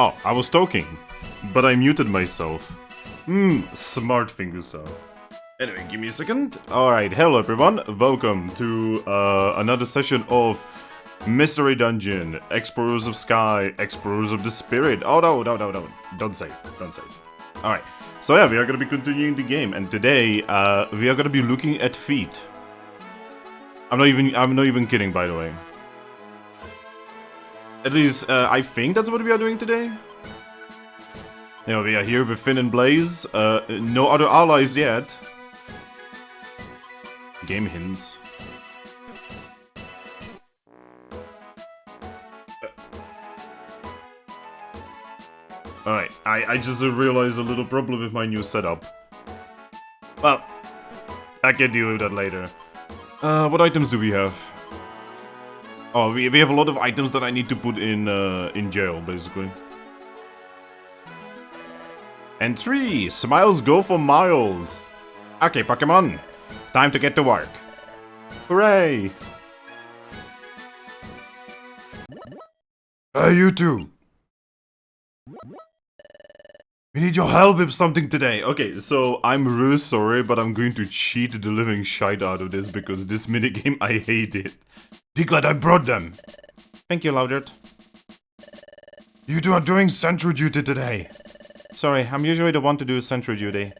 Oh, I was talking, but I muted myself. Smart fingusa. Anyway, give me a second. Alright, hello everyone. Welcome to another session of Mystery Dungeon, Explorers of Sky, Explorers of the Spirit. Oh no, don't save. Alright, so yeah, we are gonna be continuing the game, and today we are gonna be looking at feet. I'm not even kidding, by the way. At least, I think that's what we are doing today. You know, we are here with Finn and Blaze. No other allies yet. Game hints. Alright, I just realized a little problem with my new setup. Well, I can deal with that later. What items do we have? Oh, we have a lot of items that I need to put in jail, basically. And 3, smiles go for miles. Okay, Pokemon, time to get to work. Hooray! Hey, you two. We need your help with something today. Okay, so I'm really sorry, but I'm going to cheat the living shite out of this because this minigame, I hate it. Diglett, I brought them. Thank you, Loudert. You two are doing sentry duty today. Sorry, I'm usually the one to do sentry duty.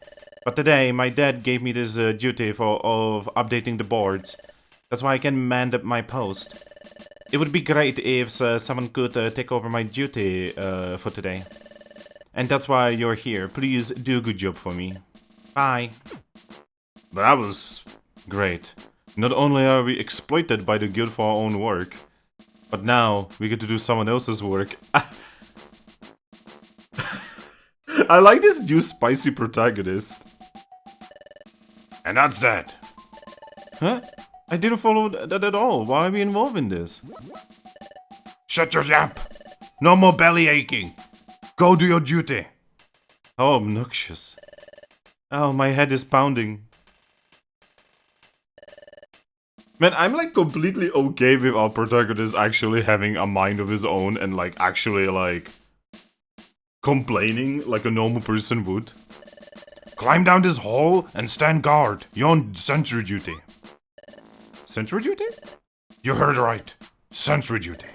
But today, my dad gave me this duty of updating the boards. That's why I can man up my post. It would be great if someone could take over my duty for today. And that's why you're here. Please do a good job for me. Bye. That was great. Not only are we exploited by the guild for our own work, but now we get to do someone else's work. I like this new spicy protagonist. And that's that. Huh? I didn't follow that at all. Why are we involved in this? Shut your yap! No more belly aching! Go do your duty! How obnoxious. Oh, my head is pounding. Man, I'm like completely okay with our protagonist actually having a mind of his own and like actually like complaining like a normal person would. Climb down this hole and stand guard. You're on sentry duty. Sentry duty? You heard right. Sentry duty.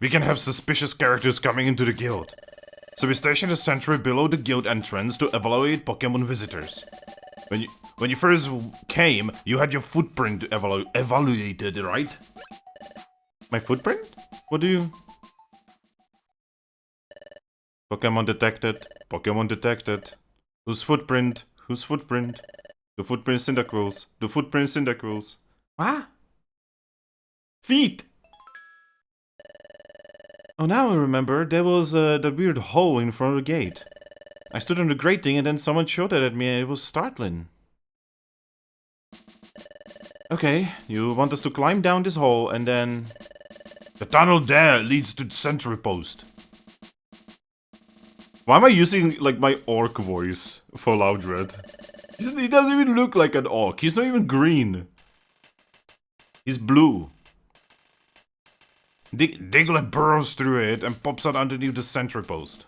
We can have suspicious characters coming into the guild. So we station a sentry below the guild entrance to evaluate Pokemon visitors. When you first came, you had your footprint evaluated, right? My footprint? What do you... Pokemon detected. Pokemon detected. Whose footprint? Whose footprint? The footprint Cyndaquils. The footprint Cyndaquils. What? Feet! Oh, now I remember. There was that weird hole in front of the gate. I stood on the grating and then someone shot it at me and it was startling. Okay, you want us to climb down this hole and then... The tunnel there leads to the sentry post. Why am I using, like, my orc voice for Loudred? He doesn't even look like an orc. He's not even green. He's blue. Diglett burrows through it and pops out underneath the sentry post.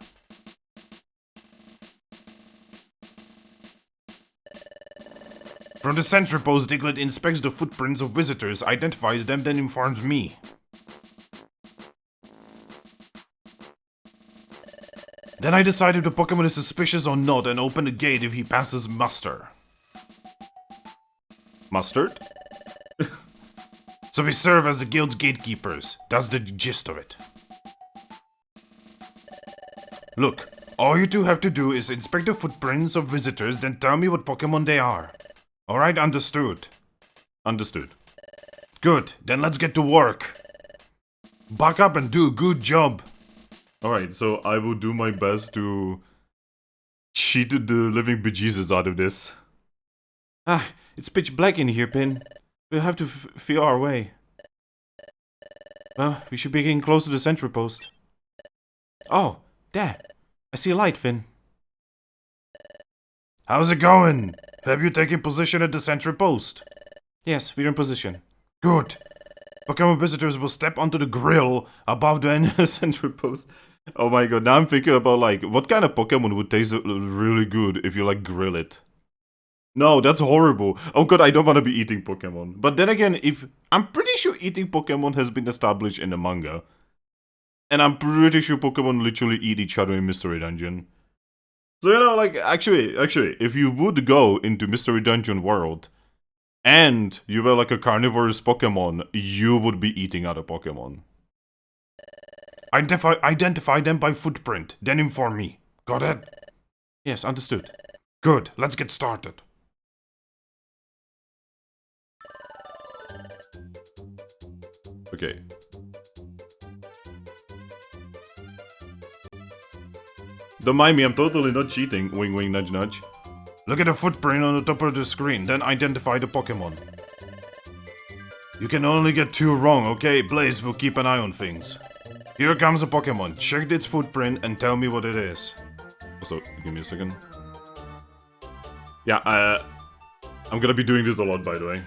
From the sentry post, Diglett inspects the footprints of visitors, identifies them, then informs me. Then I decide if the Pokemon is suspicious or not and open the gate if he passes muster. Mustard? So we serve as the guild's gatekeepers. That's the gist of it. Look, all you two have to do is inspect the footprints of visitors, then tell me what Pokemon they are. Alright, understood. Understood. Good, then let's get to work. Buck up and do a good job. Alright, so I will do my best to cheat the living bejesus out of this. Ah, it's pitch black in here, Pin. We'll have to feel our way. Well, we should be getting close to the sentry post. Oh, there. I see a light, Finn. How's it going? Have you taken position at the sentry post? Yes, we're in position. Good. Pokemon visitors will step onto the grill above the sentry post. Oh my god, now I'm thinking about like, what kind of Pokemon would taste really good if you like grill it? No, that's horrible. Oh god, I don't want to be eating Pokemon. But then again, if I'm pretty sure eating Pokemon has been established in the manga. And I'm pretty sure Pokemon literally eat each other in Mystery Dungeon. So, you know, like, actually, if you would go into Mystery Dungeon world, and you were like a carnivorous Pokemon, you would be eating other Pokemon. Identify them by footprint, then inform me. Got it? Yes, understood. Good, let's get started. Okay. Don't mind me, I'm totally not cheating. Wing wing nudge nudge. Look at the footprint on the top of the screen, then identify the Pokemon. You can only get 2 wrong, okay? Blaze will keep an eye on things. Here comes a Pokemon. Check its footprint and tell me what it is. Also, give me a second. Yeah, I'm gonna be doing this a lot, by the way.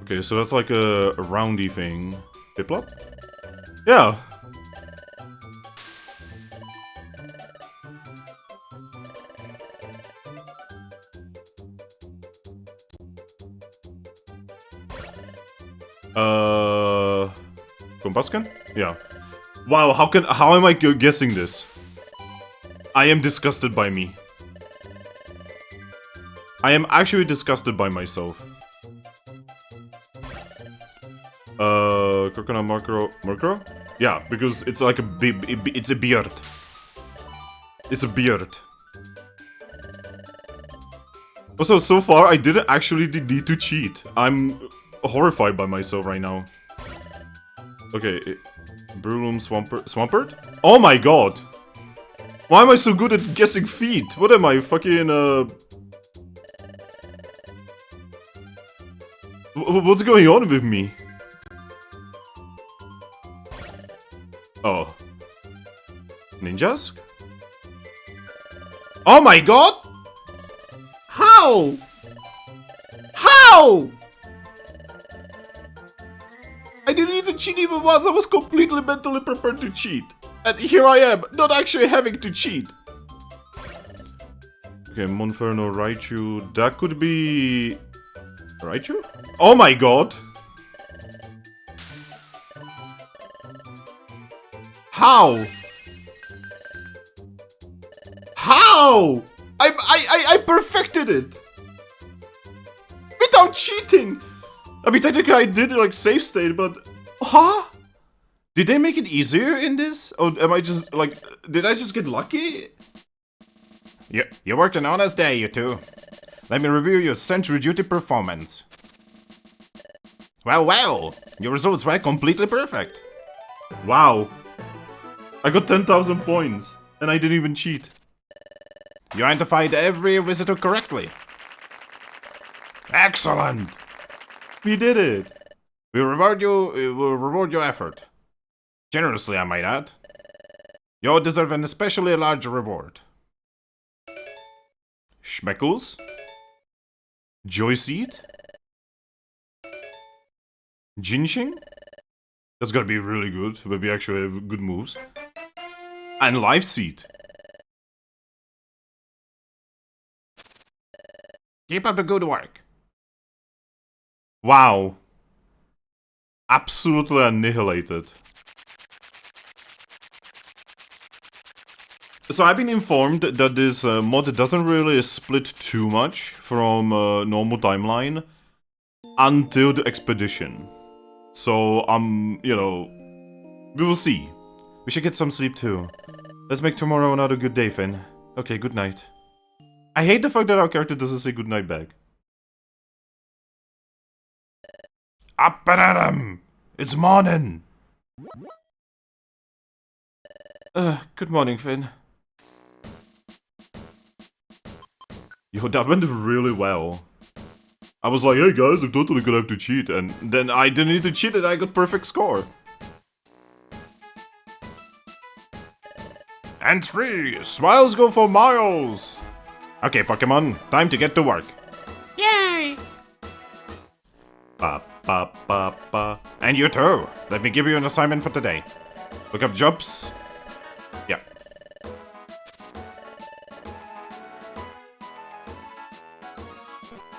Okay, so that's like a roundy thing. Piplup? Yeah. Combustion? Yeah. Wow, how am I guessing this? I am disgusted by me. I am actually disgusted by myself. Coconut Murkrow? Yeah, because it's like it's a beard. It's a beard. Also, so far, I didn't actually need to cheat. I'm horrified by myself right now. Okay, Breloom Swampert? Oh my god! Why am I so good at guessing feet? What am I, fucking, what's going on with me? Oh. Ninjas? Oh my god! How? How? I didn't need to cheat even once, I was completely mentally prepared to cheat. And here I am, not actually having to cheat. Okay, Monferno, Raichu, that could be... Raichu? Oh my god! How? How? I perfected it! Without cheating! I mean, technically I did like save state, but... Huh? Did they make it easier in this? Or am I just, like... Did I just get lucky? You worked an honest day, you two. Let me review your sentry duty performance. Well, your results were completely perfect. Wow. I got 10,000 points, and I didn't even cheat. You identified every visitor correctly. Excellent! We did it! We'll reward your effort. Generously, I might add. You deserve an especially large reward. Schmeckles? Joy Seed? Jinxing? That's gonna be really good, but we actually have good moves. And Life Seed. Keep up the good work. Wow. Absolutely annihilated. So I've been informed that this mod doesn't really split too much from normal timeline until the expedition. So, you know, we will see. We should get some sleep too. Let's make tomorrow another good day, Finn. Okay, good night. I hate the fact that our character doesn't say good night back. Up and at 'em! It's morning! Good morning, Finn. Yo, that went really well. I was like, hey guys, I'm totally gonna have to cheat, and then I didn't need to cheat and I got perfect score. And 3, smiles go for miles! Okay, Pokemon, time to get to work. Yay! Ba ba ba ba. And you too, let me give you an assignment for today. Look up jobs. Yeah.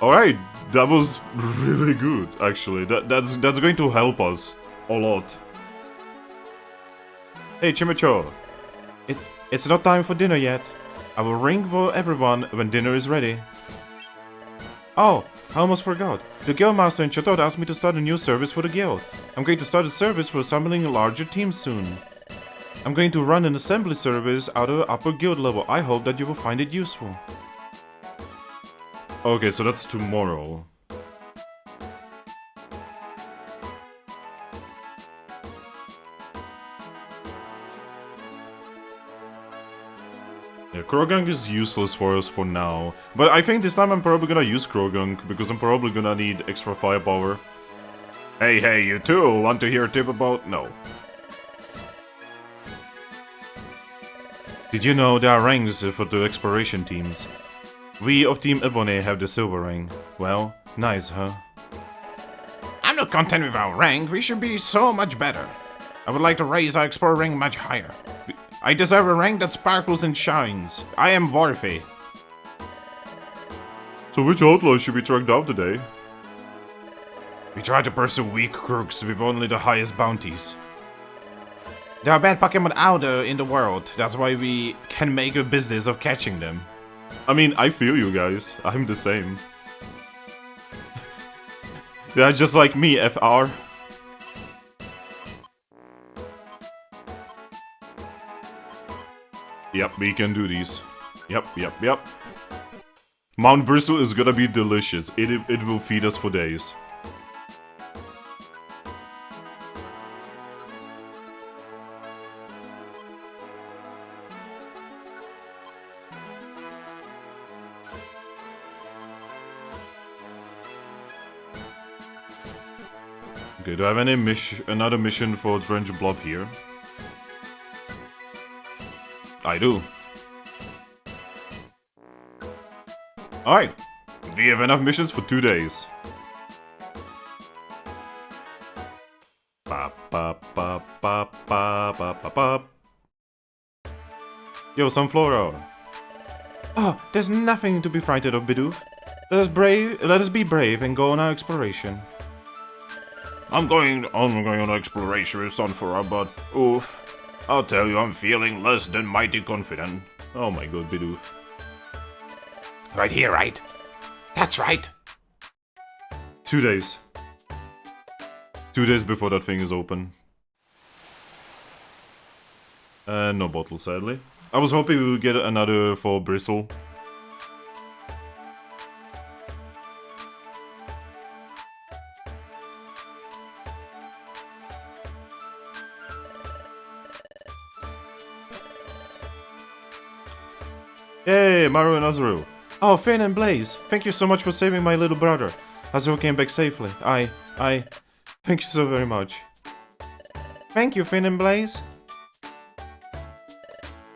Alright, that was really good, actually. That's going to help us a lot. Hey, Chimicho. It's not time for dinner yet. I will ring for everyone when dinner is ready. Oh, I almost forgot. The guildmaster in Chatot asked me to start a new service for the guild. I'm going to start a service for assembling a larger team soon. I'm going to run an assembly service out of upper guild level. I hope that you will find it useful. Okay, so that's tomorrow. Yeah, Krogunk is useless for us for now. But I think this time I'm probably gonna use Krogunk, because I'm probably gonna need extra firepower. Hey, you two, want to hear a tip about... No. Did you know there are ranks for the exploration teams? We of Team Ebony have the silver rank. Well, nice, huh? I'm not content with our rank, we should be so much better. I would like to raise our explorer rank much higher. I deserve a rank that sparkles and shines. I am worthy. So which outlaws should we track down today? We try to pursue weak crooks with only the highest bounties. There are bad Pokemon out there in the world. That's why we can make a business of catching them. I mean, I feel you guys. I'm the same. They're just like me, FR. Yep, we can do these. Yep. Mount Bristle is gonna be delicious. It will feed us for days. Okay, do I have any another mission for Drench Bluff here? I do. Alright, we have enough missions for 2 days. Yo, Sunflora. Oh, there's nothing to be frightened of, Bidoof. Let us be brave and go on our exploration. I'm going on exploration with Sunflora, but oof. I'll tell you, I'm feeling less than mighty confident. Oh my god, Bidoof. Right here, right? That's right. 2 days. 2 days before that thing is open. No bottle, sadly. I was hoping we would get another for Bristle. Hey, Maru and Azrael. Oh, Finn and Blaze, thank you so much for saving my little brother. Azrael came back safely. Thank you so very much. Thank you, Finn and Blaze.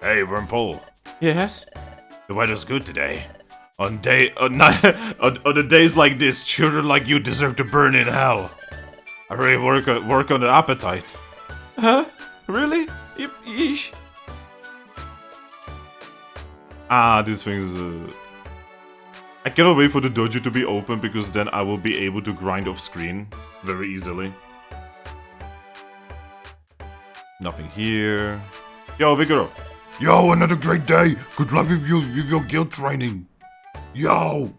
Hey, Wormpole. Yes? The weather's good today. On the days like this, children like you deserve to burn in hell. I really work on the appetite. Huh? Really? Yeesh. Ah, this thing is... I cannot wait for the dojo to be open, because then I will be able to grind off screen very easily. Nothing here. Yo, Vigoro. Yo, another great day. Good luck with your guild training. Yo.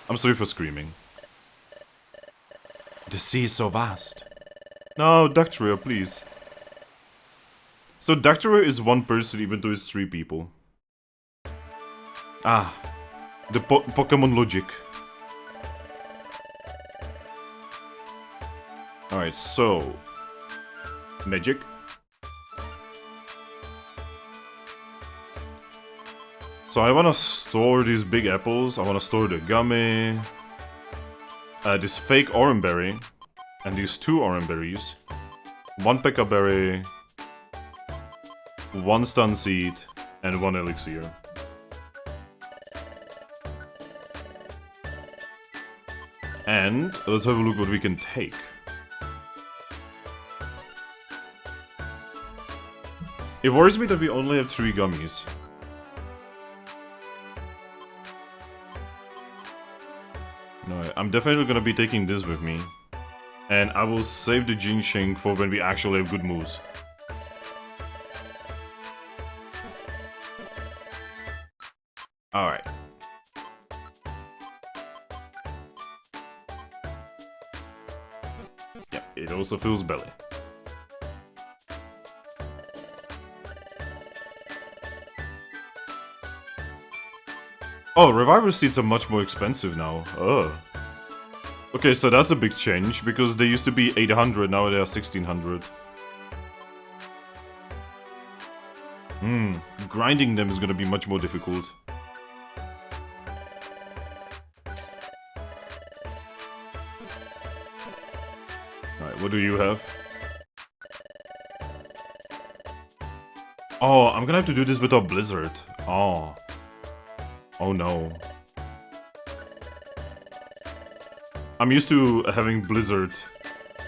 I'm sorry for screaming. The sea is so vast. No, Doctoria, please. So Doctoria is one person even though it's 3 people. Ah, the Pokemon logic. Alright, so... Magic. So I wanna store these big apples, I wanna store the gummy... this fake orange berry, and these 2 orange berries. 1 Pekka berry... 1 stun seed, and 1 elixir. And let's have a look what we can take. It worries me that we only have 3 gummies. No, I'm definitely gonna be taking this with me. And I will save the ginseng for when we actually have good moves. Alright. Yeah, it also fills belly. Oh, revival seeds are much more expensive now. Oh. Okay, so that's a big change, because they used to be 800, now they are 1600. Grinding them is gonna be much more difficult. Alright, what do you have? Oh, I'm gonna have to do this without Blizzard. Oh. Oh no. I'm used to having Blizzard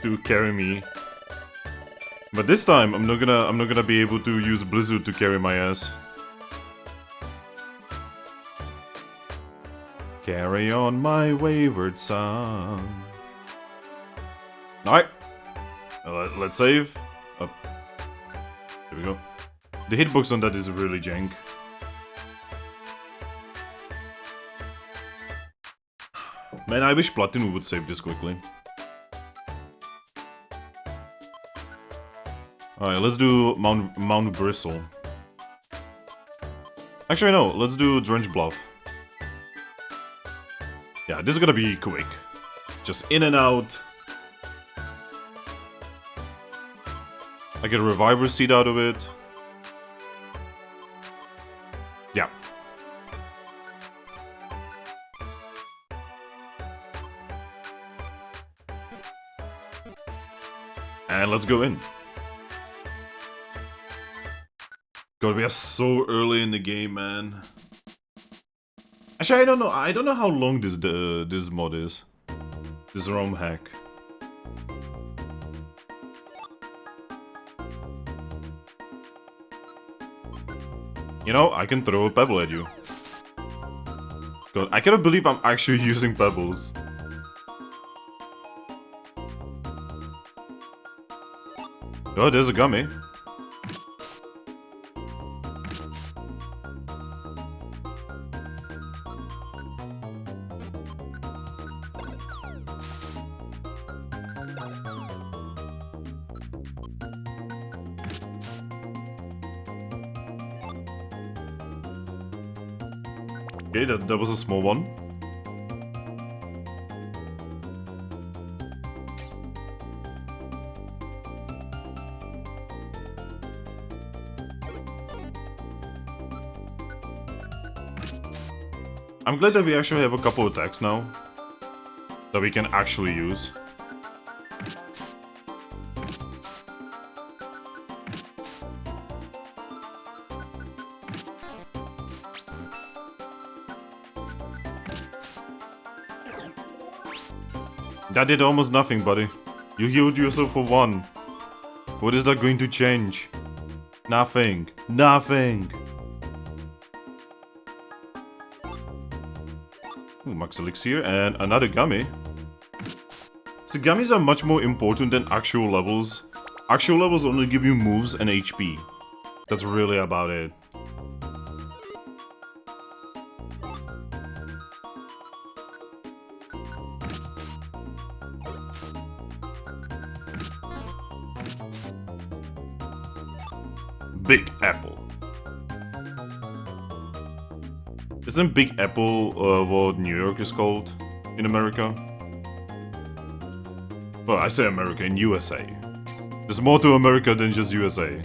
to carry me. But this time I'm not gonna be able to use Blizzard to carry my ass. Carry on my wayward son. Alright. Let's save. Up. There we go. The hitbox on that is really jank. Man, I wish Platinum would save this quickly. Alright, let's do Mount Bristle. Actually, no, let's do Drench Bluff. Yeah, this is gonna be quick. Just in and out. I get a Reviver Seed out of it. Yeah. And let's go in. God, we are so early in the game, man. Actually, I don't know how long this mod is. This ROM hack. You know, I can throw a pebble at you. God, I cannot believe I'm actually using pebbles. Oh, there's a gummy. Okay, that was a small one. I'm glad that we actually have a couple attacks now that we can actually use. That did almost nothing, buddy. You healed yourself for 1. What is that going to change? Nothing. Nothing. Ooh, Max Elixir and another gummy. So gummies are much more important than actual levels. Actual levels only give you moves and HP. That's really about it. Big Apple. Isn't Big Apple what New York is called in America? Well, I say America, in USA. There's more to America than just USA.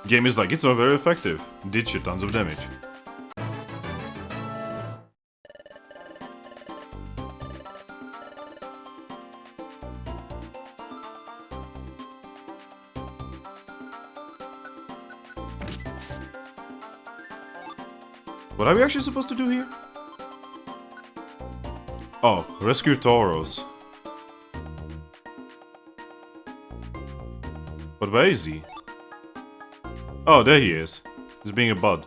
Game is like, it's not very effective. Did shit tons of damage. What are we actually supposed to do here? Oh, rescue Tauros. But where is he? Oh, there he is. He's being a bud.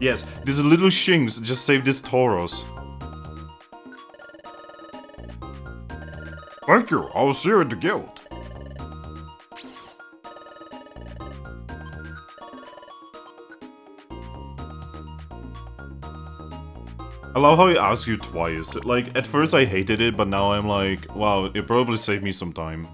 Yes, these little shinks just saved this Tauros. Thank you, I'll see you at the guild. I love how he asks you twice. Like, at first I hated it, but now I'm like, wow, it probably saved me some time.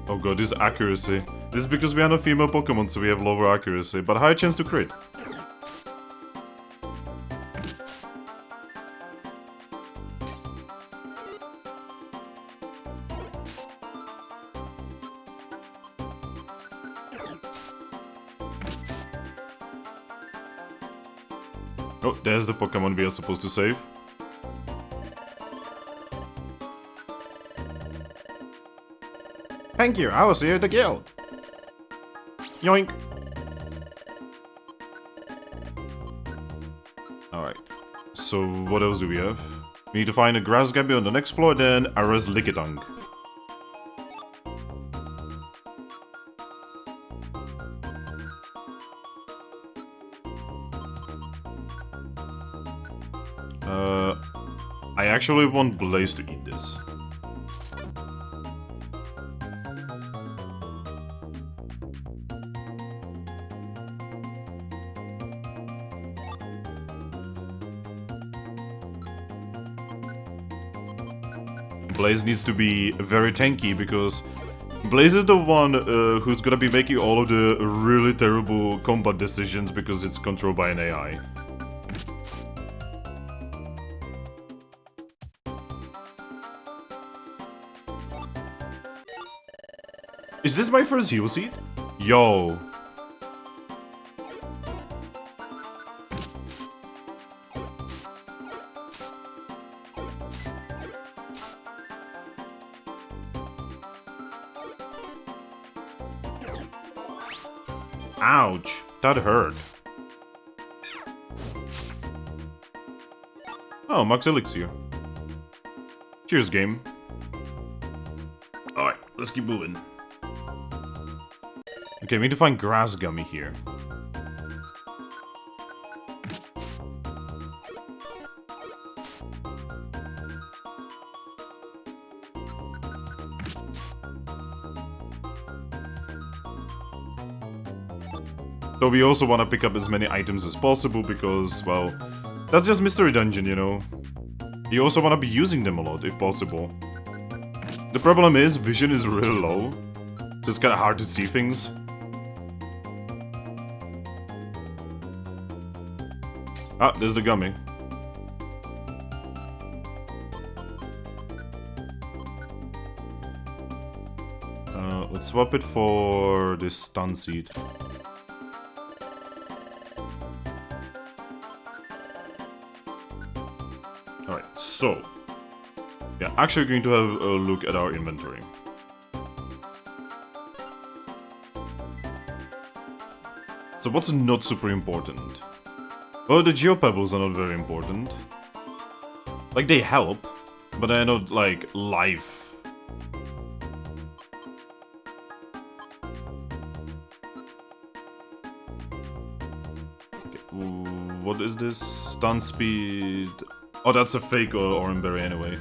Oh god, this accuracy. This is because we are not female Pokemon, so we have lower accuracy, but higher chance to crit. Oh, there's the Pokemon we are supposed to save. Thank you, I will see you at the guild. Yoink! Alright, so what else do we have? We need to find a grass Gabby on the next floor, then arrest Lickitung. I actually want Blaze to eat this. Blaze needs to be very tanky because Blaze is the one who's gonna be making all of the really terrible combat decisions because it's controlled by an AI. Is this my first heal seed? Yo. Ouch, that hurt. Oh, Max Elixir. Cheers, game. Alright, let's keep moving. Okay, we need to find Grass Gummy here. So we also want to pick up as many items as possible because, well, that's just Mystery Dungeon, you know. You also want to be using them a lot, if possible. The problem is, vision is really low, so it's kind of hard to see things. Ah, there's the gummy. Let's swap it for this stun seed. Alright, so yeah, actually going to have a look at our inventory. So what's not super important? Well, the Geopebbles are not very important. Like, they help, but they're not, like, life. Okay, what is this? Stun speed... Oh, that's a fake Oranberry anyway.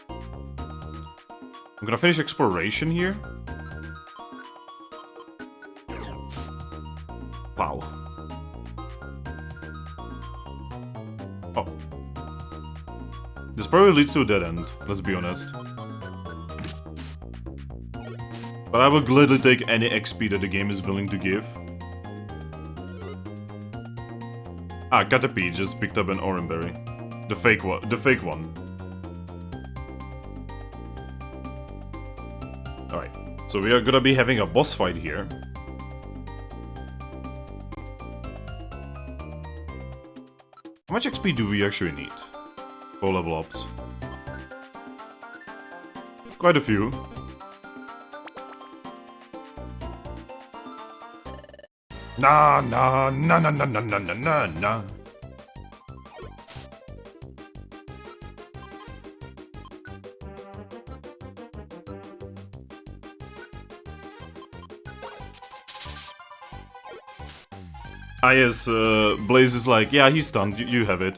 I'm gonna finish exploration here. Wow. Oh. This probably leads to a dead end, let's be honest. But I will gladly take any XP that the game is willing to give. Ah, Caterpie just picked up an Oranberry. The fake one. Alright, so we are gonna be having a boss fight here. How much XP do we actually need for level ups? Quite a few. Nah, nah, nah, nah, nah, nah, nah, nah, nah, nah. Ah yes, Blaze is like, yeah, he's stunned, you have it.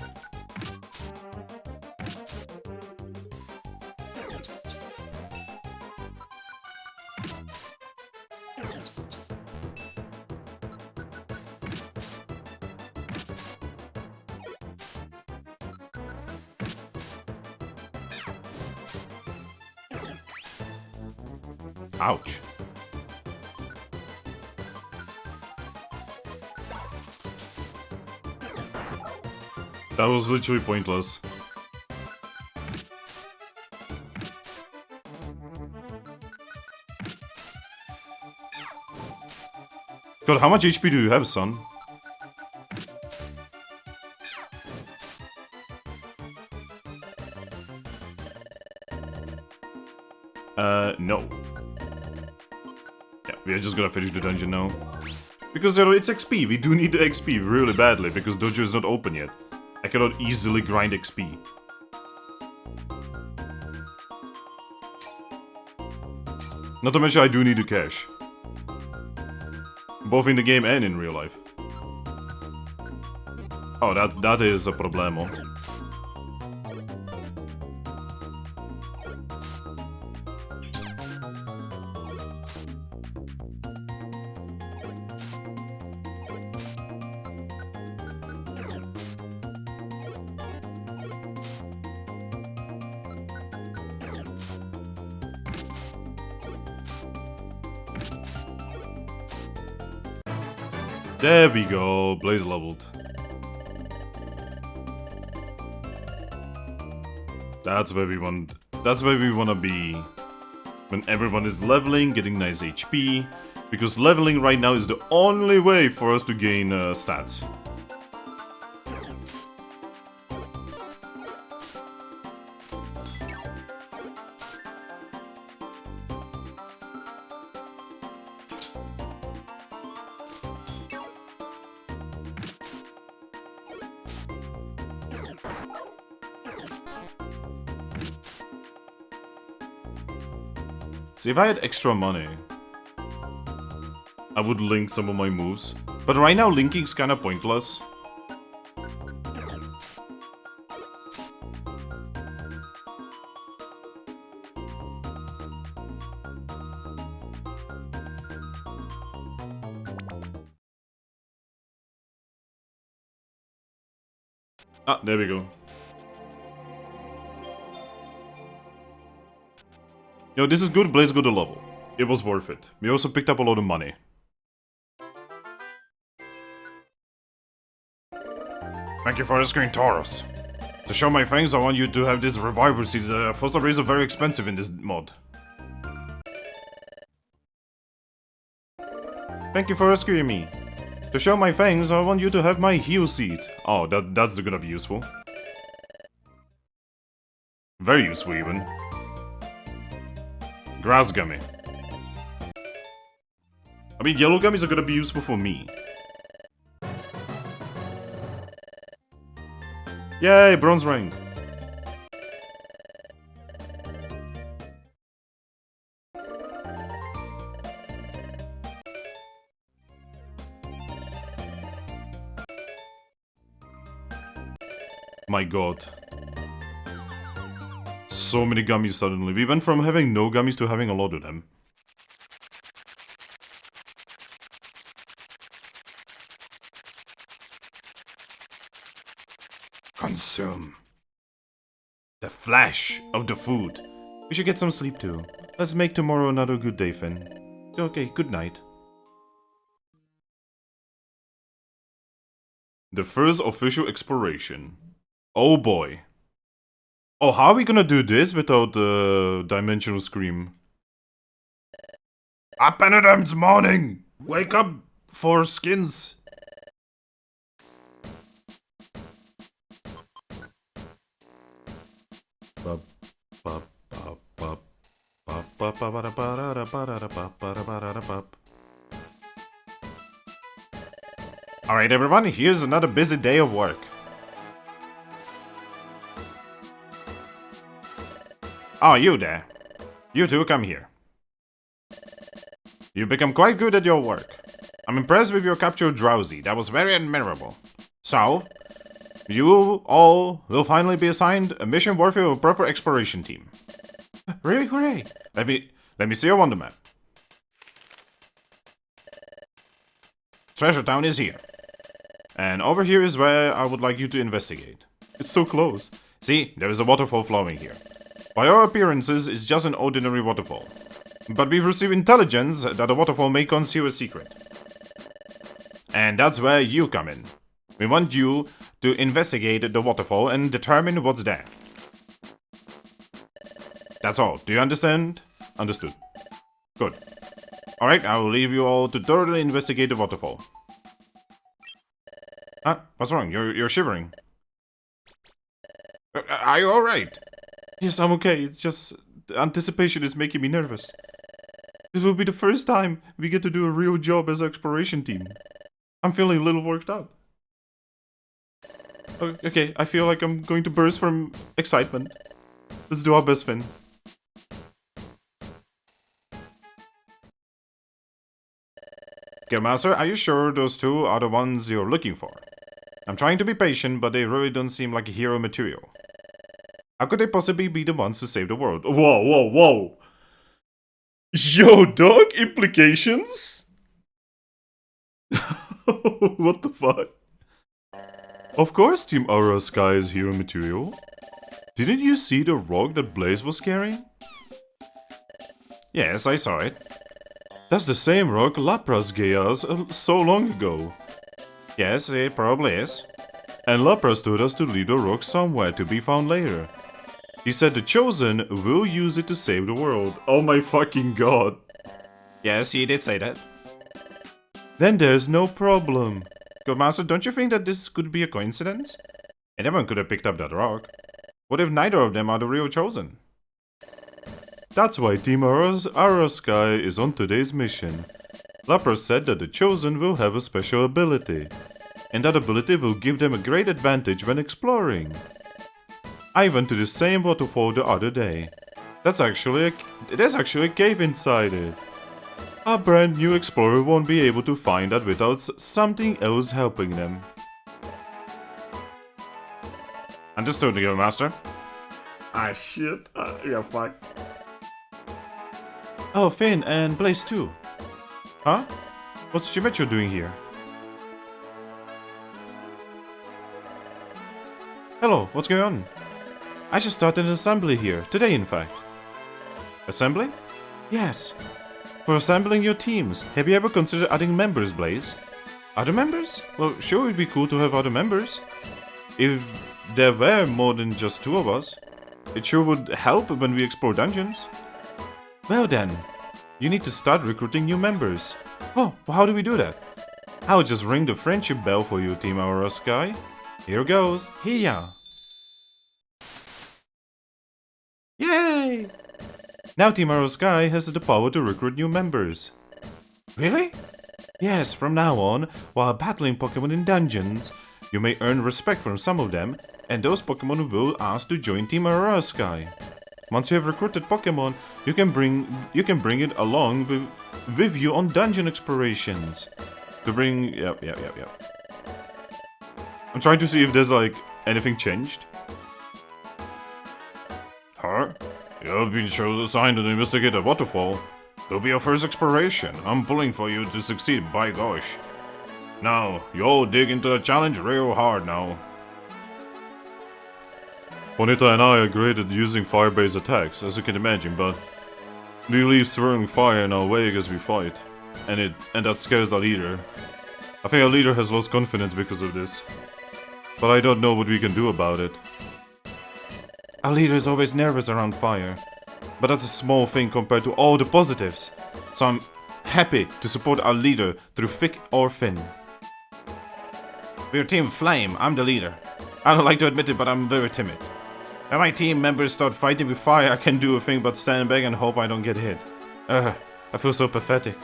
Ouch. That was literally pointless. God, how much HP do you have, son? No. Yeah, we are just gonna finish the dungeon now. Because, you know, it's XP. We do need the XP really badly, because dojo is not open yet. I cannot easily grind XP. Not to mention I do need the cash. Both in the game and in real life. Oh, that is a problemo. There we go, Blaze leveled. That's where we wanna be. When everyone is leveling, getting nice HP. Because leveling right now is the only way for us to gain stats. See, if I had extra money, I would link some of my moves. But right now, linking's kinda pointless. Ah, there we go. Yo, this is good, Blaze got a level. It was worth it. We also picked up a lot of money. Thank you for rescuing Taurus. To show my thanks, I want you to have this revival seed. For some reason, very expensive in this mod. Thank you for rescuing me. To show my thanks, I want you to have my heal seed. Oh, that's gonna be useful. Very useful, even. Grass gummy. I mean, yellow gummies are gonna be useful for me. Yay, bronze rank. My god. So many gummies suddenly. We went from having no gummies to having a lot of them. Consume. The flash of the food. We should get some sleep too. Let's make tomorrow another good day, Finn. Okay, good night. The first official exploration. Oh boy. Oh, how are we gonna do this without the dimensional scream? Up and Adam's morning! Wake up for skins! Alright everyone, here's another busy day of work. Oh, you there. You two, come here. You've become quite good at your work. I'm impressed with your capture of Drowsy. That was very admirable. So, you all will finally be assigned a mission worthy of a proper exploration team. Really? Hooray! Let me see your wonder map. Treasure Town is here. And over here is where I would like you to investigate. It's so close. See, there is a waterfall flowing here. By all appearances, it's just an ordinary waterfall. But we've received intelligence that the waterfall may conceal a secret. And that's where you come in. We want you to investigate the waterfall and determine what's there. That's all. Do you understand? Understood. Good. Alright, I will leave you all to thoroughly investigate the waterfall. Huh? What's wrong? You're shivering. Are you alright? Yes, I'm okay. It's just the anticipation is making me nervous. This will be the first time we get to do a real job as an exploration team. I'm feeling a little worked up. Okay, I feel like I'm going to burst from excitement. Let's do our best, Finn. Master, are you sure those two are the ones you're looking for? I'm trying to be patient, but they really don't seem like hero material. How could they possibly be the ones to save the world? Whoa, whoa, whoa! Yo, dog, implications? What the fuck? Of course Team Aura Sky is hero material. Didn't you see the rock that Blaze was carrying? Yes, I saw it. That's the same rock Lapras gave us so long ago. Yes, it probably is. And Lapras told us to leave the rock somewhere to be found later. He said the Chosen will use it to save the world. Oh my fucking god. Yes, he did say that. Then there's no problem. Master, don't you think that this could be a coincidence? Anyone could have picked up that rock. What if neither of them are the real Chosen? That's why Team Aura Sky is on today's mission. Lapras said that the Chosen will have a special ability. And that ability will give them a great advantage when exploring. I went to the same waterfall the other day. There's actually a cave inside it. A brand new explorer won't be able to find that without something else helping them. Understood, Game Master. Ah shit, you're fucked. Oh, Finn and Blaze too. Huh? What's Shimecho doing here? Hello, what's going on? I just started an assembly here, today in fact. Assembly? Yes. For assembling your teams, have you ever considered adding members, Blaze? Other members? Well, sure, it'd be cool to have other members. If there were more than just two of us, it sure would help when we explore dungeons. Well then, you need to start recruiting new members. Oh, well, how do we do that? I'll just ring the friendship bell for you, Team Aura Sky. Here goes. Hiya! Yay! Now Team Aura Sky has the power to recruit new members. Really? Yes, from now on, while battling Pokemon in dungeons, you may earn respect from some of them, and those Pokemon will ask to join Team Aura Sky. Once you have recruited Pokemon, you can bring it along with you on dungeon explorations. Yep. I'm trying to see if there's like anything changed. Huh? You have been assigned to investigate a waterfall. It'll be your first exploration. I'm pulling for you to succeed, by gosh. Now, you'll dig into the challenge real hard now. Bonita and I are great at using fire-based attacks, as you can imagine, but we leave swirling fire in our way as we fight, and that scares our leader. I think our leader has lost confidence because of this, but I don't know what we can do about it. Our leader is always nervous around fire, but that's a small thing compared to all the positives. So happy to support our leader through thick or thin. We're Team Flame, I'm the leader. I don't like to admit it, but I'm very timid. When my team members start fighting with fire, I can't do a thing but stand back and hope I don't get hit. I feel so pathetic.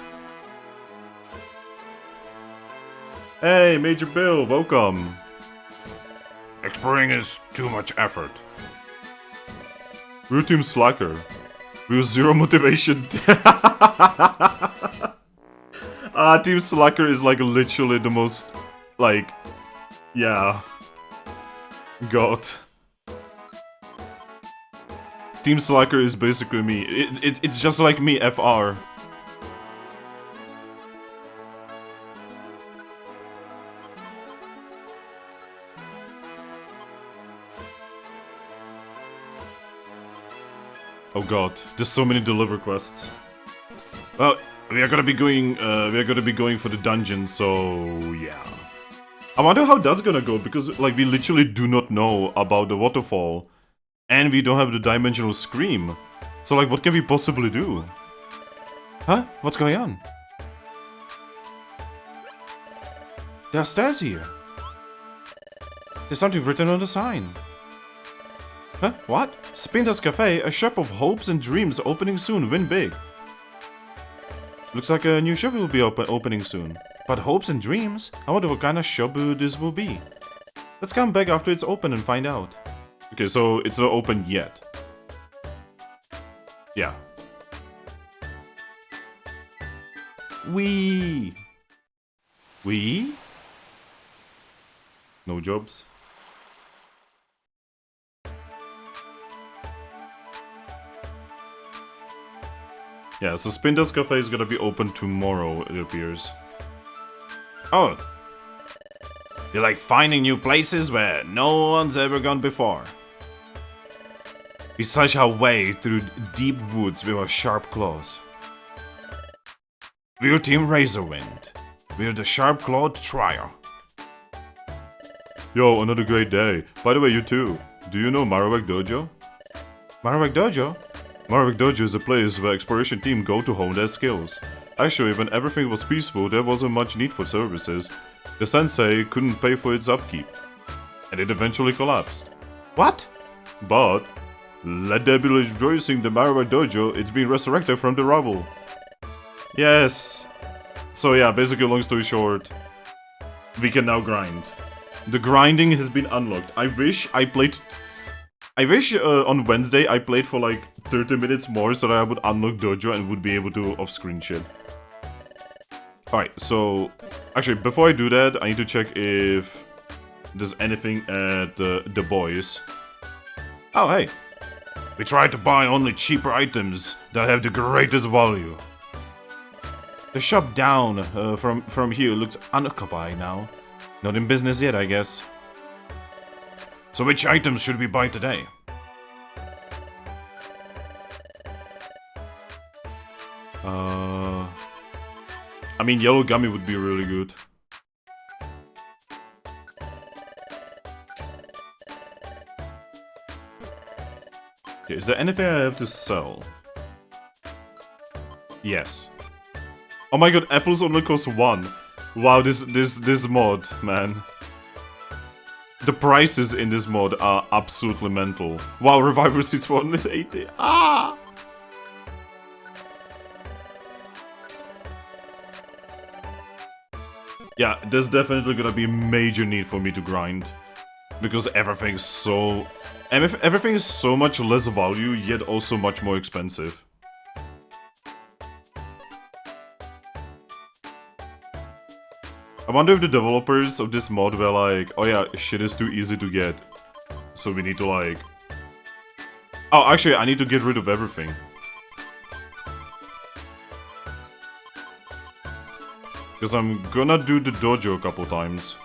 Hey, Major Bill, welcome. Exploring is too much effort. We're Team Slacker. We have zero motivation. Team Slacker is like literally the most, like, yeah. God. Team Slacker is basically me. It's just like me, FR. Oh god, there's so many deliver quests. Well, we are gonna be going for the dungeon, so yeah. I wonder how that's gonna go, because like we literally do not know about the waterfall. And we don't have the dimensional scream. So like, what can we possibly do? Huh? What's going on? There are stairs here. There's something written on the sign. Huh? What? Spinter's Cafe, a shop of hopes and dreams opening soon. Win big. Looks like a new shop will be opening soon. But hopes and dreams? I wonder what kind of shop this will be. Let's come back after it's open and find out. Okay, so it's not open yet. Yeah. We. No jobs. Yeah, so Spinder's Cafe is gonna be open tomorrow, it appears. Oh. You like finding new places where no one's ever gone before. We search our way through deep woods with our sharp claws. We're Team Razorwind. We're the sharp-clawed trio. Yo, another great day. By the way, you too. Do you know Marowak Dojo? Marowak Dojo? Marowak Dojo is a place where exploration team go to hone their skills. Actually, when everything was peaceful, there wasn't much need for services. The sensei couldn't pay for its upkeep. And it eventually collapsed. What? But, let there be rejoicing, the Marowak Dojo, it's been resurrected from the rubble. Yes. So yeah, basically long story short, we can now grind. The grinding has been unlocked. I wish on Wednesday I played for like 30 minutes more so that I would unlock Dojo and would be able to off-screen shit. Alright, so actually before I do that, I need to check if there's anything at the boys. Oh hey, we try to buy only cheaper items that have the greatest value. The shop down from here looks unoccupied now. Not in business yet, I guess. So which items should we buy today? I mean, yellow gummy would be really good. Okay, is there anything I have to sell? Yes. Oh my god, apples only cost 1. Wow, this mod, man. The prices in this mod are absolutely mental. Wow, revival seats for 180. Ah! Yeah, there's definitely gonna be a major need for me to grind. Because everything is so much less value, yet also much more expensive. I wonder if the developers of this mod were like, oh yeah, shit is too easy to get. So we need to like... Oh, actually, I need to get rid of everything. Because I'm gonna do the dojo a couple times.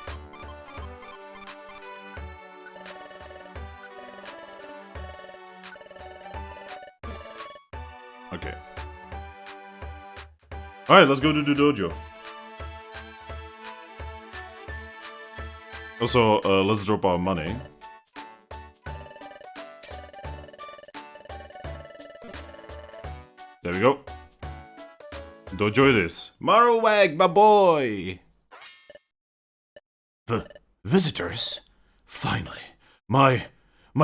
Okay. Alright, let's go to the dojo. Also, let's drop our money. There we go. Enjoy this. Marowak, my boy! Visitors? Finally. My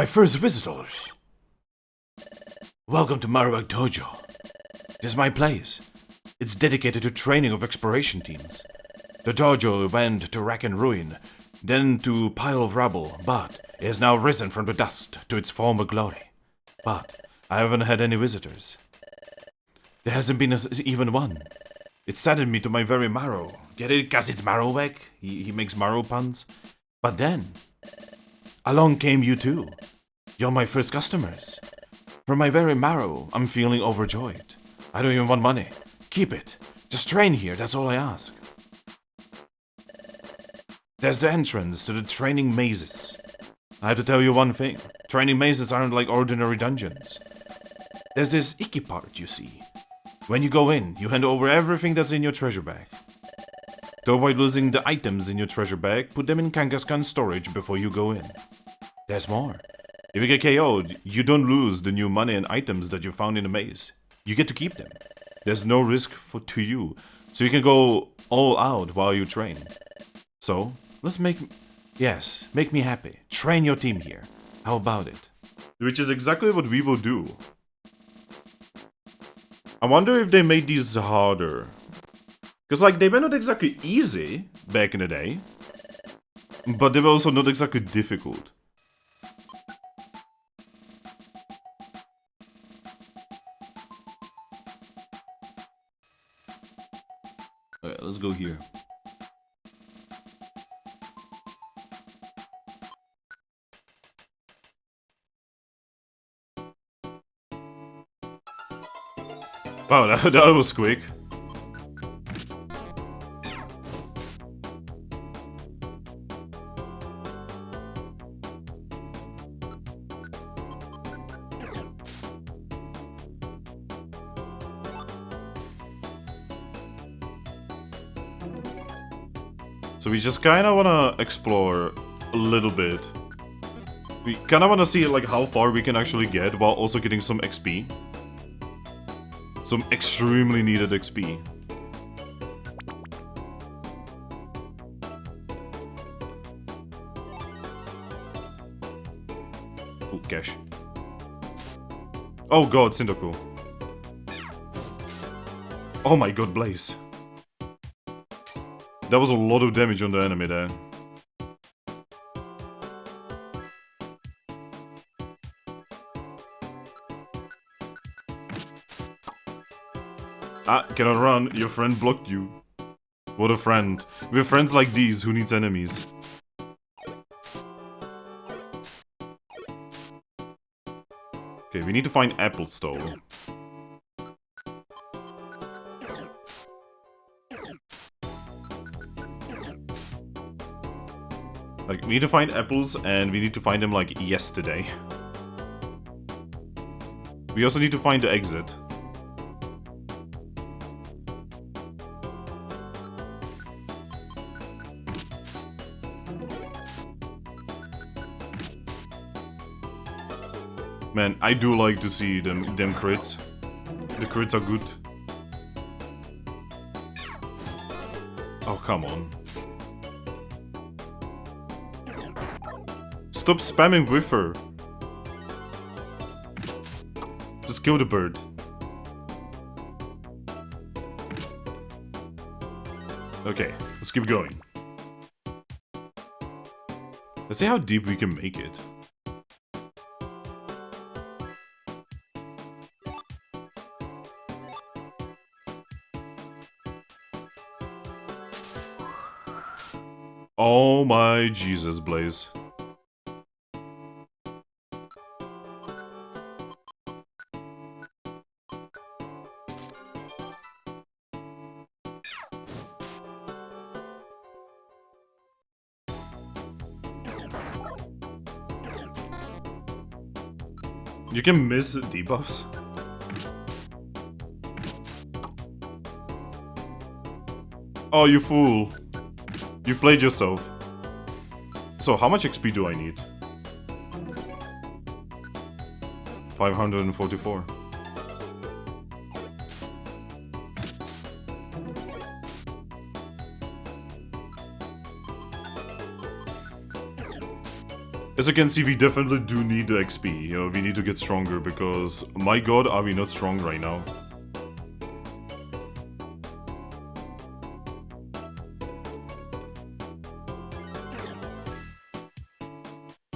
first visitors. Welcome to Marowak Dojo. This is my place. It's dedicated to training of exploration teams. The dojo went to rack and ruin, then to pile of rubble, but it has now risen from the dust to its former glory. But I haven't had any visitors. There hasn't been even one. It saddened me to my very marrow. Get it? 'Cause it's Marowak? He makes marrow puns. But then, along came you two. You're my first customers. From my very marrow, I'm feeling overjoyed. I don't even want money. Keep it. Just train here, that's all I ask. There's the entrance to the training mazes. I have to tell you one thing. Training mazes aren't like ordinary dungeons. There's this icky part, you see. When you go in, you hand over everything that's in your treasure bag. To avoid losing the items in your treasure bag, put them in Kangaskhan storage before you go in. There's more. If you get KO'd, you don't lose the new money and items that you found in the maze. You get to keep them. There's no risk to you, so you can go all out while you train. So, let's make me happy. Train your team here. How about it? Which is exactly what we will do. I wonder if they made these harder. Because, like, they were not exactly easy back in the day. But they were also not exactly difficult. Alright, let's go here. Wow, that was quick. So we just kind of want to explore a little bit. We kind of want to see like how far we can actually get while also getting some XP. Some extremely needed XP. Oh, cash. Oh god, Cyndaquil. Oh my god, Blaze. That was a lot of damage on the enemy there. Ah, cannot run. Your friend blocked you. What a friend. We have friends like these who needs enemies. Okay, we need to find apples though. Like, we need to find apples and we need to find them like yesterday. We also need to find the exit. Man, I do like to see them crits. The crits are good. Oh, come on. Stop spamming with her. Just kill the bird. Okay, let's keep going. Let's see how deep we can make it. Oh my Jesus, Blaze. You can miss debuffs. Oh, you fool. You played yourself. So, how much XP do I need? 544. As you can see, we definitely do need the XP. You know, we need to get stronger because, my god, are we not strong right now?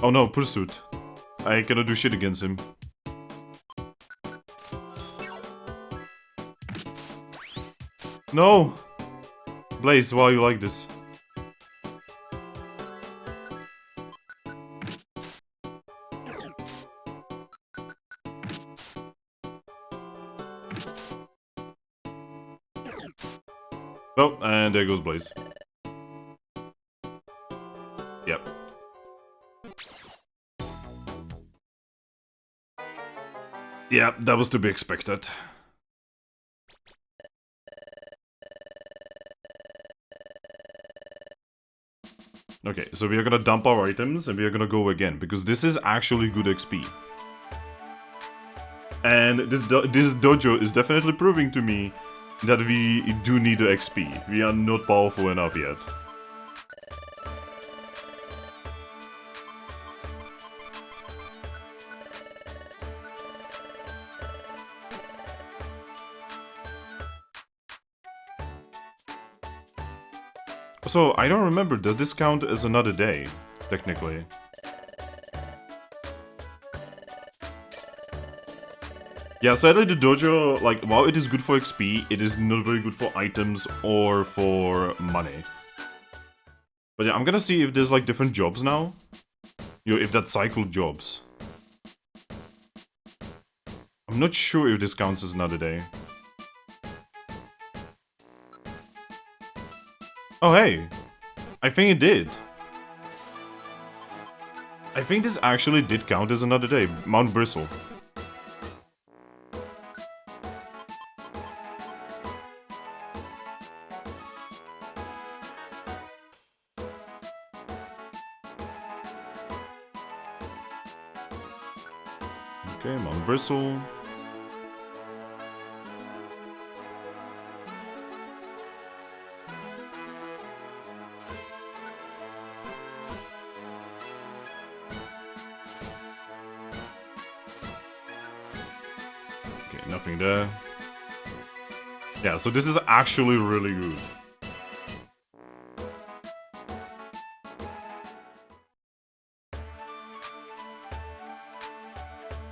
Oh no, Pursuit. I cannot do shit against him. No! Blaze, why are you like this? Oh, and there goes Blaze. Yep. Yeah, that was to be expected. Okay, so we are gonna dump our items and we are gonna go again, because this is actually good XP. And this dojo is definitely proving to me that we do need the XP. We are not powerful enough yet. So, I don't remember, does this count as another day, technically? Yeah, sadly the dojo, like, while it is good for XP, it is not very good for items or for money. But yeah, I'm gonna see if there's, like, different jobs now. You know, if that cycled jobs. I'm not sure if this counts as another day. Oh, hey! I think it did. I think this actually did count as another day. Mount Bristle. Okay, Mount Bristle. Okay, nothing there. Yeah, so this is actually really good.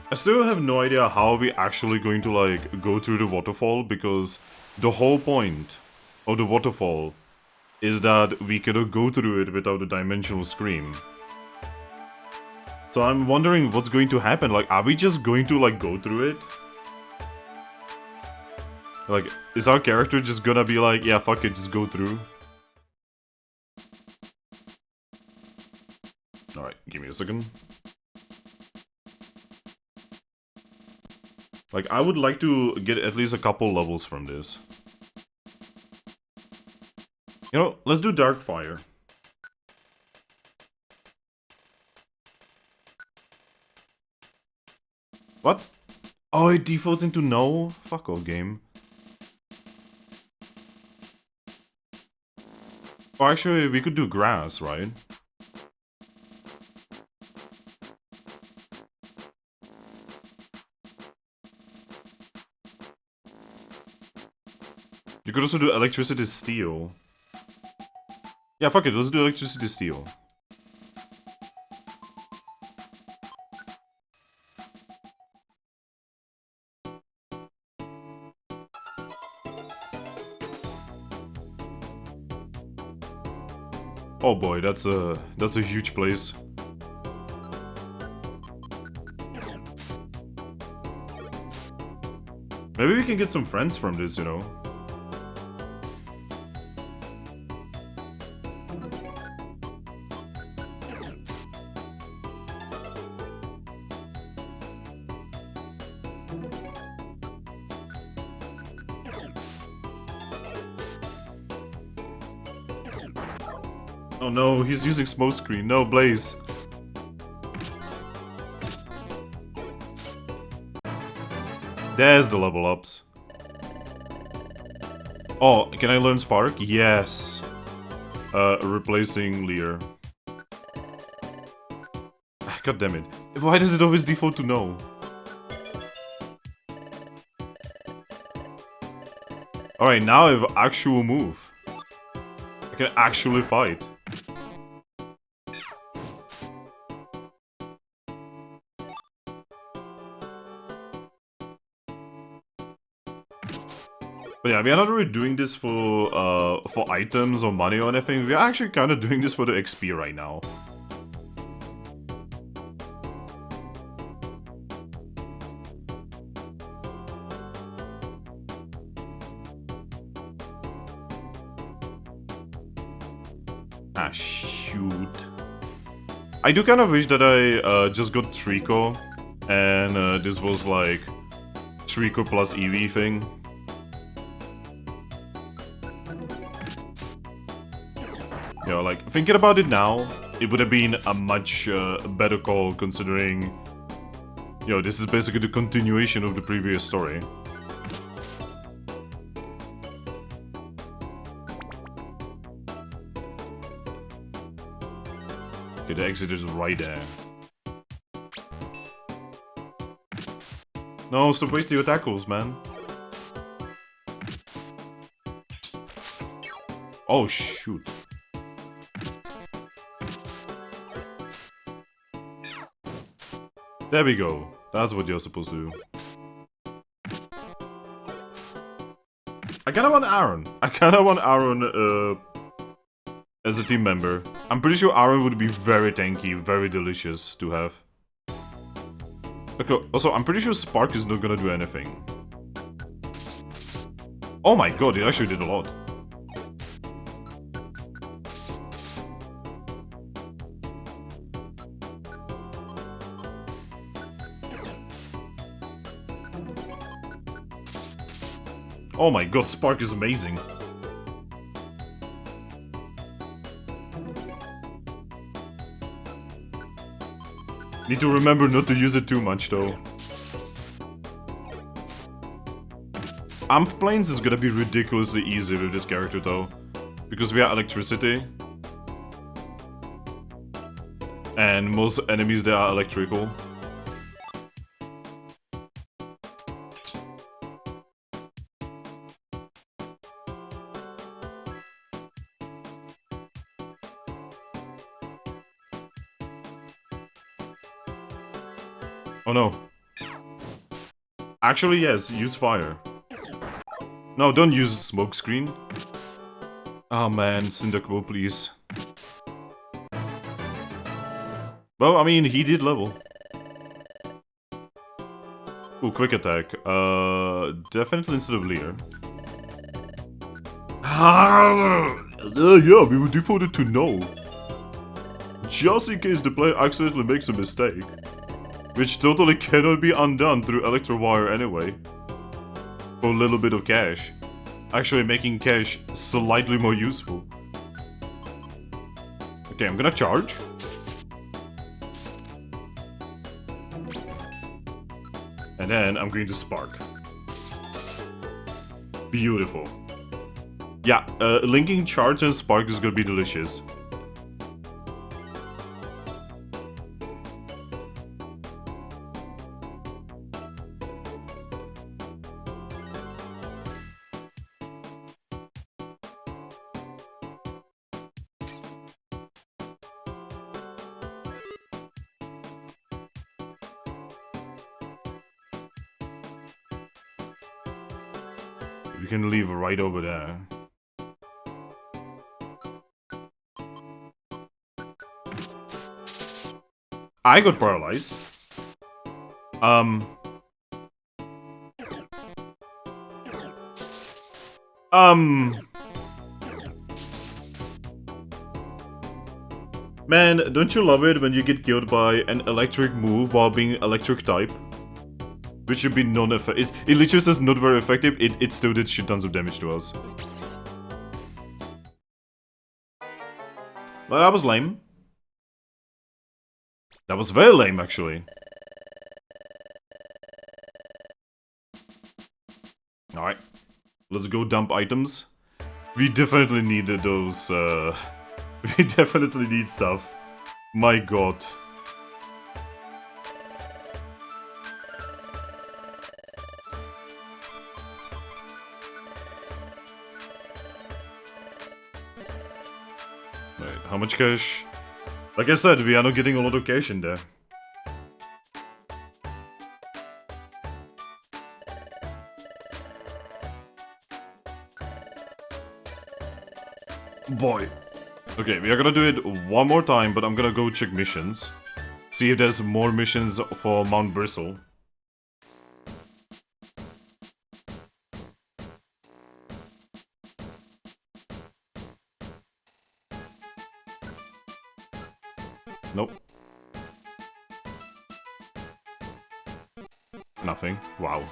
I still have no idea how we're actually going to, like, go through the waterfall, because the whole point of the waterfall is that we cannot go through it without a dimensional scream. So I'm wondering what's going to happen. Like, are we just going to, like, go through it? Like, is our character just gonna be like, yeah, fuck it, just go through? Alright, give me a second. Like, I would like to get at least a couple levels from this. You know, let's do Darkfire. What? Oh, it defaults into no? Fuck all game. Oh, actually, we could do grass, right? You could also do electricity steel. Yeah, fuck it, let's do electricity steel. Oh boy, that's a huge place. Maybe we can get some friends from this, you know. Oh no, he's using smoke screen. No, Blaze. There's the level ups. Oh, can I learn Spark? Yes. Replacing Lear. God damn it. Why does it always default to no? Alright, now I have actual move. I can actually fight. But yeah, we are not really doing this for items or money or anything. We are actually kind of doing this for the XP right now. Ah, shoot. I do kind of wish that I just got Trico, and this was like Trico plus Eevee thing. You know, like, thinking about it now, it would have been a much better call considering, you know, this is basically the continuation of the previous story. Okay, the exit is right there. No, stop wasting your tackles, man. Oh, shoot. There we go. That's what you're supposed to do. I kinda want Aaron. I kinda want Aaron, as a team member. I'm pretty sure Aaron would be very tanky, very delicious to have. Okay, also, I'm pretty sure Spark is not gonna do anything. Oh my god, it actually did a lot. Oh my god, Spark is amazing. Need to remember not to use it too much though. Amp Planes is gonna be ridiculously easy with this character though. Because we are electricity. And most enemies there are electrical. Oh no. Actually, yes, use fire. No, don't use smoke screen. Oh man, Cyndaquil, please. Well, I mean, he did level. Ooh, quick attack. Definitely instead of Leer. Yeah, we were defaulted to no. Just in case the player accidentally makes a mistake. Which totally cannot be undone through Electro-Wire anyway. For a little bit of cash. Actually making cash slightly more useful. Okay, I'm gonna charge. And then I'm going to Spark. Beautiful. Yeah, linking Charge and Spark is gonna be delicious. We can leave right over there. I got paralyzed. Man, don't you love it when you get killed by an electric move while being electric type? Which should be non-effective. It literally says not very effective, it still did shit tons of damage to us. Well, that was lame. That was very lame, actually. Alright. Let's go dump items. We definitely needed those, we definitely need stuff. My god. Wait, how much cash? Like I said, we are not getting a lot of cash in there. Boy. Okay, we are gonna do it one more time, but I'm gonna go check missions. See if there's more missions for Mount Bristle. Nope. Nothing. Wow.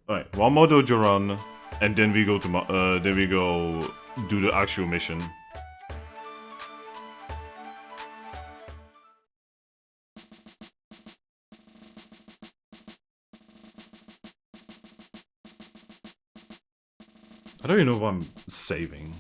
Alright, one more dojo run, and then we go to do the actual mission. I don't even know what I'm saving.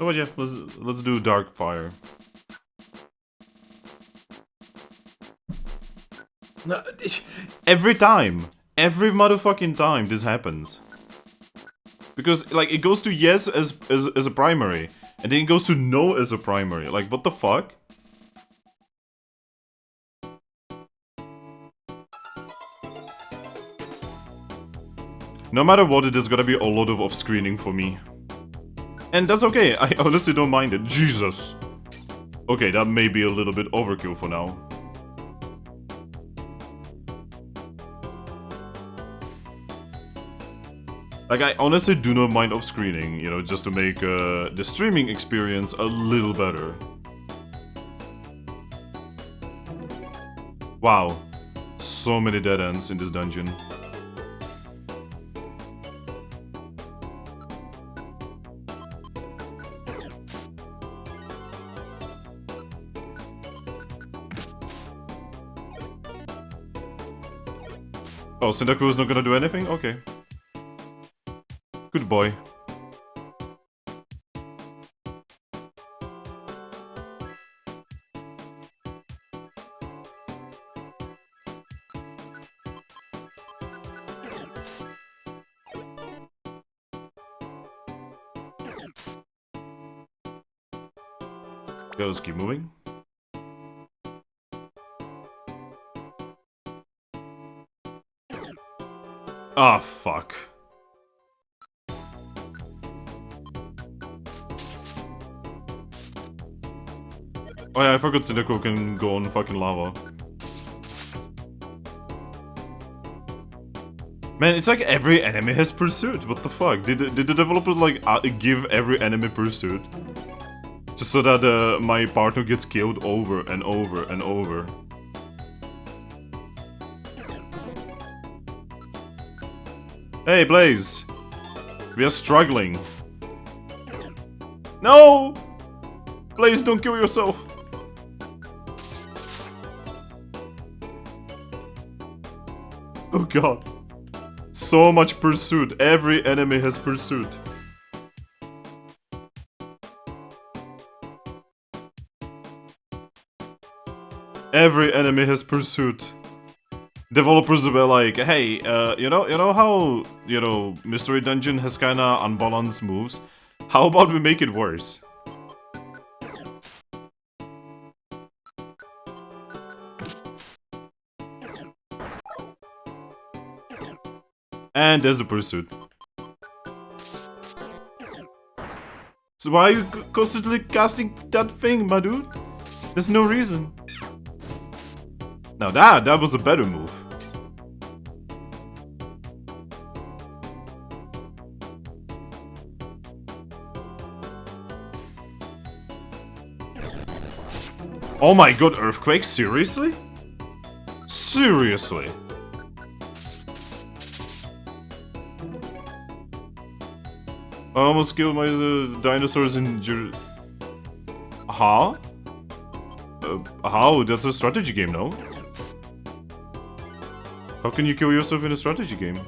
Oh yeah, let's do Dark Fire. No, every motherfucking time this happens. Because like it goes to yes as a primary, and then it goes to no as a primary. Like what the fuck? No matter what, it is gonna be a lot of off-screening for me. And that's okay, I honestly don't mind it. Jesus! Okay, that may be a little bit overkill for now. Like, I honestly do not mind off-screening, you know, just to make the streaming experience a little better. Wow. So many dead ends in this dungeon. Oh, Syndaku is not gonna do anything? Okay. Good boy. Let's keep moving. Ah, fuck. Oh yeah, I forgot Syndaku can go on fucking lava. Man, it's like every enemy has pursuit. What the fuck? Did the developers like give every enemy pursuit? Just so that my partner gets killed over and over and over. Hey, Blaze! We are struggling. No! Blaze, don't kill yourself! Oh god. So much pursuit. Every enemy has pursuit. Every enemy has pursuit. Developers were like, hey, you know how, Mystery Dungeon has kinda unbalanced moves? How about we make it worse? And there's the pursuit. So why are you constantly casting that thing, my dude? There's no reason. Now that was a better move. Oh my god, Earthquake? Seriously? Seriously? I almost killed my dinosaurs in Huh? How? That's a strategy game, no? How can you kill yourself in a strategy game?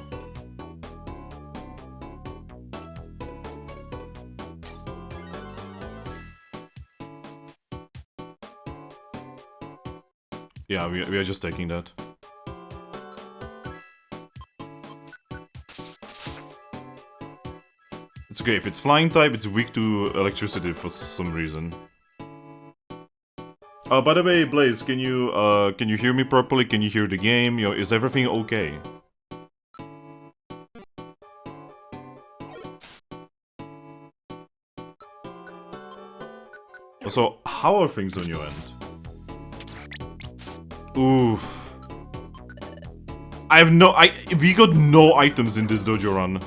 Yeah, we are just taking that. It's okay, if it's flying type, it's weak to electricity for some reason. By the way, Blaze, can you hear me properly? Can you hear the game? You know, is everything okay? Also, how are things on your end? Oof. We got no items in this dojo run.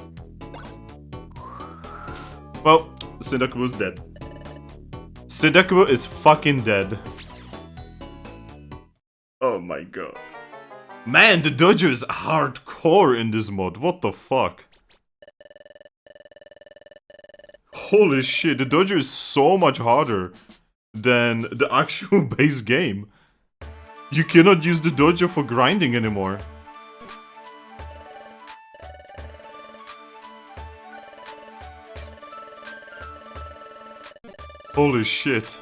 Well, Sindaku's dead. Sindaku is fucking dead. Oh my god. Man, the dojo is hardcore in this mod. What the fuck? Holy shit, the dojo is so much harder than the actual base game. You cannot use the dojo for grinding anymore. Holy shit.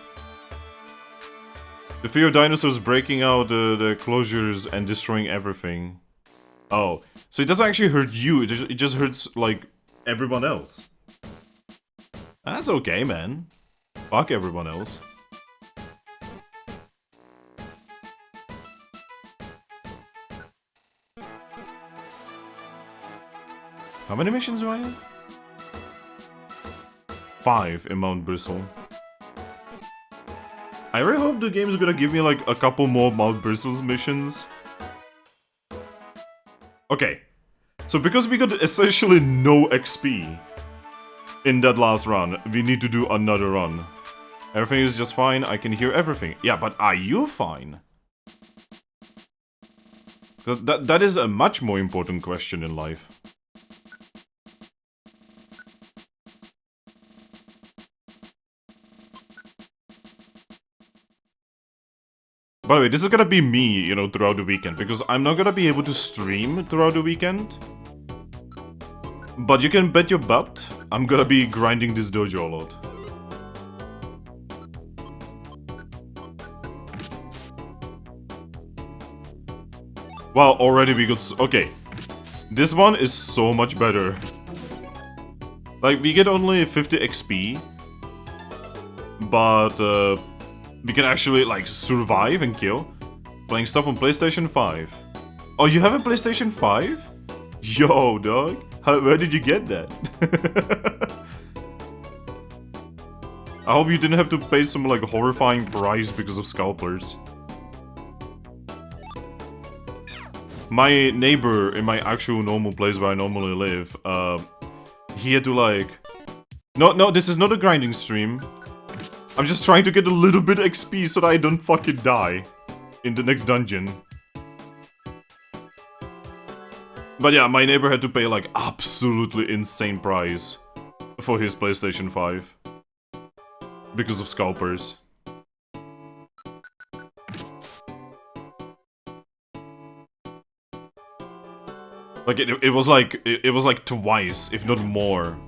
The fear of dinosaurs breaking out the closures and destroying everything. Oh, so it doesn't actually hurt you, it just hurts, like, everyone else. That's okay, man. Fuck everyone else. How many missions do I have? 5 in Mount Bristle. I really hope the game is gonna give me like a couple more Mount Bristle's missions. Okay, so because we got essentially no XP in that last run, we need to do another run. Everything is just fine, I can hear everything. Yeah, but are you fine? That is a much more important question in life. By the way, this is gonna be me, you know, throughout the weekend, because I'm not gonna be able to stream throughout the weekend. But you can bet your butt, I'm gonna be grinding this dojo a lot. Wow, already we got... Okay. This one is so much better. Like, we get only 50 XP. But, we can actually, like, survive and kill. Playing stuff on PlayStation 5. Oh, you have a PlayStation 5? Yo, dog. Where did you get that? I hope you didn't have to pay some, like, horrifying price because of scalpers. My neighbor in my actual normal place where I normally live, he had to, like... No, this is not a grinding stream. I'm just trying to get a little bit XP so that I don't fucking die in the next dungeon. But yeah, my neighbor had to pay like absolutely insane price for his PlayStation 5. Because of scalpers. Like it was like twice, if not more.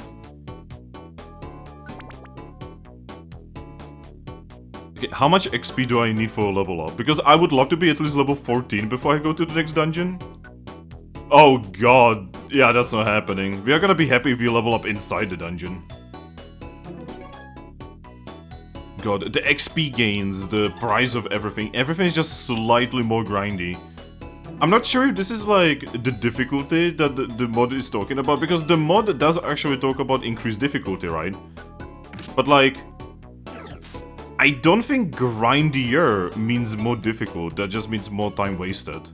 Okay, how much XP do I need for a level up? Because I would love to be at least level 14 before I go to the next dungeon. Oh god, yeah, that's not happening. We are gonna be happy if we level up inside the dungeon. God, the XP gains, the price of everything is just slightly more grindy. I'm not sure if this is like the difficulty that the mod is talking about, because the mod does actually talk about increased difficulty, right? But like... I don't think grindier means more difficult, that just means more time wasted.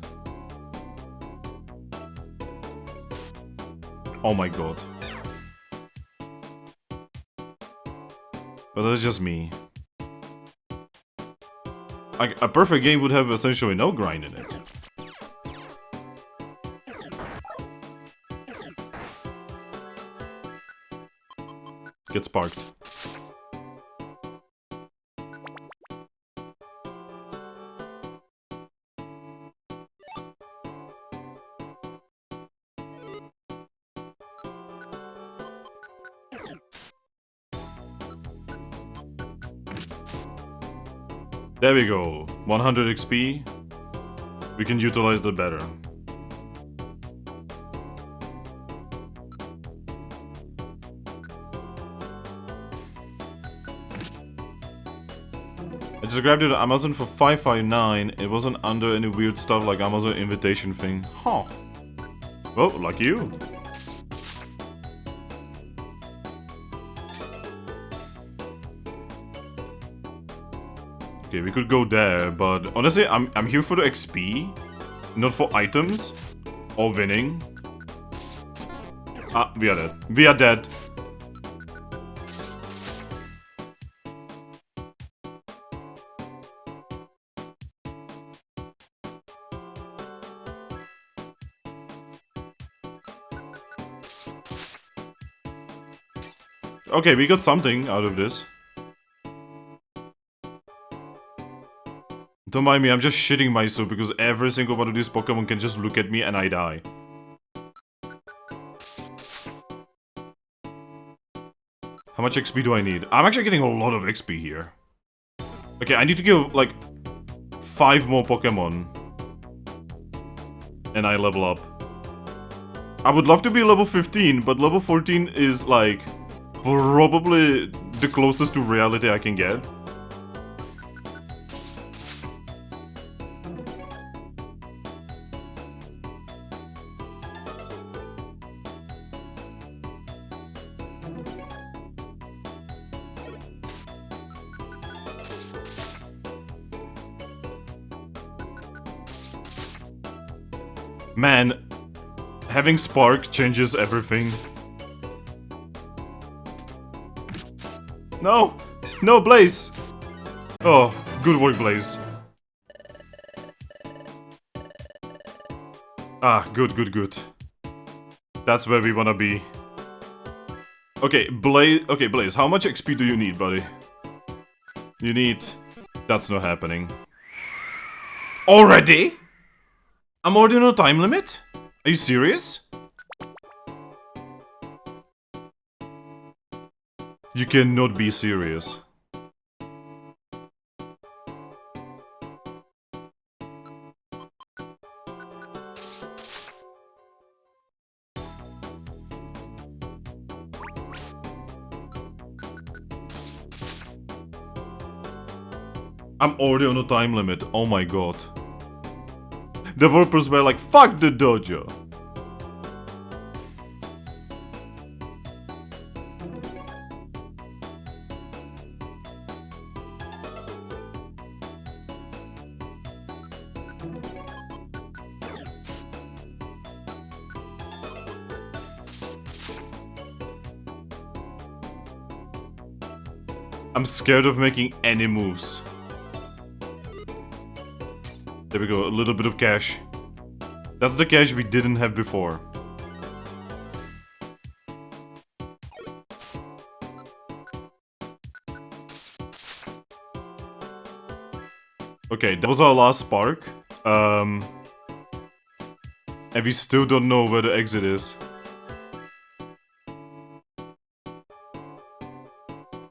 Oh my god. But that's just me. Like, a perfect game would have essentially no grind in it. Get sparked. There we go. 100 XP. We can utilize that better. I just grabbed it on Amazon for $5.59. It wasn't under any weird stuff like Amazon invitation thing. Huh. Well, like you. Okay, we could go there, but honestly, I'm here for the XP, not for items or winning. Ah, we are dead. We are dead. Okay, we got something out of this. Don't mind me, I'm just shitting myself because every single one of these Pokemon can just look at me and I die. How much XP do I need? I'm actually getting a lot of XP here. Okay, I need to kill like 5 more Pokemon. And I level up. I would love to be level 15, but level 14 is like probably the closest to reality I can get. Man, having Spark changes everything. No! No, Blaze! Oh, good work, Blaze. Ah, good, good, good. That's where we wanna be. Okay, Blaze, how much XP do you need, buddy? You need... That's not happening. Already? I'm already on a time limit? Are you serious? You cannot be serious. I'm already on a time limit, oh my god. Developers were like, fuck the dojo. I'm scared of making any moves. There we go, a little bit of cash. That's the cash we didn't have before. Okay, that was our last spark. And we still don't know where the exit is.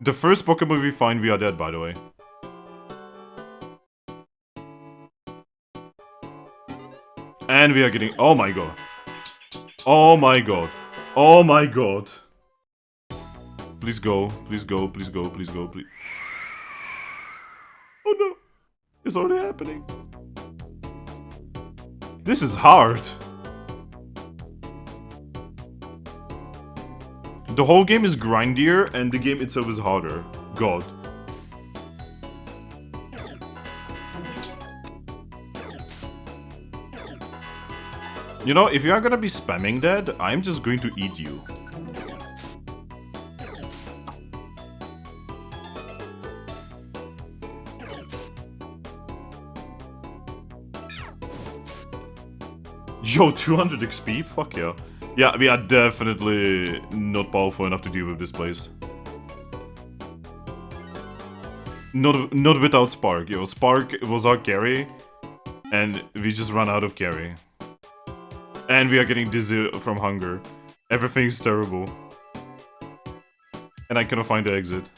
The first Pokemon we find, we are dead, by the way. And we are getting... Oh my god. Oh my god. Oh my god. Please go. Please go. Please go. Please go. Please. Oh no. It's already happening. This is hard. The whole game is grindier and the game itself is harder. God. You know, if you are gonna be spamming that, I'm just going to eat you. Yo, 200 XP? Fuck yeah. Yeah, we are definitely not powerful enough to deal with this place. Not without Spark. Yo, Spark was our carry, and we just ran out of carry. And we are getting dizzy from hunger. Everything's terrible. And I cannot find the exit.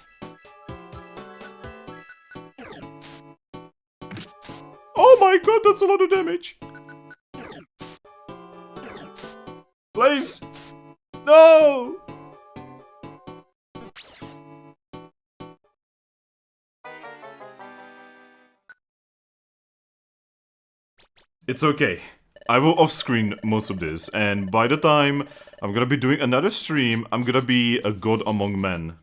Oh my god, that's a lot of damage. Blaze! No! It's okay. I will off-screen most of this, and by the time I'm gonna be doing another stream, I'm gonna be a god among men.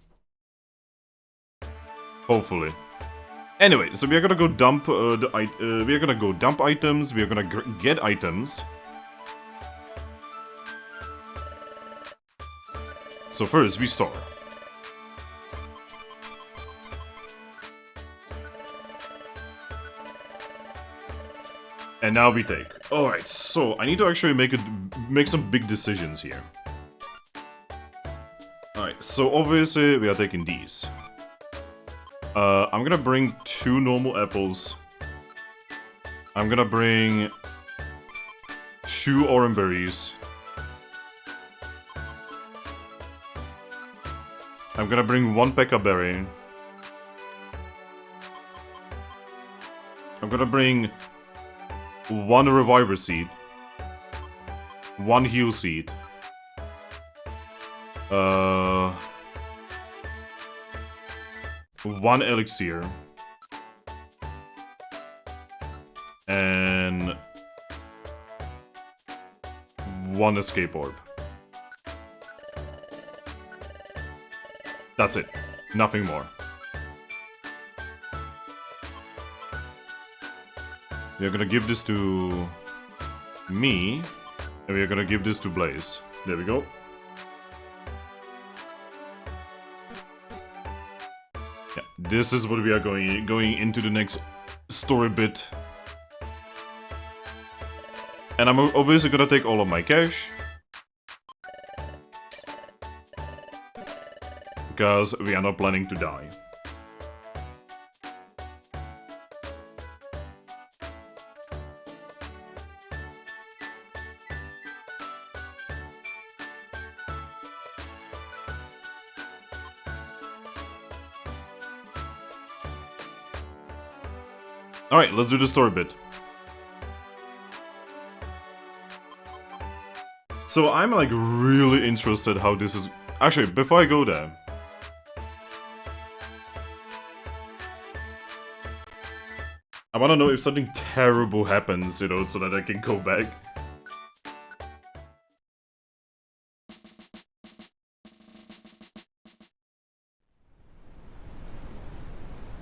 Hopefully. Anyway, so we are gonna go dump we are gonna go dump items. We are gonna get items. So first, we store. And now we take. Alright, so I need to actually make some big decisions here. Alright, so obviously we are taking these. I'm gonna bring 2 normal apples. I'm gonna bring 2 orange berries. I'm gonna bring 1 pekka berry. I'm gonna bring 1 reviver seed. 1 heal seed. 1 elixir. And 1 escape orb. That's it. Nothing more. We're gonna give this to me, and we're gonna give this to Blaze. There we go. Yeah, this is what we are going into the next story bit. And I'm obviously gonna take all of my cash. Because we are not planning to die. Alright, let's do the story bit. So I'm like really interested how this is... Actually, before I go there... I wanna know if something terrible happens, you know, so that I can go back.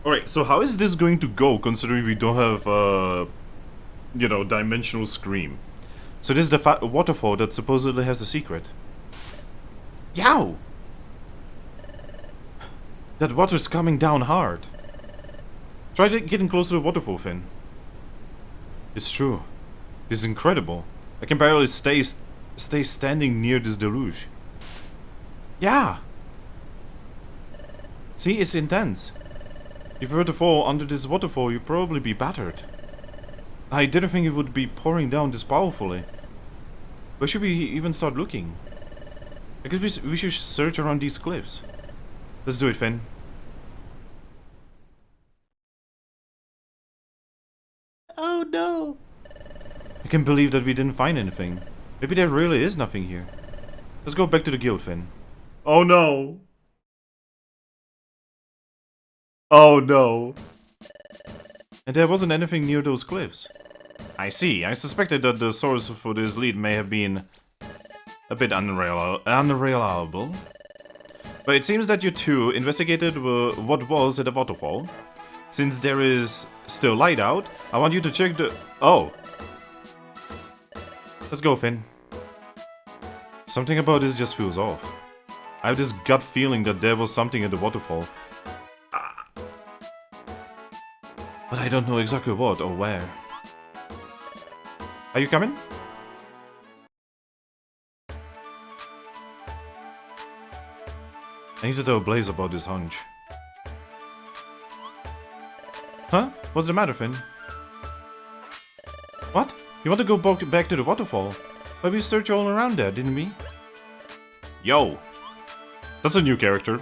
Alright, so how is this going to go, considering we don't have, you know, dimensional scream? So this is the waterfall that supposedly has a secret. Yow! That water's coming down hard. Try getting close to the waterfall, Finn. It's true. This is incredible. I can barely stay standing near this deluge. Yeah! See, it's intense. If you were to fall under this waterfall, you'd probably be battered. I didn't think it would be pouring down this powerfully. Where should we even start looking? I guess we should search around these cliffs. Let's do it, Finn. Oh no! I can't believe that we didn't find anything. Maybe there really is nothing here. Let's go back to the guild, Finn. Oh no! Oh no! And there wasn't anything near those cliffs. I see. I suspected that the source for this lead may have been a bit unreliable. But it seems that you two investigated what was at the waterfall. Since there is still light out, I want you to check the... Oh! Let's go, Finn. Something about this just feels off. I have this gut feeling that there was something at the waterfall. But I don't know exactly what or where. Are you coming? I need to tell Blaze about this hunch. Huh? What's the matter, Finn? What? You want to go back to the waterfall? But we searched all around there, didn't we? Yo! That's a new character.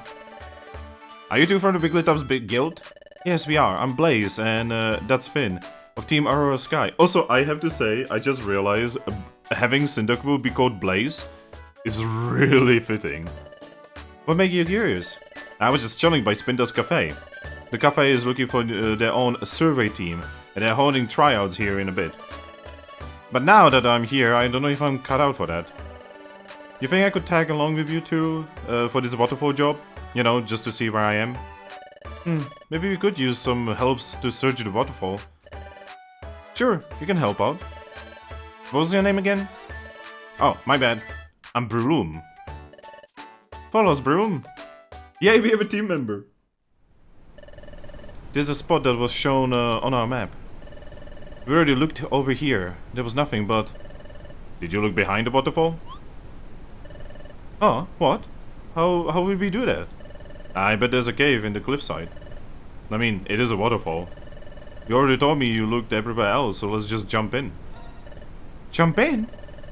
Are you two from the Wigglytuff's big guild? Yes, we are. I'm Blaze, and that's Finn. of Team Aurora Sky. Also, I have to say, I just realized having Cyndaquil be called Blaze is really fitting. What made you curious? I was just chilling by Spinda's Cafe. The cafe is looking for their own survey team, and they're holding tryouts here in a bit. But now that I'm here, I don't know if I'm cut out for that. You think I could tag along with you two for this waterfall job? You know, just to see where I am? Maybe we could use some helps to search the waterfall. Sure, you can help out. What was your name again? Oh, my bad. I'm Breloom. Follow us, Breloom. Yay, we have a team member. This is a spot that was shown on our map. We already looked over here. There was nothing, but... Did you look behind the waterfall? Oh, what? How would we do that? I bet there's a cave in the cliffside. I mean, it is a waterfall. You already told me you looked everywhere else, so let's just jump in. Jump in?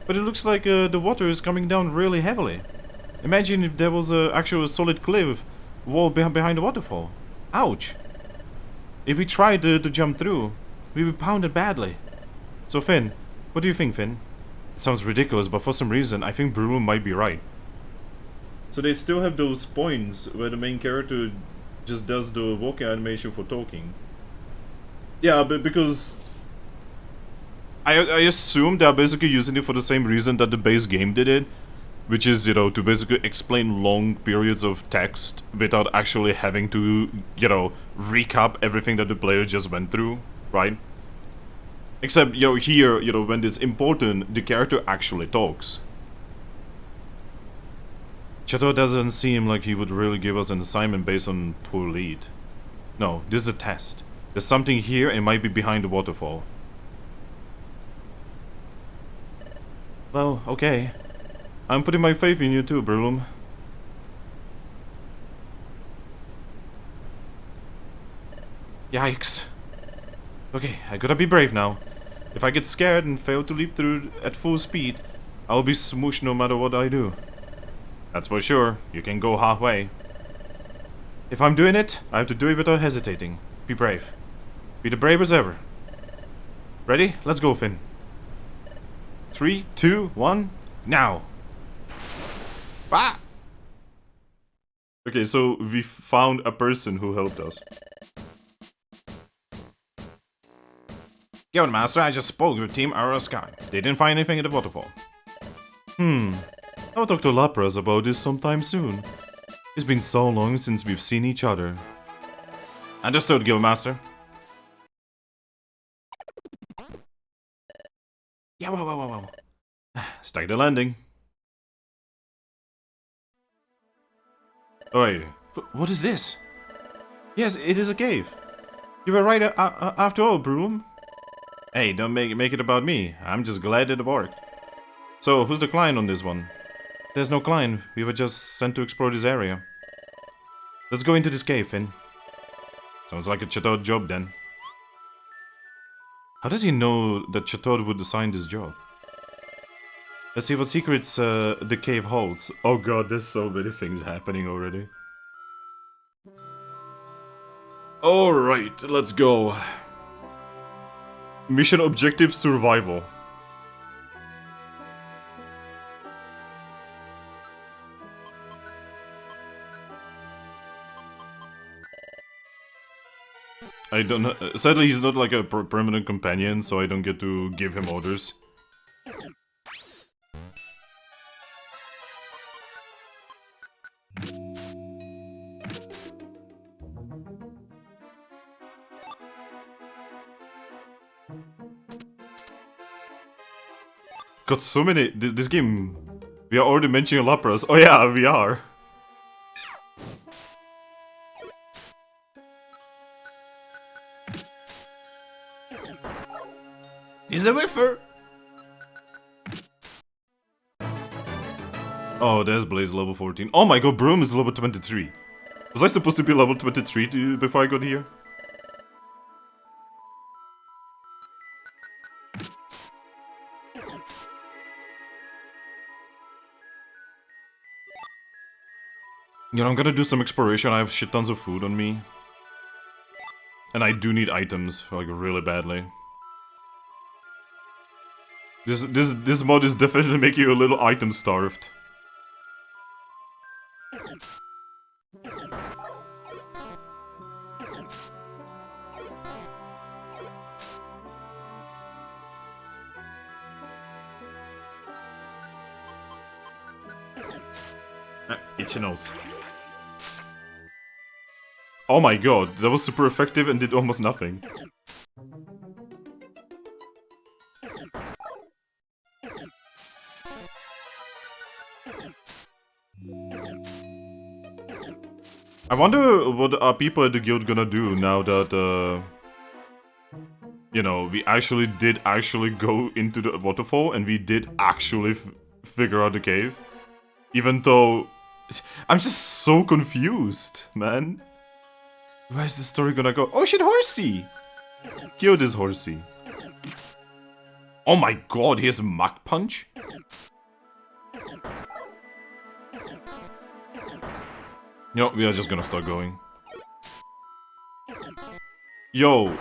But it looks like the water is coming down really heavily. Imagine if there was actually a solid cliff wall behind the waterfall. Ouch! If we tried to jump through, we would be pounded badly. So Finn, what do you think, Finn? It sounds ridiculous, but for some reason, I think Breloom might be right. So they still have those points where the main character just does the walking animation for talking. Yeah, but because... I assume they're basically using it for the same reason that the base game did it. Which is, you know, to basically explain long periods of text without actually having to, you know, recap everything that the player just went through, right? Except, you know, here, you know, when it's important, the character actually talks. Chatot doesn't seem like he would really give us an assignment based on poor lead. No, this is a test. There's something here and it might be behind the waterfall. Well, okay. I'm putting my faith in you too, Breloom. Yikes. Okay, I gotta be brave now. If I get scared and fail to leap through at full speed, I'll be smooshed no matter what I do. That's for sure, you can go halfway. If I'm doing it, I have to do it without hesitating. Be brave. Be the bravest ever. Ready? Let's go, Finn. 3, 2, 1, now! Ah! Okay, so we found a person who helped us. Yo, Master, I just spoke with Team Aurora Sky. They didn't find anything at the waterfall. I'll talk to Lapras about this sometime soon. It's been so long since we've seen each other. Understood, Guildmaster. Yeah, whoa. Start the landing. Oh, wait, what is this? Yes, it is a cave. You were right after all, Breloom. Hey, don't make it about me. I'm just glad it worked. So, who's the client on this one? There's no client. We were just sent to explore this area. Let's go into this cave, Finn. Sounds like a Chatot job, then. How does he know that Chatot would assign this job? Let's see what secrets the cave holds. Oh god, there's so many things happening already. Alright, let's go. Mission objective survival. I don't know. Sadly, he's not like a permanent companion, so I don't get to give him orders. Got so many. This game. We are already mentioning Lapras. Oh yeah, we are. He's a whiffer. Oh, there's Blaze level 14. Oh my god, Broom is level 23. Was I supposed to be level 23 before I got here? You know, I'm gonna do some exploration. I have shit tons of food on me. And I do need items, like, really badly. This mod is definitely making you a little item starved. Itchy nose. Oh my god, that was super effective and did almost nothing. I wonder what are people at the guild gonna do now that, you know, we actually did go into the waterfall and we did actually figure out the cave. Even though... I'm just so confused, man. Where's the story gonna go? Oh shit, Horsey! Kill this Horsey. Oh my god, he has Mach Punch? No, we are just gonna start going. Yo.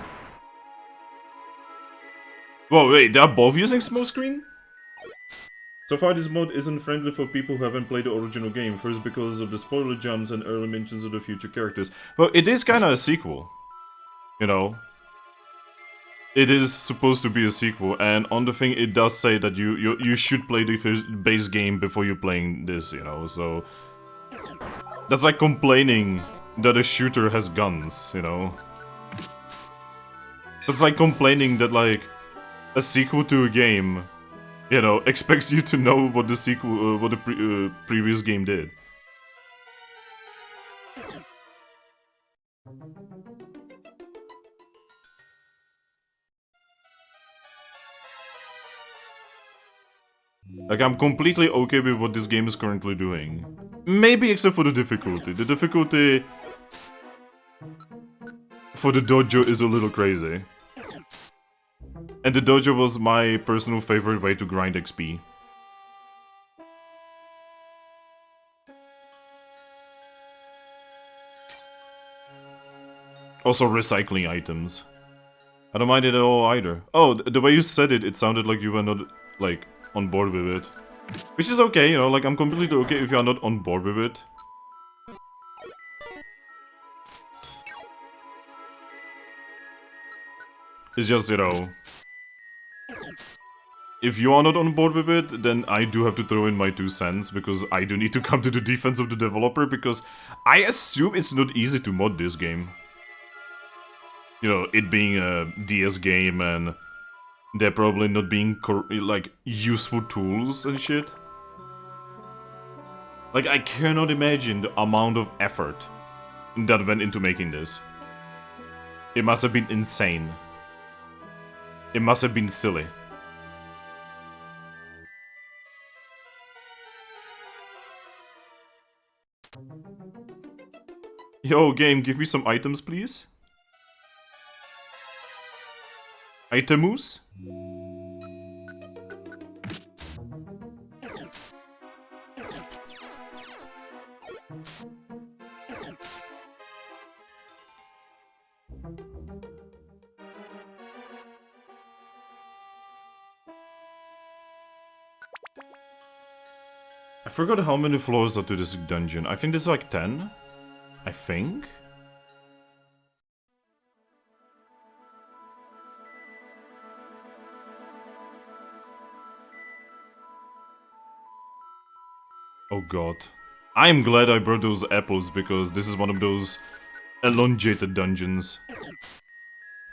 Whoa, wait, they are both using smoke screen? So far this mod isn't friendly for people who haven't played the original game, first because of the spoiler jumps and early mentions of the future characters. Well, it is kinda a sequel. You know? It is supposed to be a sequel, and on the thing it does say that you should play the base game before you're playing this, you know, so... That's like complaining that a shooter has guns, you know? That's like complaining that, like, a sequel to a game, you know, expects you to know what the sequel, what the previous game did. Like, I'm completely okay with what this game is currently doing. Maybe except for the difficulty. The difficulty for the dojo is a little crazy. And the dojo was my personal favorite way to grind XP. Also recycling items. I don't mind it at all either. Oh, the way you said it, it sounded like you were not, like, on board with it. Which is okay, you know, like, I'm completely okay if you are not on board with it. It's just, you know... If you are not on board with it, then I do have to throw in my 2 cents, because I do need to come to the defense of the developer, because I assume it's not easy to mod this game. You know, it being a DS game and... They're probably not being, like, useful tools and shit. Like, I cannot imagine the amount of effort that went into making this. It must have been insane. It must have been silly. Yo, game, give me some items, please. Itemus? I forgot how many floors are to this dungeon. I think there's like 10. I think? Oh god. I'm glad I brought those apples because this is one of those elongated dungeons.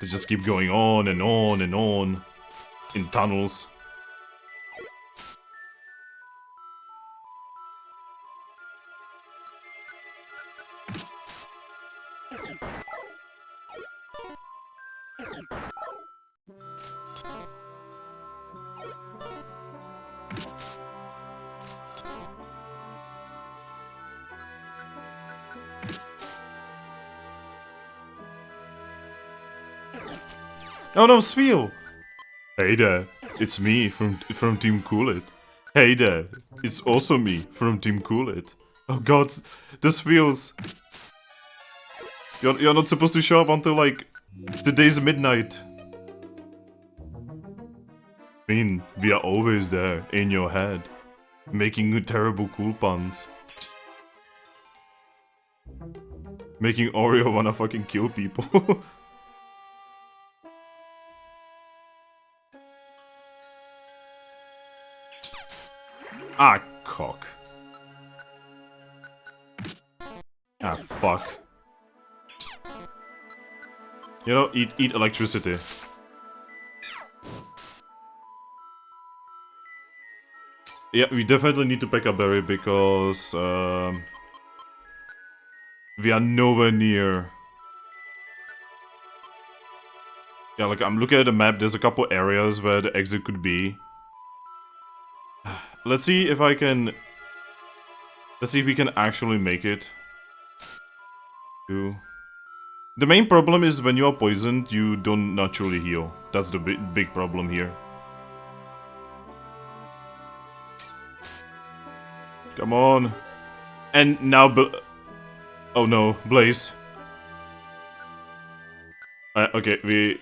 They just keep going on and on and on in tunnels. Oh no, Sveel! Hey there, it's me from Team Cool It. Hey there, it's also me from Team Cool It. Oh god, this feels... You're not supposed to show up until like the day's midnight. I mean, we are always there, in your head. Making terrible cool puns. Making Oreo wanna fucking kill people. Ah, cock. Ah, fuck. You know, eat electricity. Yeah, we definitely need to pick up berry because we are nowhere near. Yeah, like I'm looking at the map. There's a couple areas where the exit could be. Let's see if I can. Let's see if we can actually make it. The main problem is when you are poisoned, you don't naturally heal. That's the big problem here. Come on. And now, oh no, Blaze. Okay, we...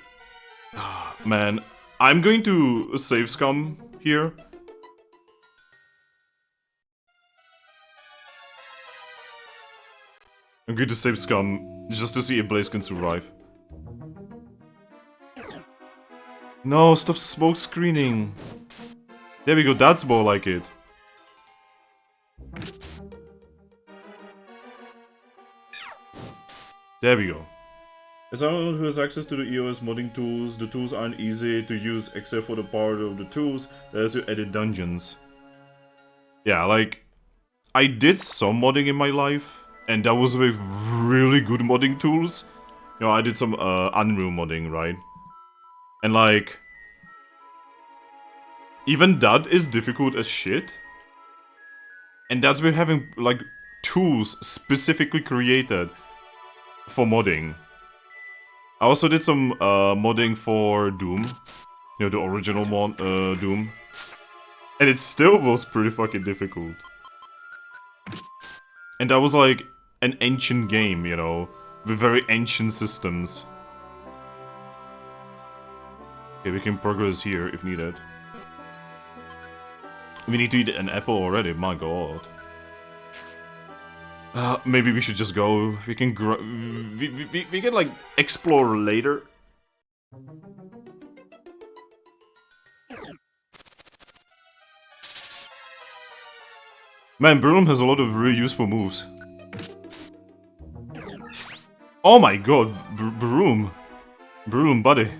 Man, I'm going to save scum here. I'm going to save scum just to see if Blaze can survive. No, stop smoke screening. There we go, that's more like it. There we go. As someone who has access to the EOS modding tools, the tools aren't easy to use except for the part of the tools that has to edit dungeons. Yeah, like, I did some modding in my life, and that was with really good modding tools. You know, I did some Unreal modding, right? And like, even that is difficult as shit. And that's with having, like, tools specifically created for modding. I also did some modding for Doom. You know, the original Doom. And it still was pretty fucking difficult. And that was like an ancient game, you know, with very ancient systems. Okay, we can progress here if needed. We need to eat an apple already, my god. Maybe we should just go. We can we can like explore later. Man, Breloom has a lot of really useful moves. Oh my god, Breloom. Breloom, buddy.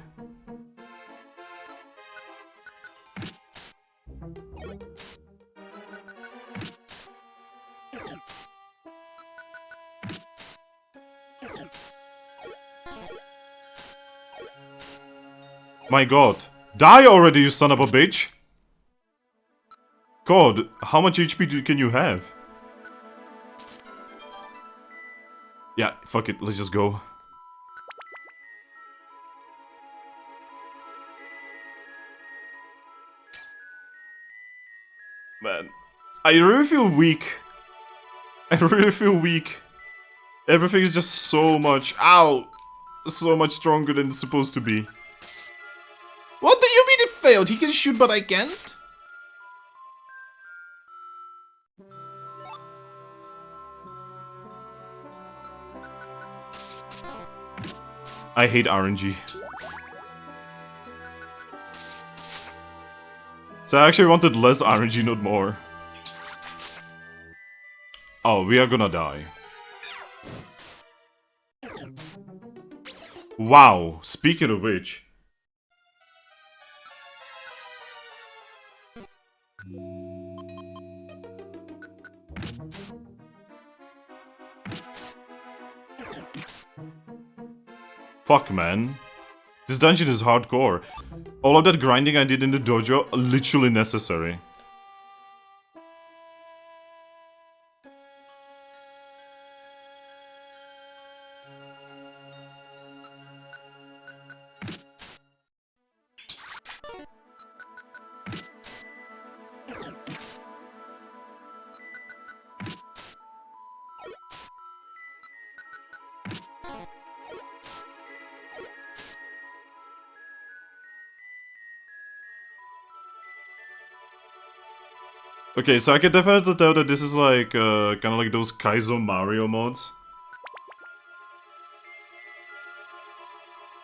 My god. Die already, you son of a bitch! God, how much HP can you have? Yeah, fuck it, let's just go. Man, I really feel weak. I really feel weak. Everything is just so much, ow! So much stronger than it's supposed to be. What do you mean it failed? He can shoot but I can't? I hate RNG. So I actually wanted less RNG, not more. Oh, we are gonna die. Wow, speaking of which. Fuck, man. This dungeon is hardcore. All of that grinding I did in the dojo, literally necessary. Okay, so I can definitely tell that this is like, kind of like those Kaizo Mario mods.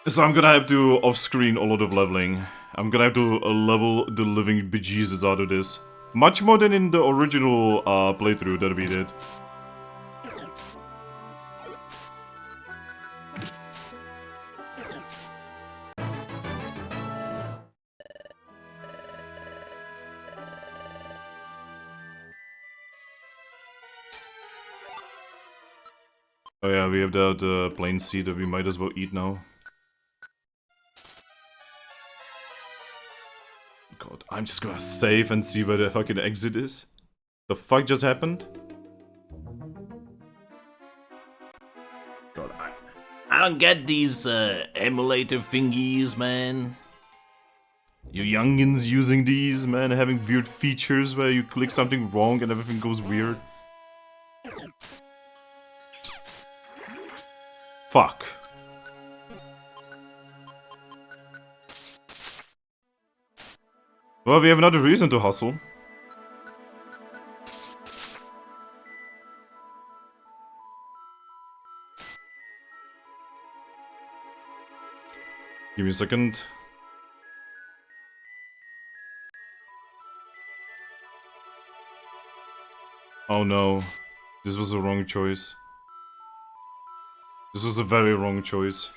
So I'm gonna have to off-screen a lot of leveling. I'm gonna have to level the living bejesus out of this. Much more than in the original playthrough that we did. Oh yeah, we have that plain seed that we might as well eat now. God, I'm just gonna save and see where the fucking exit is. The fuck just happened? God, I don't get these emulator thingies, man. You youngins using these, man, having weird features where you click something wrong and everything goes weird. Fuck. Well, we have another reason to hustle. Give me a second. Oh no. This was a wrong choice. This was a very wrong choice.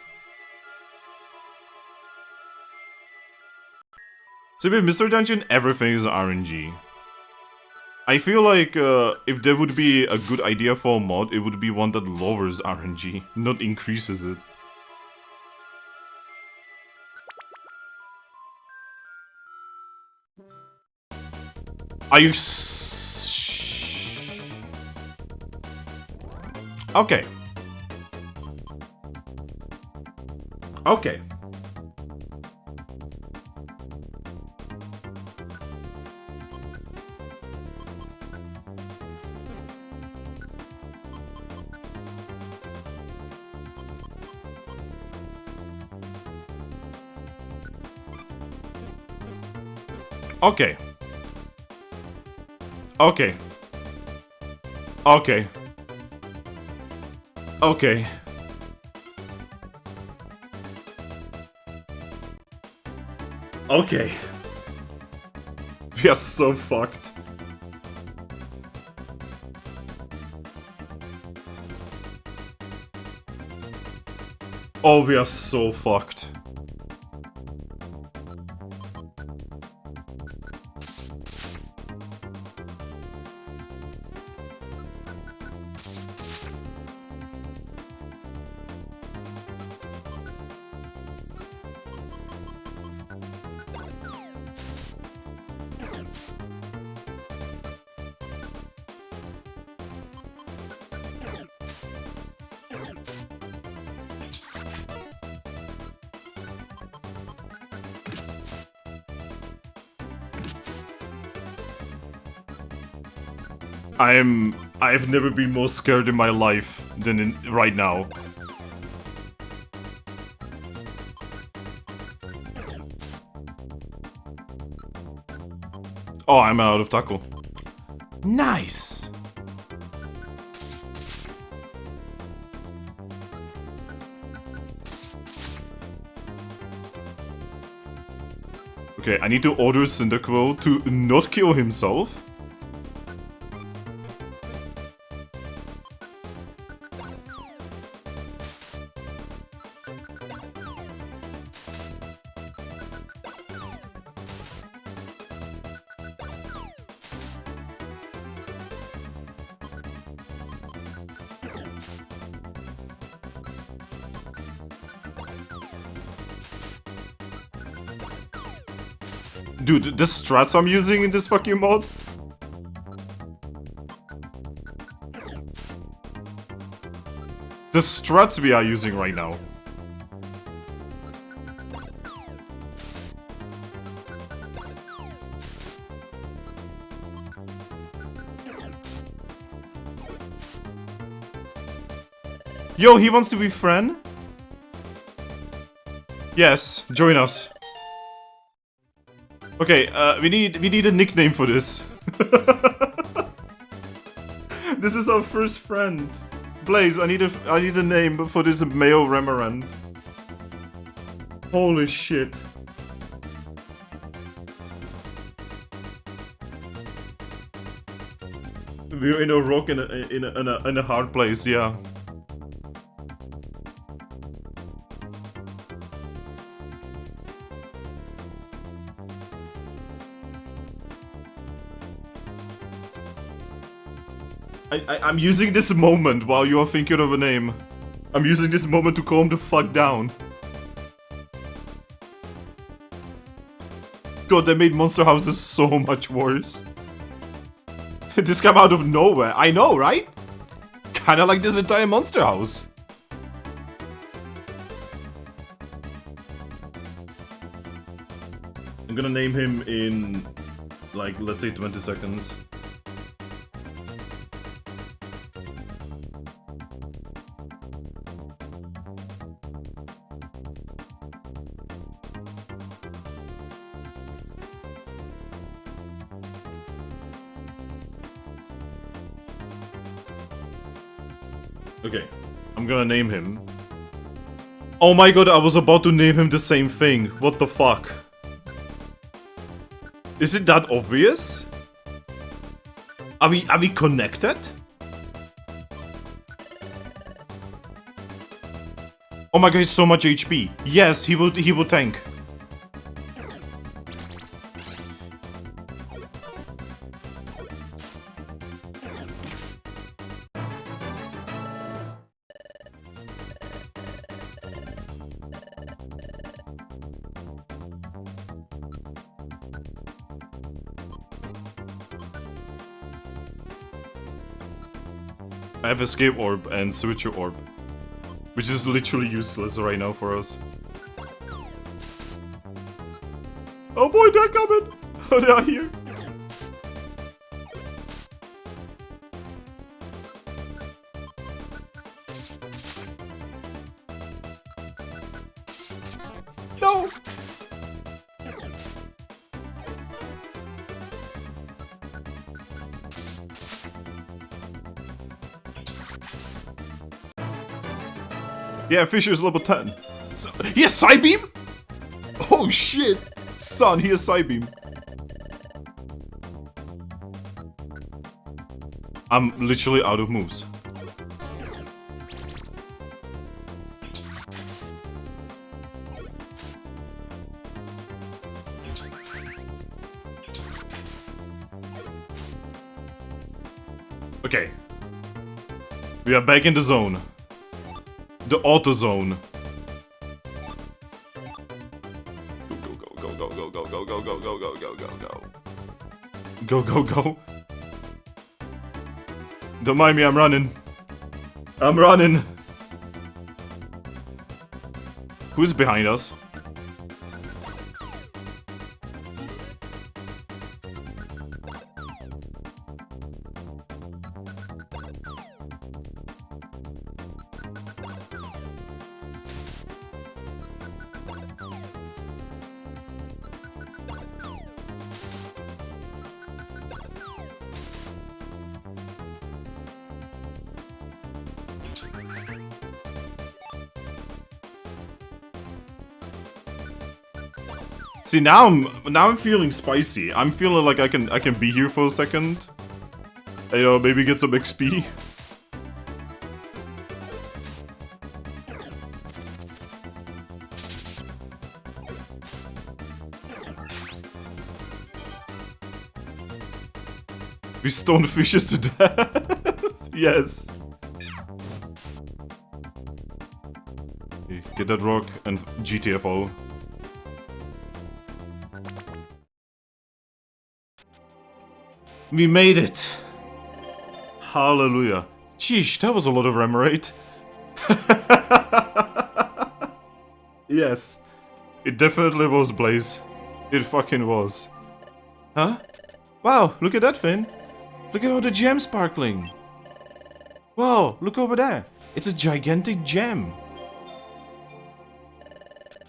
See, with Mystery Dungeon, everything is RNG. I feel like if there would be a good idea for a mod, it would be one that lowers RNG, not increases it. Are you Okay. Okay. Okay. Okay. Okay. Okay. Okay. We are so fucked. Oh, we are so fucked. I've never been more scared in my life than right now. Oh, I'm out of taco. Nice! Okay, I need to order Cyndaquil to not kill himself. Dude, the strats I'm using in this fucking mod? The strats we are using right now. Yo, he wants to be friend? Yes, join us. Okay, we need a nickname for this. This is our first friend. Blaze, I need a name for this male Remarant. Holy shit. We're in a rock in a hard place, yeah. I'm using this moment while you are thinking of a name. I'm using this moment to calm the fuck down. God, they made monster houses so much worse. This came out of nowhere. I know, right? Kinda like this entire monster house. I'm gonna name him in, like, let's say 20 seconds. Okay, I'm gonna name him. Oh my god, I was about to name him the same thing. What the fuck? Is it that obvious? Are we connected? Oh my god, he's so much HP. Yes, he will tank. I have Escape Orb and Switcher Orb, which is literally useless right now for us. Oh boy, they're coming! Oh, they are here. No! Yeah, Fisher's level 10. So, he has Psybeam? Oh shit! Son, he has Psybeam. I'm literally out of moves. Okay. We are back in the zone. The auto zone. Go, go, go, go, go, go, go, go, go, go, go, go, go. Go, go, go. Don't mind me, I'm running. I'm running. Who's behind us? See, now I'm feeling spicy. I'm feeling like I can be here for a second. Hey, yo, maybe get some XP. We stoned fishes to death. Yes. Get that rock and GTFO. We made it! Hallelujah. Sheesh, that was a lot of Remarate. Yes. It definitely was, Blaze. It fucking was. Huh? Wow, look at that, Finn. Look at all the gems sparkling. Wow, look over there. It's a gigantic gem.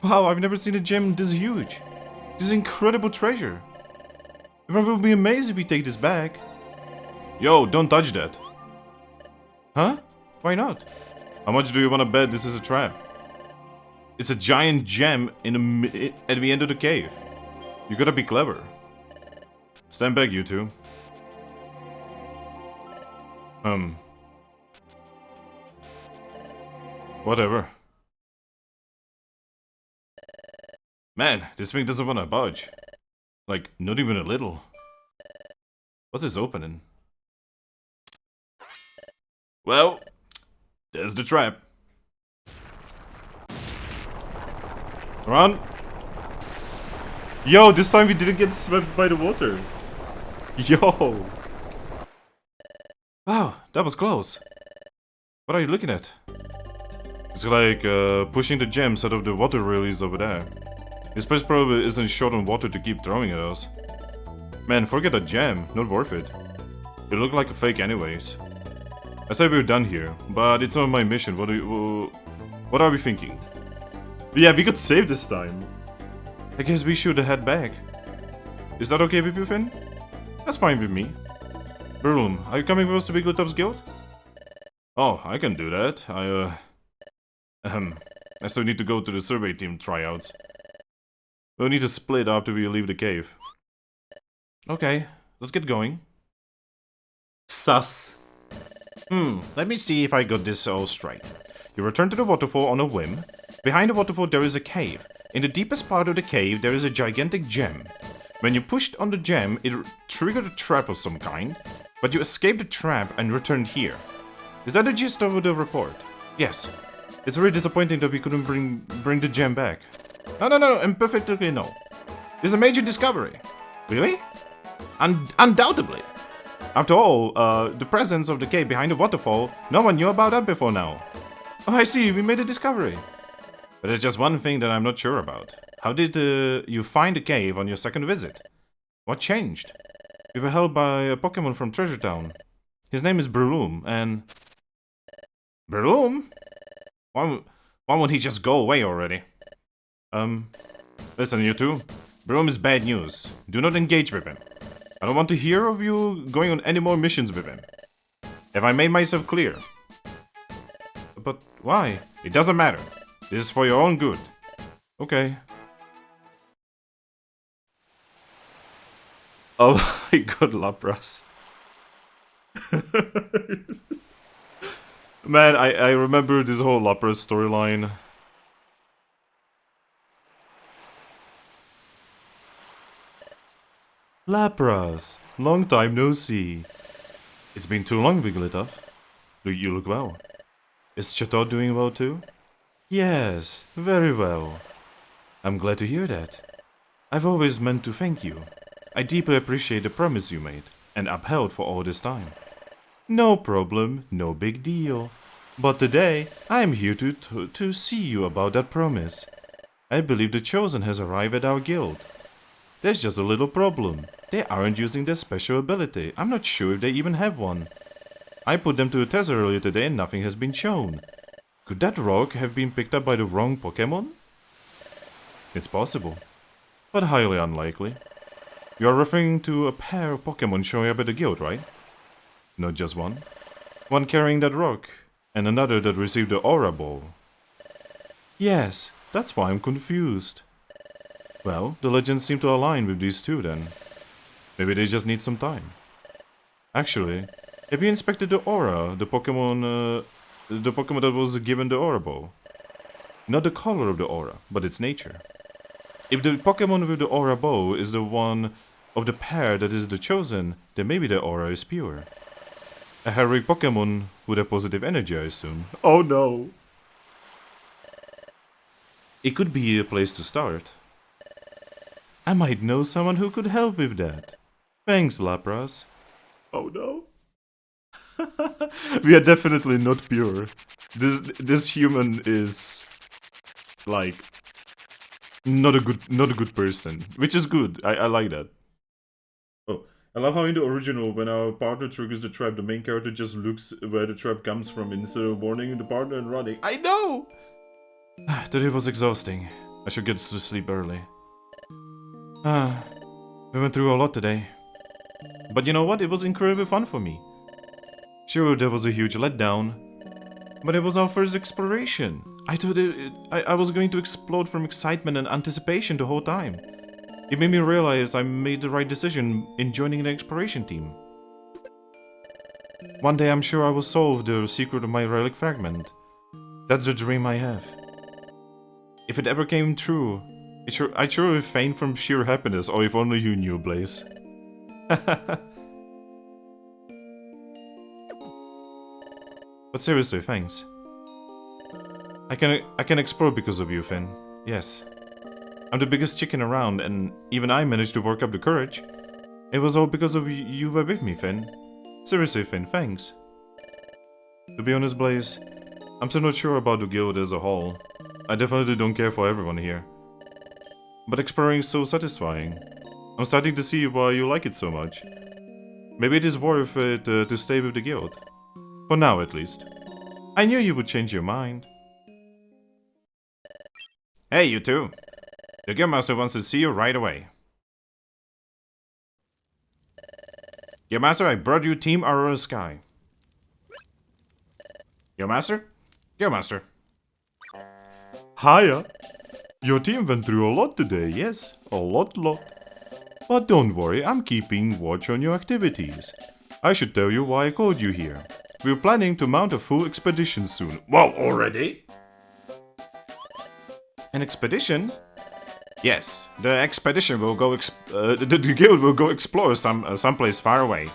Wow, I've never seen a gem this huge. This is incredible treasure. It will be amazing if we take this back. Yo, don't touch that. Huh? Why not? How much do you want to bet this is a trap? It's a giant gem at the end of the cave. You gotta be clever. Stand back, you two. Whatever. Man, this thing doesn't want to budge. Like, not even a little. What's this opening? Well, there's the trap. Run! Yo, this time we didn't get swept by the water. Yo! Wow, that was close. What are you looking at? It's like pushing the gems out of the water release over there. This place probably isn't short on water to keep throwing at us. Man, forget that gem, not worth it. It looked like a fake anyways. I said we were done here, but it's not my mission. What are we thinking? Yeah, we could save this time. I guess we should head back. Is that okay with you, Finn? That's fine with me. Breloom, are you coming with us to Wigglytuff's guild? Oh, I can do that. I still need to go to the survey team tryouts. We'll need to split after we leave the cave. Okay, let's get going. Sus. Let me see if I got this all straight. You return to the waterfall on a whim. Behind the waterfall there is a cave. In the deepest part of the cave there is a gigantic gem. When you pushed on the gem, it triggered a trap of some kind, but you escaped the trap and returned here. Is that the gist of the report? Yes. It's really disappointing that we couldn't bring the gem back. No, I'm perfectly no. It's a major discovery. Really? Undoubtedly. After all, the presence of the cave behind the waterfall, no one knew about that before now. Oh, I see, we made a discovery. But there's just one thing that I'm not sure about. How did you find the cave on your second visit? What changed? We were held by a Pokemon from Treasure Town. His name is Breloom, and... Breloom? Why won't he just go away already? Listen, you two. Breloom is bad news. Do not engage with him. I don't want to hear of you going on any more missions with him. Have I made myself clear? But why? It doesn't matter. This is for your own good. Okay. Oh my god, Lapras. Man, I remember this whole Lapras storyline. Lapras, long time no see. It's been too long, Wigglytuff. You look well. Is Chatot doing well too? Yes, very well. I'm glad to hear that. I've always meant to thank you. I deeply appreciate the promise you made and upheld for all this time. No problem, no big deal. But today, I'm here to see you about that promise. I believe the Chosen has arrived at our guild. There's just a little problem. They aren't using their special ability. I'm not sure if they even have one. I put them to a test earlier today and nothing has been shown. Could that rock have been picked up by the wrong Pokemon? It's possible, but highly unlikely. You are referring to a pair of Pokemon showing up at the guild, right? Not just one. One carrying that rock, and another that received the Aura Ball. Yes, that's why I'm confused. Well, the legends seem to align with these two then. Maybe they just need some time. Actually, have you inspected the aura, the Pokemon that was given the Aura Ball? Not the color of the aura, but its nature. If the Pokemon with the Aura Bow is the one of the pair that is the Chosen, then maybe the aura is pure. A heroic Pokemon with a positive energy, I assume. Oh no! It could be a place to start. I might know someone who could help with that. Thanks, Lapras. Oh no. We are definitely not pure. This human is like not a good person, which is good. I like that. Oh, I love how in the original, when our partner triggers the trap, the main character just looks where the trap comes from instead of warning the partner and running. I know. Today was exhausting. I should get to sleep early. We went through a lot today. But you know what? It was incredibly fun for me. Sure, there was a huge letdown, but it was our first exploration. I thought I was going to explode from excitement and anticipation the whole time. It made me realize I made the right decision in joining the exploration team. One day I'm sure I will solve the secret of my relic fragment. That's the dream I have. If it ever came true, I'd sure have faint from sheer happiness, or if only you knew, Blaze. But seriously, thanks. I can explore because of you, Finn. Yes. I'm the biggest chicken around, and even I managed to work up the courage. It was all because of you were with me, Finn. Seriously, Finn, thanks. To be honest, Blaze, I'm still not sure about the guild as a whole. I definitely don't care for everyone here. But exploring is so satisfying. I'm starting to see why you like it so much. Maybe it is worth it to stay with the guild. For now, at least. I knew you would change your mind. Hey, you two. The Guildmaster wants to see you right away. Guildmaster, I brought you Team Aurora Sky. Guildmaster? Guildmaster. Hiya. Your team went through a lot today, yes. A lot. But don't worry, I'm keeping watch on your activities. I should tell you why I called you here. We're planning to mount a full expedition soon. Wow, already? An expedition? Yes, the expedition will go the guild will go explore someplace far away.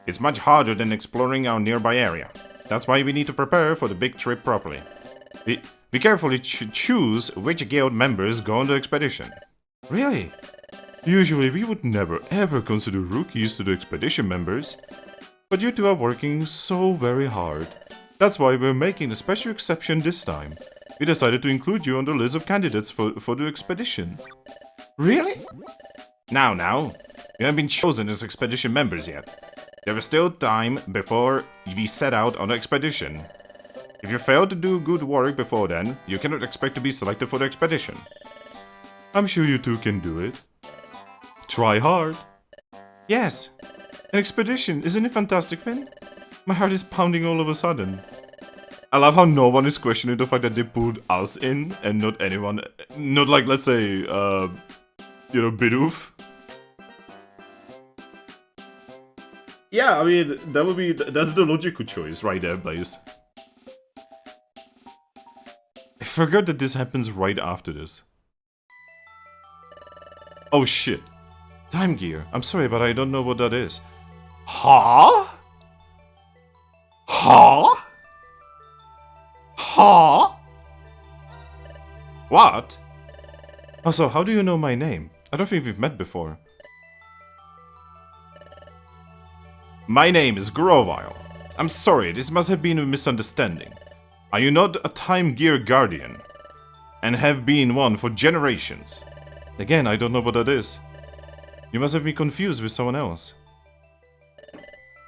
It's much harder than exploring our nearby area. That's why we need to prepare for the big trip properly. We carefully choose which guild members go on the expedition. Really? Usually we would never ever consider rookies to the expedition members. But you two are working so very hard. That's why we're making a special exception this time. We decided to include you on the list of candidates for the expedition. Really? Now, you haven't been chosen as expedition members yet. There is still time before we set out on the expedition. If you fail to do good work before then, you cannot expect to be selected for the expedition. I'm sure you two can do it. Try hard. Yes. An expedition, isn't it fantastic, Finn? My heart is pounding all of a sudden. I love how no one is questioning the fact that they pulled us in and not anyone. Not like, let's say, Bidoof. Yeah, I mean, that's the logical choice right there, Blaze. I forgot that this happens right after this. Oh shit. Time gear. I'm sorry, but I don't know what that is. Huh? Huh? Huh? What? Also, how do you know my name? I don't think we've met before. My name is Grovile. I'm sorry, this must have been a misunderstanding. Are you not a Time Gear Guardian? And have been one for generations? Again, I don't know what that is. You must have been confused with someone else.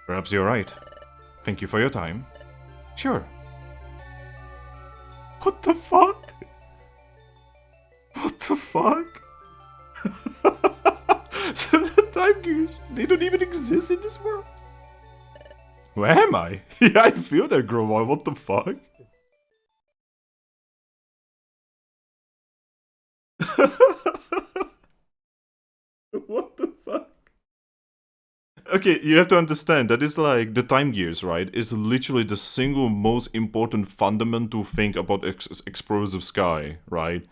Perhaps you're right. Thank you for your time. Sure. What the fuck? What the fuck? So the Time Gears, they don't even exist in this world? Where am I? Yeah, I feel that, Gromar. What the fuck? What the fuck? Okay, you have to understand that is like the Time Gears, right? Is literally the single most important fundamental thing about Explorers Sky, right?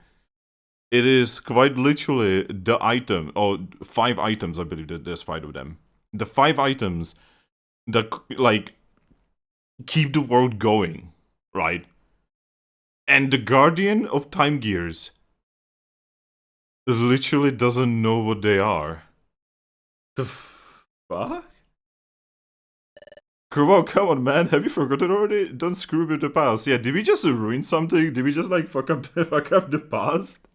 It is quite literally the item, or 5 items, I believe that there's 5 of them. The 5 items that, like, keep the world going, right? And the Guardian of Time Gears literally doesn't know what they are. The fuck? Come on, man. Have you forgotten already? Don't screw with the past. Yeah, did we just ruin something? Did we just, like, fuck up the past?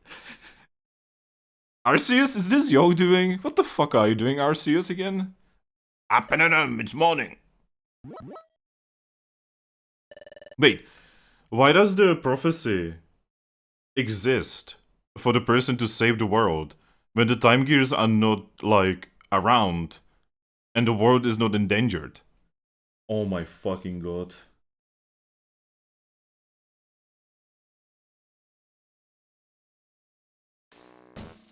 Arceus, is this your doing? What the fuck are you doing, Arceus, again? It's morning. Wait, why does the prophecy exist for the person to save the world when the Time Gears are not, like, around And the world is not endangered. Oh my fucking god.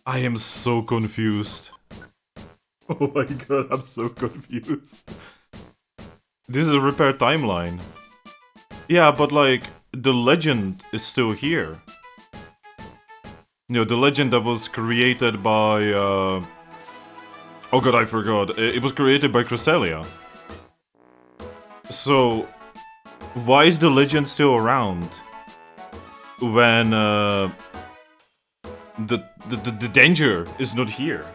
I am so confused. Oh my god, I'm so confused. This is a repair timeline. Yeah, but like, the legend is still here. You know, the legend that was created by, oh god, I forgot. It was created by Cresselia. So, why is the legend still around? When, the danger is not here.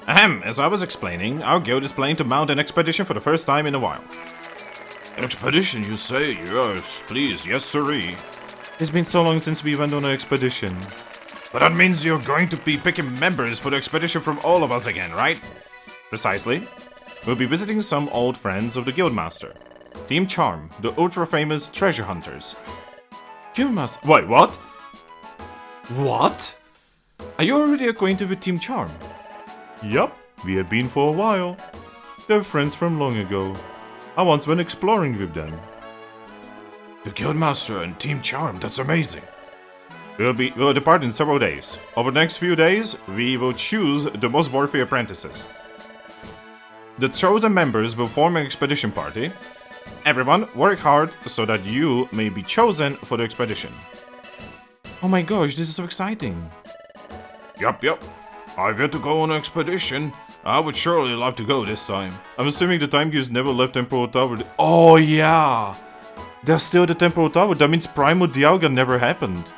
Ahem, as I was explaining, our guild is planning to mount an expedition for the first time in a while. An expedition, you say? Yes, please, yes sirree. It's been so long since we went on an expedition. But that means you're going to be picking members for the expedition from all of us again, right? Precisely. We'll be visiting some old friends of the Guildmaster. Team Charm, the ultra-famous treasure hunters. Guildmaster? Wait, what? What? Are you already acquainted with Team Charm? Yup, we have been for a while. They're friends from long ago. I once went exploring with them. The Guildmaster and Team Charm, that's amazing. We'll depart in several days. Over the next few days, we will choose the most worthy apprentices. The chosen members will form an expedition party. Everyone, work hard so that you may be chosen for the expedition. Oh my gosh, this is so exciting. Yup. I get to go on an expedition. I would surely like to go this time. I'm assuming the Time Gears never left Temporal Tower. Oh yeah! There's still the Temporal Tower. That means Primo Dialga never happened.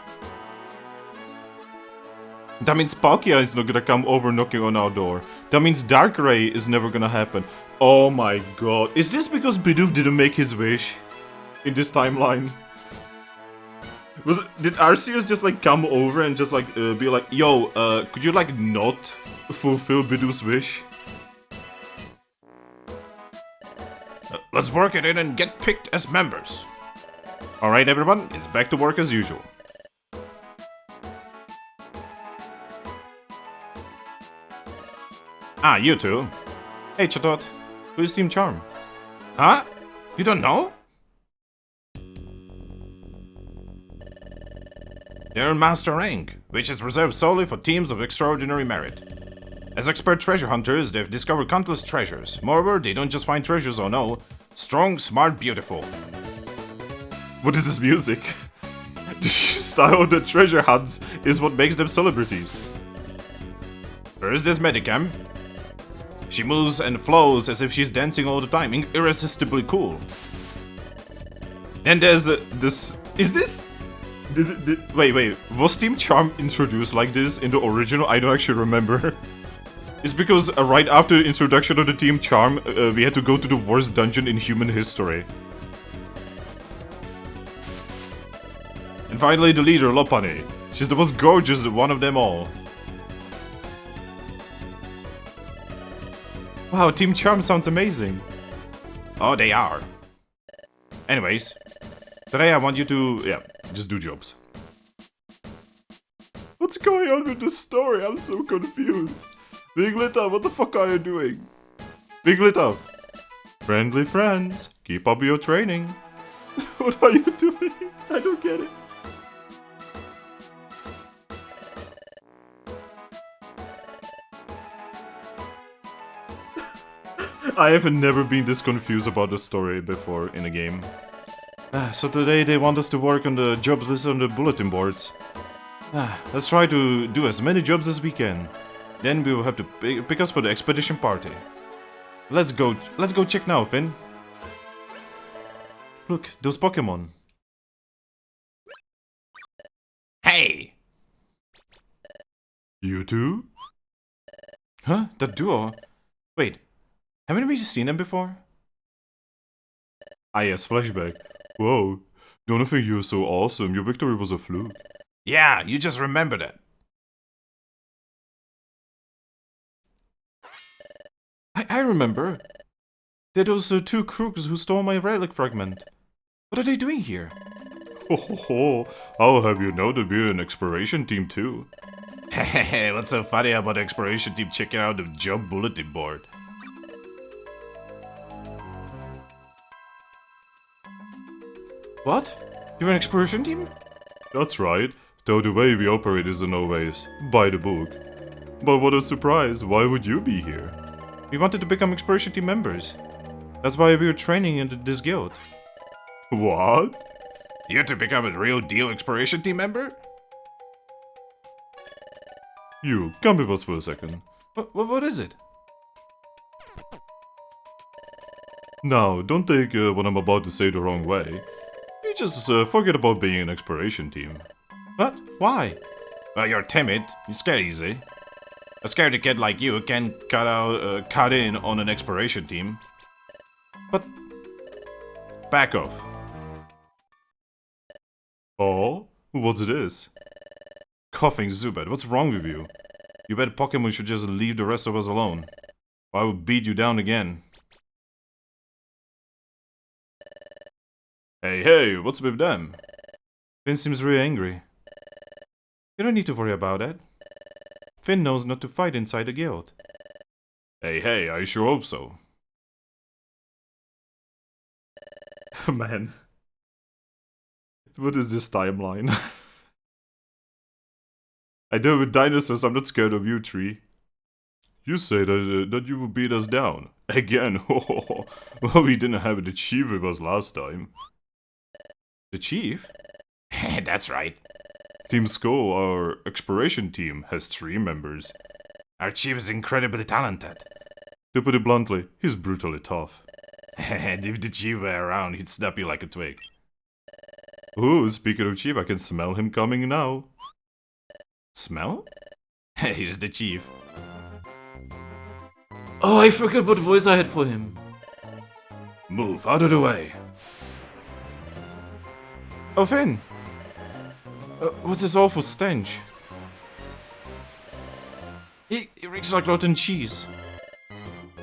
That means Palkia is not gonna come over knocking on our door. That means Darkrai is never gonna happen. Oh my god. Is this because Bidoof didn't make his wish? In this timeline? Did Arceus just like come over and just like be like, yo, could you like not fulfill Bidoof's wish? Let's work it in and get picked as members. Alright everyone, it's back to work as usual. Ah, you two. Hey Chatot, who's Team Charm? Huh? You don't know? They're in Master Rank, which is reserved solely for teams of extraordinary merit. As expert treasure hunters, they've discovered countless treasures. Moreover, they don't just find treasures, oh no. Strong, smart, beautiful. What is this music? The style of the treasure hunts is what makes them celebrities. First there's Medicam. She moves and flows as if she's dancing all the time, irresistibly cool. Then there's this... Is this? Wait, was Team Charm introduced like this in the original? I don't actually remember. It's because right after the introduction of the Team Charm, we had to go to the worst dungeon in human history. And finally the leader, Lopunny. She's the most gorgeous one of them all. Wow, Team Charm sounds amazing. Oh, they are. Anyways, today I want you to, just do jobs. What's going on with this story? I'm so confused. Wigglytuff, what the fuck are you doing? Wigglytuff. Friendly friends, keep up your training. What are you doing? I don't get it. I have never been this confused about the story before in a game. So today they want us to work on the jobs list on the bulletin boards. Let's try to do as many jobs as we can. Then we will have to pick us for the expedition party. Let's go check now, Finn. Look, those Pokemon. Hey! You two? Huh? That duo? Wait, haven't we seen them before? Ah yes, flashback. Whoa, don't think you're so awesome. Your victory was a fluke. Yeah, you just remembered it. I remember. They're those two crooks who stole my relic fragment. What are they doing here? Ho ho ho, I'll have you know that we're an exploration team too. Hehehe, what's so funny about the exploration team checking out the job bulletin board? What? You're an exploration team? That's right, though the way we operate isn't always by the book. But what a surprise, why would you be here? We wanted to become exploration team members. That's why we were training in this guild. What? You have to become a real deal exploration team member? You, come with us for a second. What is it? Now, don't take what I'm about to say the wrong way. You just forget about being an exploration team. What? Why? Well, you're timid. You scare easy. A scaredy kid like you can cut in on an exploration team. But back off. Oh, what's this? Coughing Zubat, what's wrong with you? You bet Pokemon should just leave the rest of us alone. Or I will beat you down again. Hey, what's with them? Finn seems really angry. You don't need to worry about that. Finn knows not to fight inside the guild. Hey, I sure hope so. Man. What is this timeline? I deal with dinosaurs, I'm not scared of you, Tree. You say that you will beat us down. Again, well, we didn't have the chief with us last time. The chief? That's right. Team Skull, our exploration team, has 3 members. Our chief is incredibly talented. To put it bluntly, he's brutally tough. And if the chief were around, he'd snap you like a twig. Ooh, speaking of chief, I can smell him coming now. Smell? He's the chief. Oh, I forgot what voice I had for him. Move out of the way. Oh, Finn! What's this awful stench? It reeks like rotten cheese.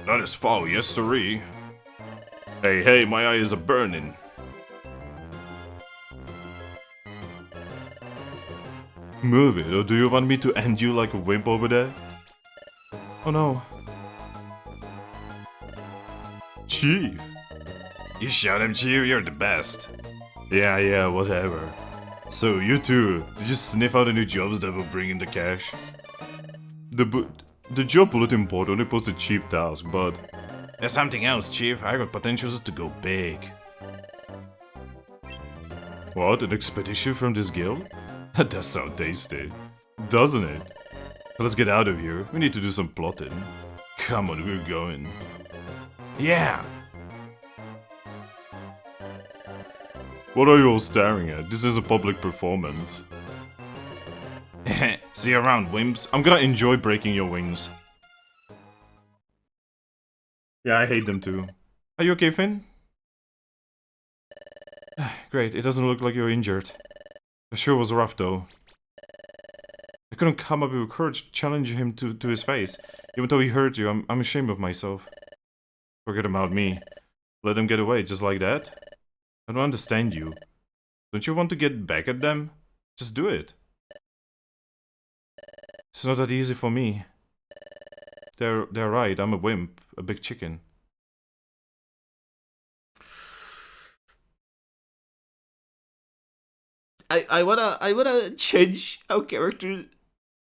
That is foul, yes sirree. Hey, my eyes are burning. Move it, or do you want me to end you like a wimp over there? Oh no. Chief. You shot him, Chief, you're the best. Yeah, whatever. So, you two, did you sniff out any jobs that will bring in the cash? The job bulletin board only posted cheap tasks, but... There's something else, Chief. I got potentials to go big. What, an expedition from this guild? That does sound tasty, doesn't it? Let's get out of here. We need to do some plotting. Come on, we're going. Yeah! What are you all staring at? This is a public performance. See you around, wimps. I'm gonna enjoy breaking your wings. Yeah, I hate them too. Are you okay, Finn? Great, it doesn't look like you're injured. It sure was rough though. I couldn't come up with courage to challenge him to his face. Even though he hurt you, I'm ashamed of myself. Forget about me. Let him get away just like that? I don't understand you. Don't you want to get back at them? Just do it. It's not that easy for me. They're right, I'm a wimp, a big chicken. I wanna change our character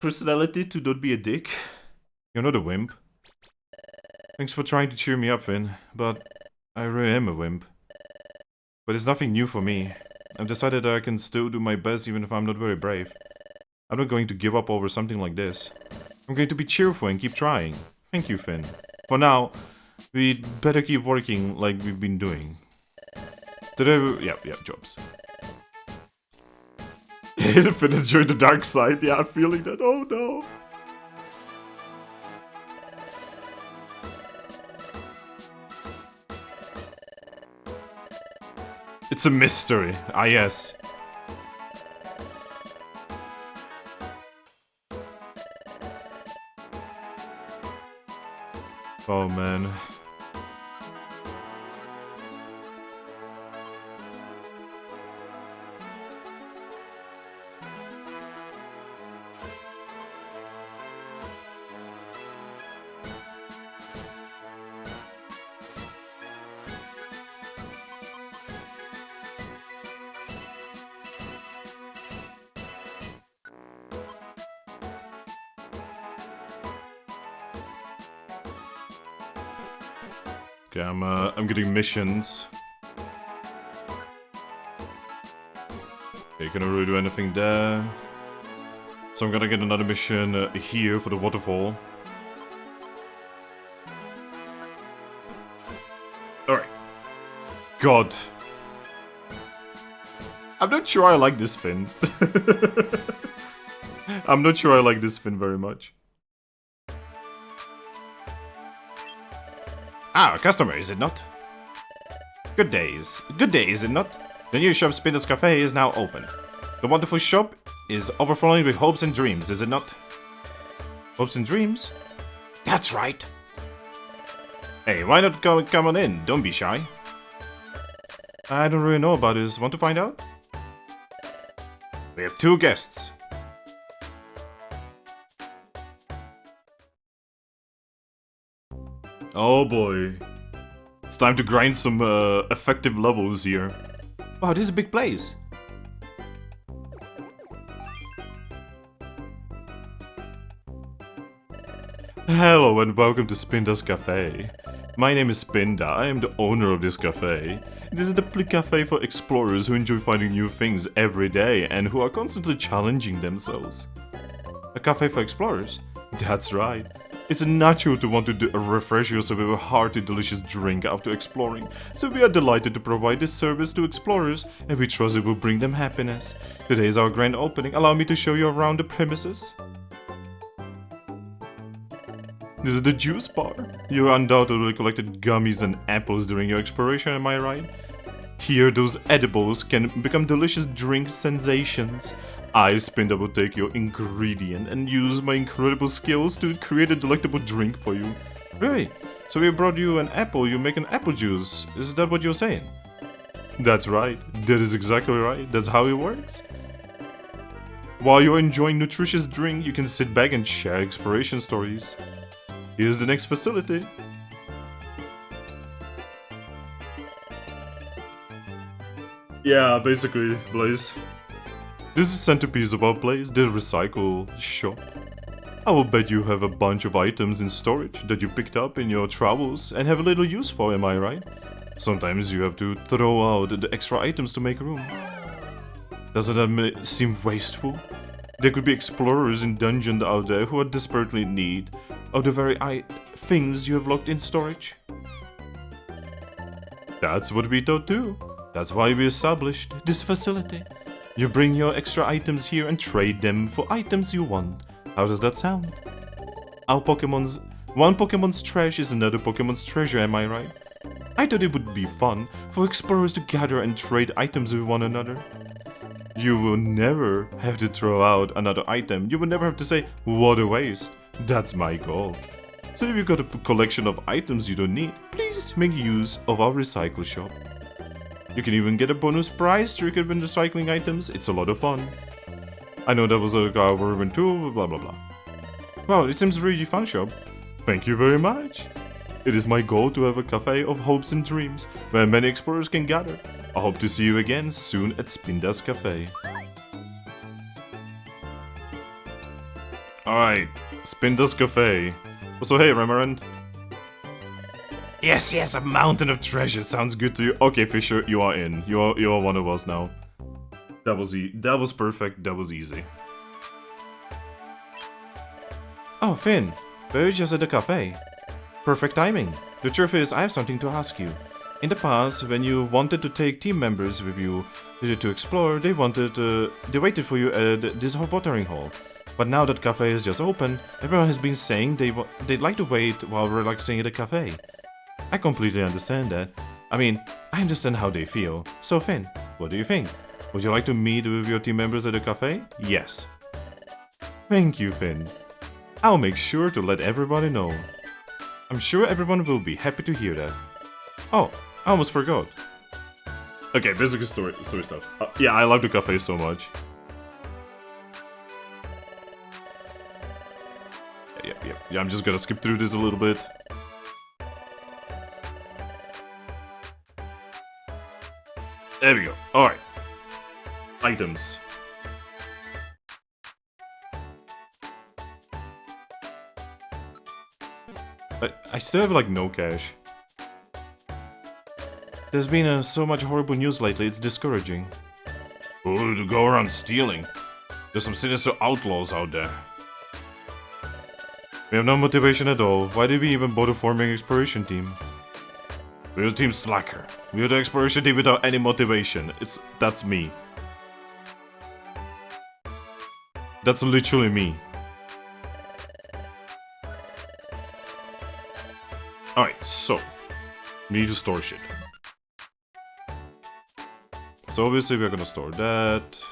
personality to not be a dick. You're not a wimp. Thanks for trying to cheer me up, Finn, but I really am a wimp. But it's nothing new for me. I've decided that I can still do my best even if I'm not very brave. I'm not going to give up over something like this. I'm going to be cheerful and keep trying. Thank you, Finn. For now, we'd better keep working like we've been doing. Yeah, jobs. Finn has joined the dark side. Yeah, I'm feeling that. Oh no. It's a mystery. Ah, yes. Oh man. Okay, I'm getting missions. Okay, can I really do anything there? So I'm gonna get another mission here for the waterfall. Alright. God. I'm not sure I like this fin. I'm not sure I like this fin very much. Ah, a customer, is it not? Good days. Good day, is it not? The new shop Spinner's Cafe is now open. The wonderful shop is overflowing with hopes and dreams, is it not? Hopes and dreams? That's right. Hey, why not come on in? Don't be shy. I don't really know about this. Want to find out? We have 2 guests. Oh boy. It's time to grind some effective levels here. Wow, this is a big place. Hello and welcome to Spinda's Cafe. My name is Spinda, I am the owner of this cafe. This is the cafe for explorers who enjoy finding new things every day and who are constantly challenging themselves. A cafe for explorers? That's right. It's natural to want to refresh yourself with a hearty, delicious drink after exploring, so we are delighted to provide this service to explorers, and we trust it will bring them happiness. Today is our grand opening. Allow me to show you around the premises. This is the juice bar. You undoubtedly collected gummies and apples during your exploration, am I right? Here, those edibles can become delicious drink sensations. I, Spinda, will take your ingredient and use my incredible skills to create a delectable drink for you. Really? So we brought you an apple, you make an apple juice. Is that what you're saying? That's right. That is exactly right. That's how it works. While you're enjoying nutritious drink, you can sit back and share exploration stories. Here's the next facility. Yeah, basically, Blaze. This is the centerpiece of our place, the recycle shop. I will bet you have a bunch of items in storage that you picked up in your travels and have a little use for, am I right? Sometimes you have to throw out the extra items to make room. Doesn't that seem wasteful? There could be explorers in dungeons out there who are desperately in need of the very things you have locked in storage. That's what we thought too. That's why we established this facility. You bring your extra items here and trade them for items you want. How does that sound? One Pokemon's trash is another Pokemon's treasure, am I right? I thought it would be fun for explorers to gather and trade items with one another. You will never have to throw out another item. You will never have to say, what a waste. That's my goal. So if you've got a collection of items you don't need, please make use of our recycle shop. You can even get a bonus prize to recover recycling items. It's a lot of fun. I know that was a government too, blah blah blah. Wow, it seems a really fun shop. Thank you very much. It is my goal to have a cafe of hopes and dreams where many explorers can gather. I hope to see you again soon at Spinda's Cafe. Alright, Spinda's Cafe. So hey, Remarand. Yes, a mountain of treasure sounds good to you. Okay, Fisher, you are in. You are one of us now. That was perfect. That was easy. Oh, Finn, we're just at the cafe. Perfect timing. The truth is, I have something to ask you. In the past, when you wanted to take team members with you to explore, they waited for you at this watering hole. But now that cafe is just open, everyone has been saying they'd like to wait while relaxing at the cafe. I completely understand that. I mean, I understand how they feel. So Finn, what do you think? Would you like to meet with your team members at the cafe? Yes. Thank you, Finn. I'll make sure to let everybody know. I'm sure everyone will be happy to hear that. Oh, I almost forgot. Okay, basically story stuff. Yeah, I love the cafe so much. Yeah, I'm just gonna skip through this a little bit. There we go. Alright. Items. I still have like no cash. There's been so much horrible news lately, it's discouraging. Ooh, to go around stealing. There's some sinister outlaws out there. We have no motivation at all. Why did we even bother forming an exploration team? We're the team slacker. We're the exploration team without any motivation. That's me. That's literally me. Alright, so we need to store shit. So obviously we're gonna store that.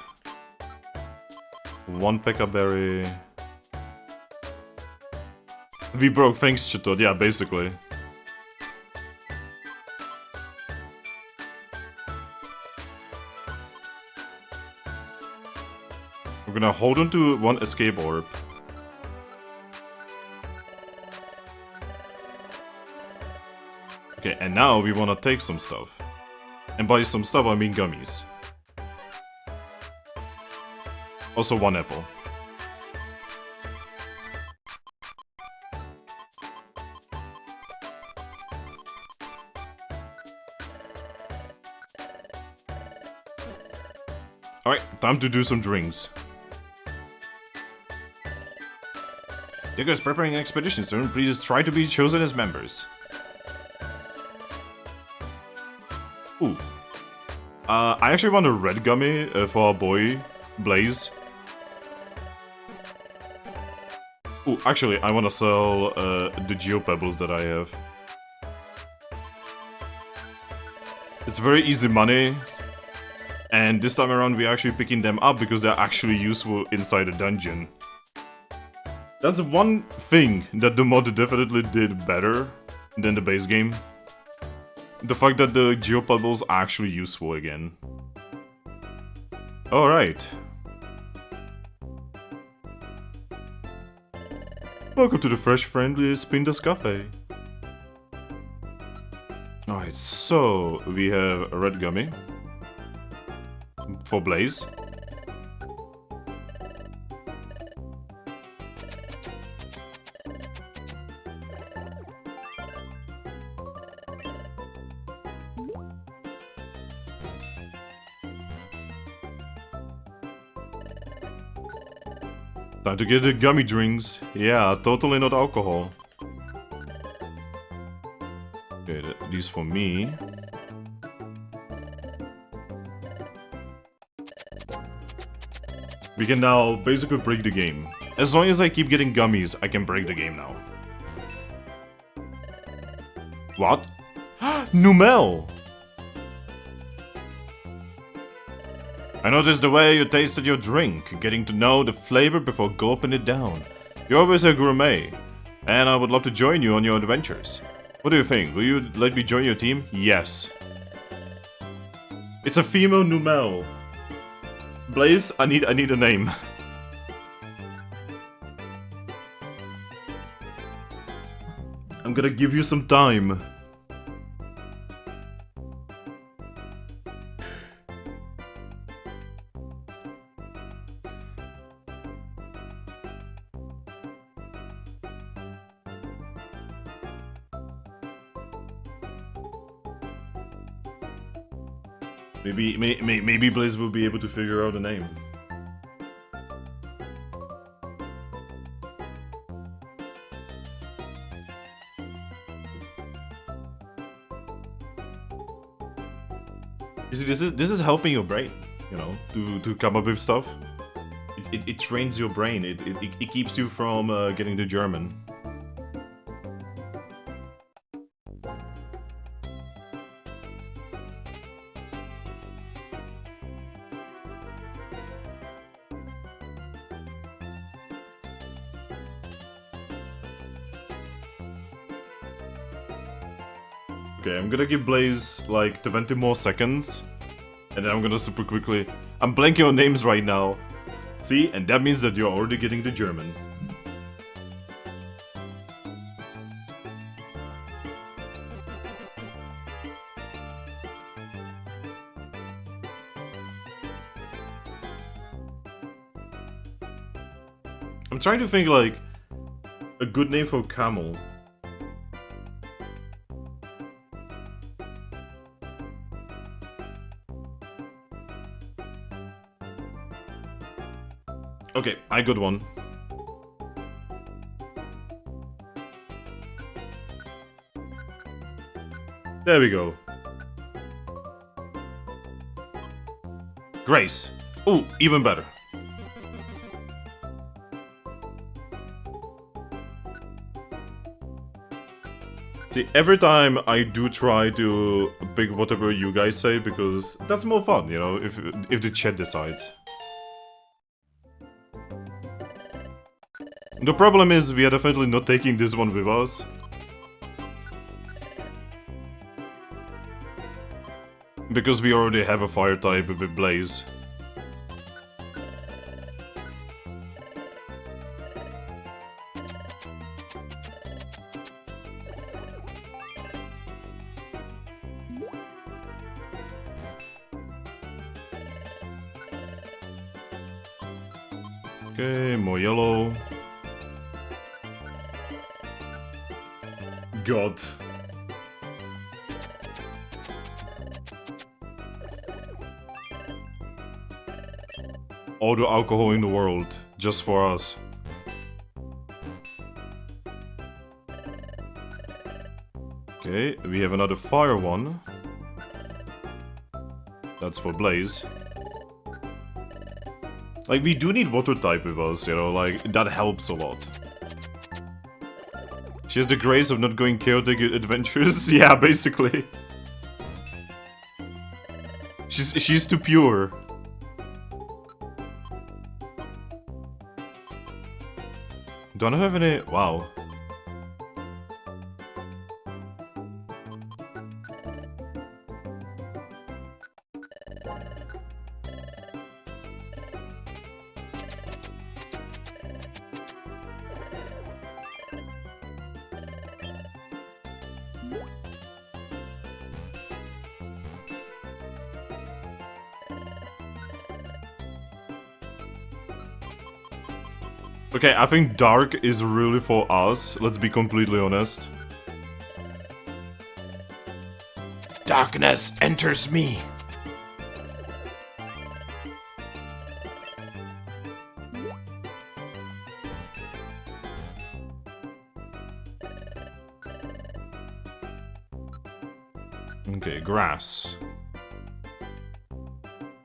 1 pekka berry. We broke things, Chatot, yeah, basically. We're gonna hold on to 1 escape orb. Okay, and now we wanna take some stuff. And by some stuff I mean gummies. Also 1 apple. Alright, time to do some drinks. You guys preparing an expedition soon, please try to be chosen as members. Ooh. I actually want a red gummy for our boy, Blaze. Ooh, actually, I want to sell the geopebbles that I have. It's very easy money. And this time around we're actually picking them up because they're actually useful inside a dungeon. That's one thing that the mod definitely did better than the base game. The fact that the geopebbles are actually useful again. Alright. Welcome to the fresh, friendly Spindas Cafe. Alright, so we have a red gummy. For Blaze. Time to get the gummy drinks. Yeah, totally not alcohol. Okay, these for me. We can now basically break the game. As long as I keep getting gummies, I can break the game now. What? Numel! I noticed the way you tasted your drink, getting to know the flavor before gulping it down. You're always a gourmet, and I would love to join you on your adventures. What do you think? Will you let me join your team? Yes. It's a female Numel. Blaze, I need a name. I'm gonna give you some time. Maybe Blaze will be able to figure out a name. You see, this is helping your brain, you know, to come up with stuff. It trains your brain. It keeps you from getting the German. Okay, I'm gonna give Blaze like 20 more seconds, and then I'm gonna super quickly... I'm blanking on names right now. See? And that means that you're already getting the German. I'm trying to think like a good name for camel. Okay, I got one. There we go. Grace. Ooh, even better. See, every time I do try to pick whatever you guys say, because that's more fun, you know, if the chat decides. The problem is we are definitely not taking this one with us. Because we already have a fire type with Blaze. Okay, more yellow. God. All the alcohol in the world, just for us. Okay, we have another fire one. That's for Blaze. Like, we do need water type with us, you know, like, that helps a lot. She has the grace of not going chaotic adventures. Yeah, basically. She's too pure. Don't have any... Wow. Okay, I think dark is really for us, let's be completely honest. Darkness enters me. Okay, grass.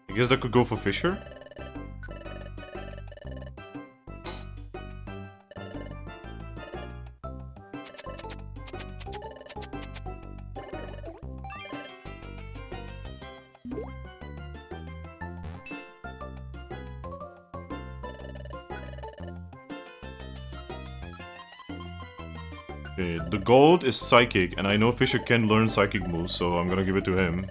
I guess that could go for Fisher. Okay, the gold is psychic, and I know Fisher can learn psychic moves, so I'm gonna give it to him.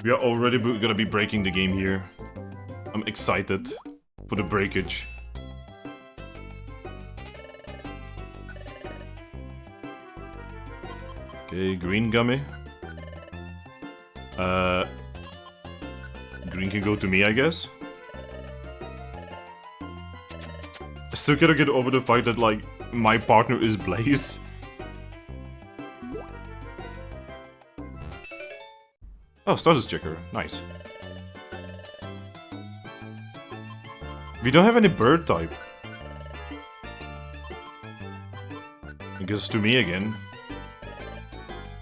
We are already gonna be breaking the game here. I'm excited for the breakage. Okay, green gummy. Green can go to me, I guess. I still gotta get over the fact that, like, my partner is Blaze. Oh, status checker. Nice. We don't have any bird type. I guess to me again.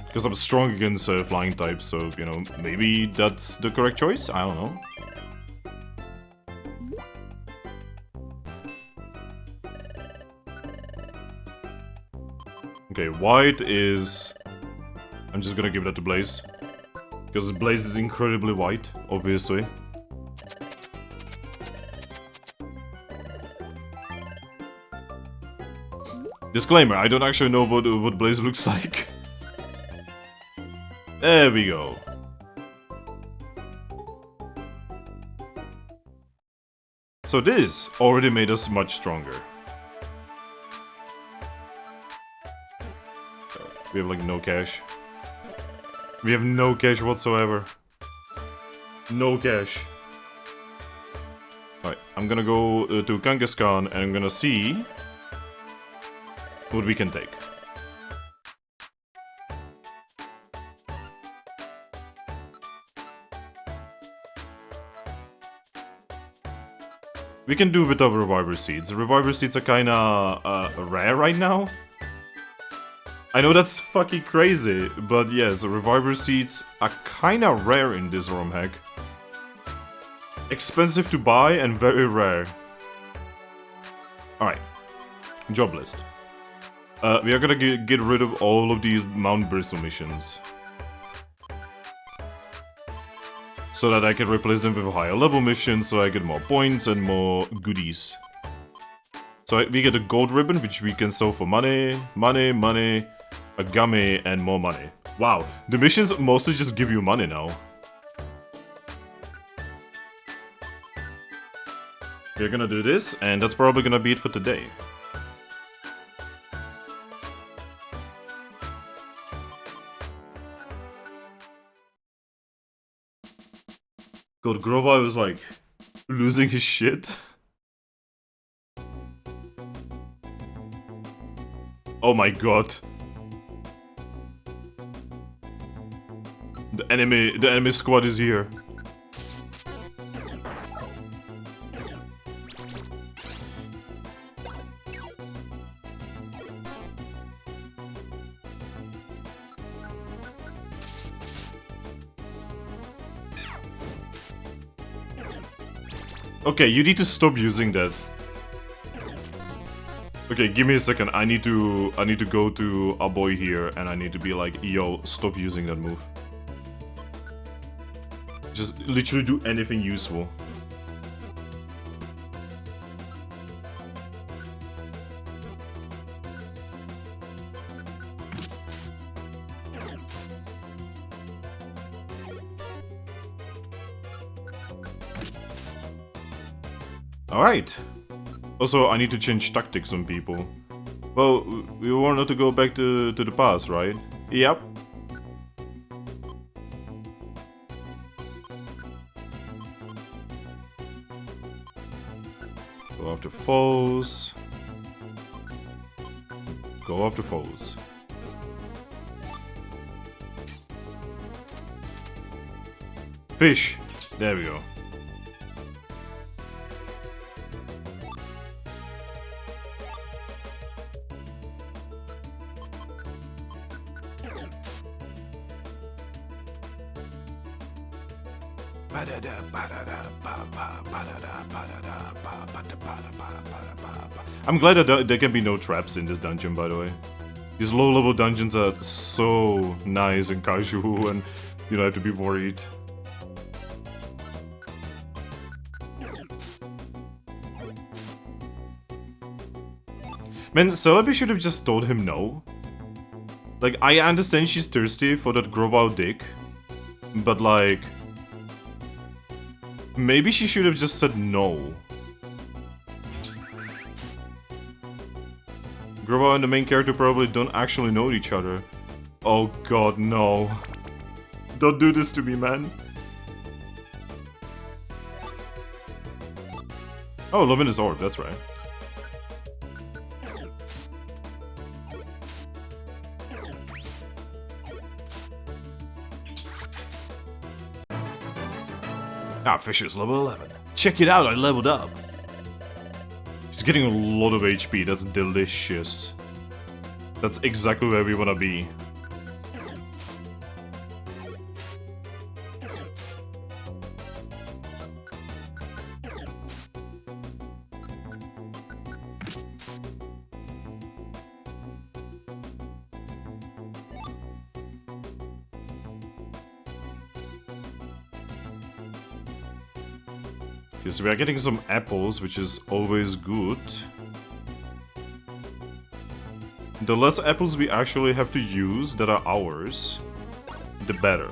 Because I'm strong against flying types, so, you know, maybe that's the correct choice? I don't know. Okay, white is... I'm just gonna give that to Blaze. Because Blaze is incredibly white, obviously. Disclaimer, I don't actually know what Blaze looks like. There we go. So this already made us much stronger. We have like no cash. We have no cash whatsoever. No cash. Alright, I'm gonna go to Kangaskhan and I'm gonna see what we can take. We can do without reviver seeds. Reviver seeds are kinda rare right now. I know that's fucking crazy, but yes, reviver seeds are kinda rare in this ROM hack. Expensive to buy and very rare. Alright. Job list. We are gonna get rid of all of these Mount Bristle missions. So that I can replace them with higher level missions, so I get more points and more goodies. So we get a gold ribbon, which we can sell for money, a gummy, and more money. Wow, the missions mostly just give you money now. We're gonna do this, and that's probably gonna be it for today. God, Groba was like losing his shit. Oh my god. The enemy squad is here. Okay, you need to stop using that. Okay, give me a second. I need to go to our boy here and I need to be like, yo, stop using that move. Just literally do anything useful. Alright. Also, I need to change tactics on people. Well, we want to go back to the past, right? Yep. Go after foes. Go after foes. Fish. There we go. I'm glad that there can be no traps in this dungeon, by the way. These low-level dungeons are so nice and casual, and you don't have to be worried. Man, Celebi should have just told him no. Like, I understand she's thirsty for that Grovile dick, but like... maybe she should have just said no. Grovile and the main character probably don't actually know each other. Oh god, no. Don't do this to me, man. Oh, Luminous Orb, that's right. Ah, Fisher's level 11. Check it out, I leveled up. He's getting a lot of HP, that's delicious. That's exactly where we wanna be. Okay, so we are getting some apples, which is always good. The less apples we actually have to use that are ours, the better.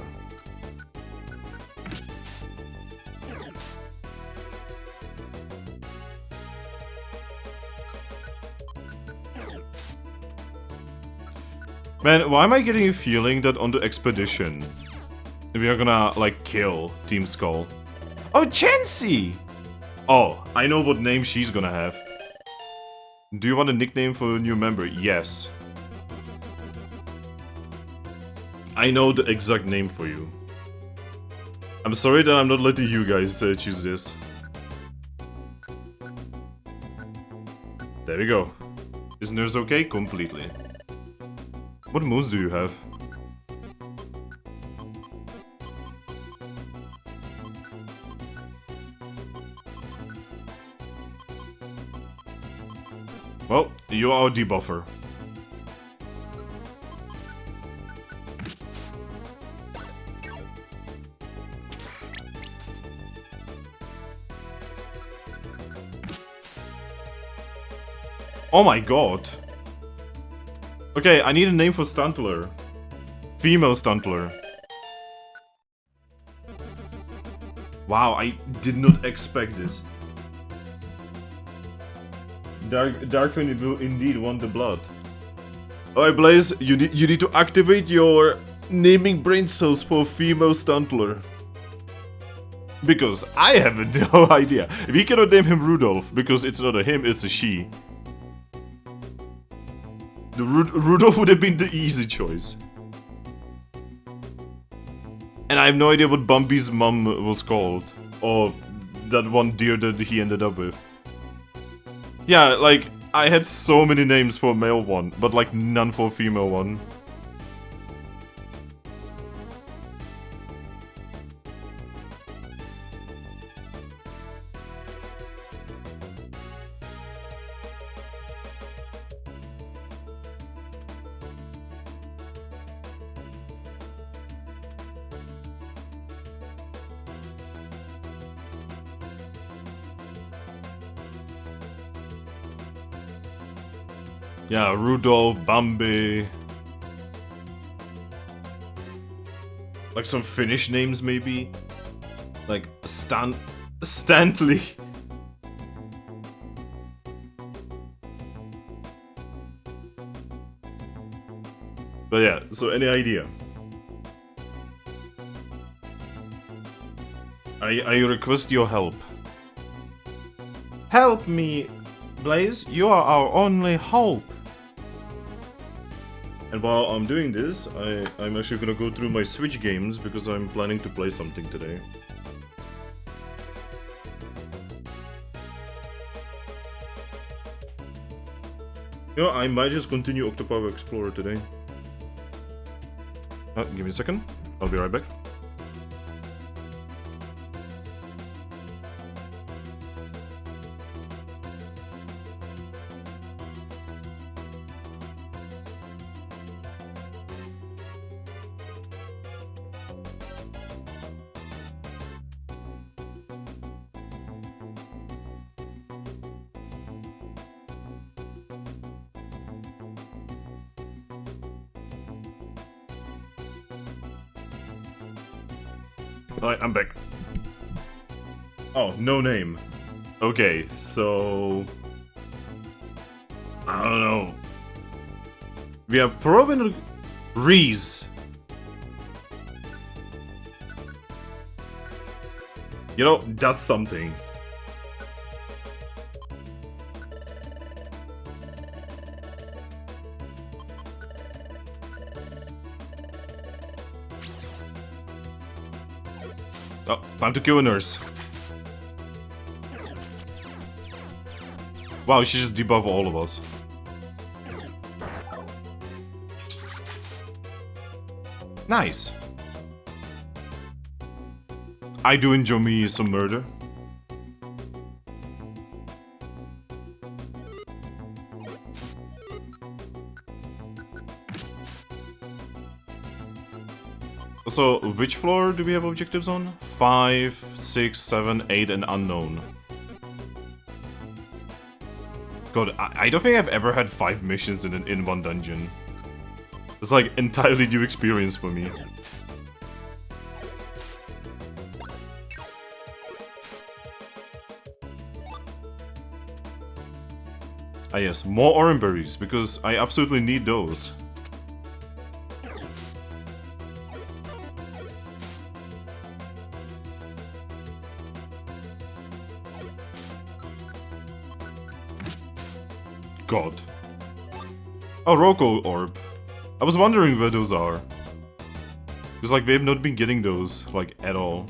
Man, why am I getting a feeling that on the expedition we are gonna, like, kill Team Skull? Oh, Chansey! Oh, I know what name she's gonna have. Do you want a nickname for a new member? Yes. I know the exact name for you. I'm sorry that I'm not letting you guys choose this. There we go. Is nurse okay? Completely. What moves do you have? Well, you are a debuffer. Oh my god. Okay, I need a name for Stuntler. Female Stuntler. Wow, I did not expect this. Darkwing will indeed want the blood. Alright, Blaze, you need to activate your naming brain cells for female Stuntler. Because I have no idea. We cannot name him Rudolph, because it's not a him, it's a she. The Rudolph would have been the easy choice. And I have no idea what Bumpy's mom was called. Or that one deer that he ended up with. Yeah, like, I had so many names for male one, but like none for female one. Yeah, Rudolph, Bambi. Like some Finnish names maybe? Like Stanley. But yeah, so any idea? I request your help. Help me, Blaze, you are our only hope. And while I'm doing this, I'm actually gonna go through my Switch games because I'm planning to play something today. You know, I might just continue Octopower Explorer today. Give me a second, I'll be right back. Alright, I'm back. Oh, no name. Okay, so... I don't know. We have probably... Reese. You know, that's something. Oh, time to kill a nurse. Wow, she just debuffed all of us. Nice. I do enjoy me some murder. So, which floor do we have objectives on? 5, 6, 7, 8, and unknown. God, I don't think I've ever had 5 missions in one dungeon. It's like entirely new experience for me. Ah yes, more orange berries, because I absolutely need those. God. Oh, Roko Orb. I was wondering where those are. Because, like, they've not been getting those, like, at all.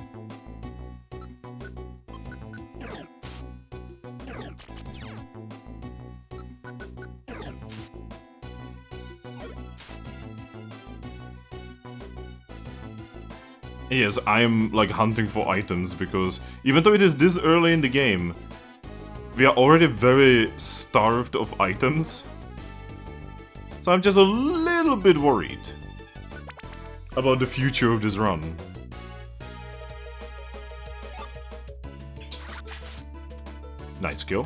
Yes, I'm like hunting for items because even though it is this early in the game, we are already very starved of items. So I'm just a little bit worried about the future of this run. Nice kill.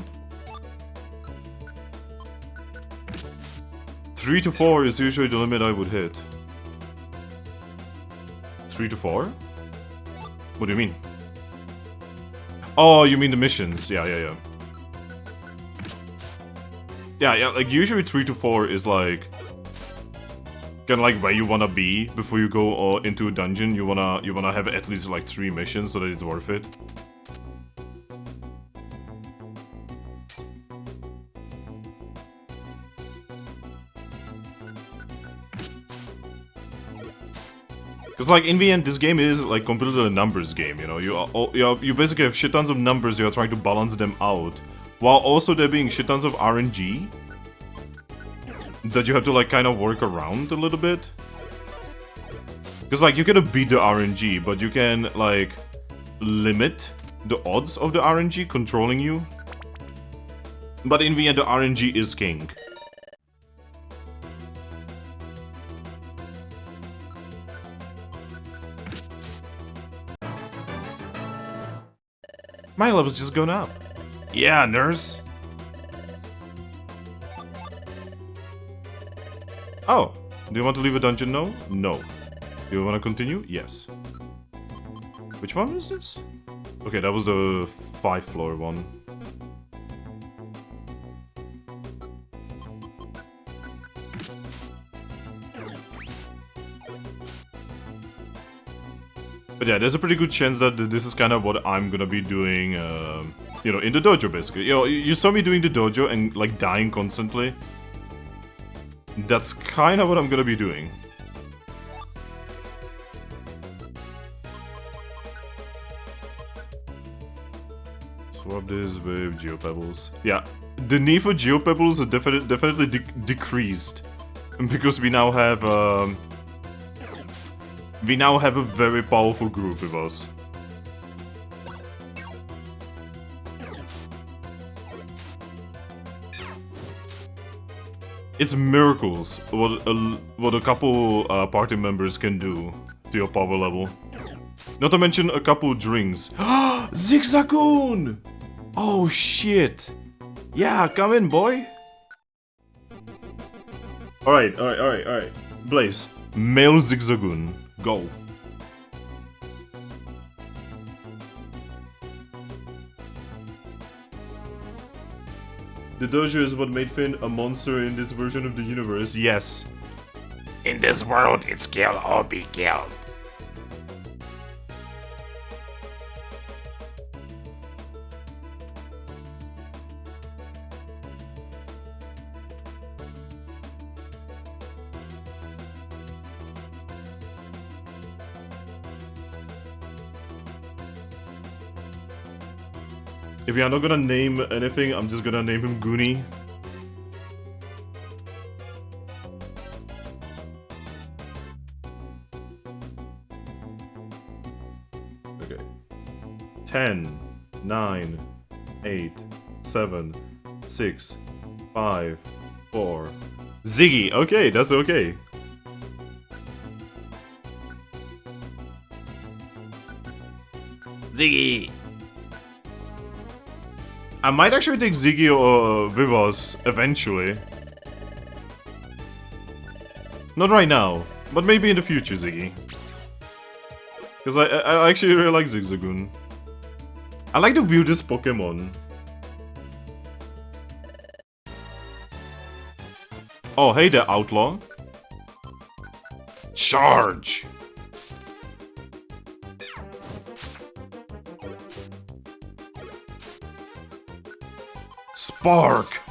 3 to 4 is usually the limit I would hit. 3 to 4? What do you mean? Oh, you mean the missions. Yeah. Yeah, like usually 3 to 4 is like kinda like where you wanna be before you go into a dungeon. You wanna have at least like 3 missions so that it's worth it. Because like in the end, this game is like completely a numbers game. You know, you basically have shit tons of numbers. You are trying to balance them out, while also there being shit tons of RNG that you have to like kind of work around a little bit. Because like you cannot beat the RNG, but you can like limit the odds of the RNG controlling you. But in the end, the RNG is king. My level's just going up. Yeah, nurse. Oh, do you want to leave a dungeon? No? No. Do you want to continue? Yes. Which one is this? Okay, that was the 5th floor one. But yeah, there's a pretty good chance that this is kind of what I'm gonna be doing, you know, in the dojo, basically. You know, you saw me doing the dojo and, like, dying constantly. That's kind of what I'm gonna be doing. Swap this with geopebbles. Yeah, the need for geopebbles is definitely decreased. Because we now have, a very powerful group with us. It's miracles what a couple party members can do to your power level. Not to mention a couple drinks. Zigzagoon! Oh shit! Yeah, come in, boy! Alright. Blaze, male Zigzagoon. Go. The dojo is what made Finn a monster in this version of the universe. Yes. In this world, it's kill or be killed. If you're not gonna name anything, I'm just gonna name him Goonie. Okay. 10, 9, 8, 7, 6, 5, 4. Ziggy! Okay, that's okay. Ziggy! I might actually take Ziggy with us eventually. Not right now, but maybe in the future, Ziggy. Because I actually really like Zigzagoon. I like the weirdest Pokemon. Oh, hey there, Outlaw. Charge! Spark!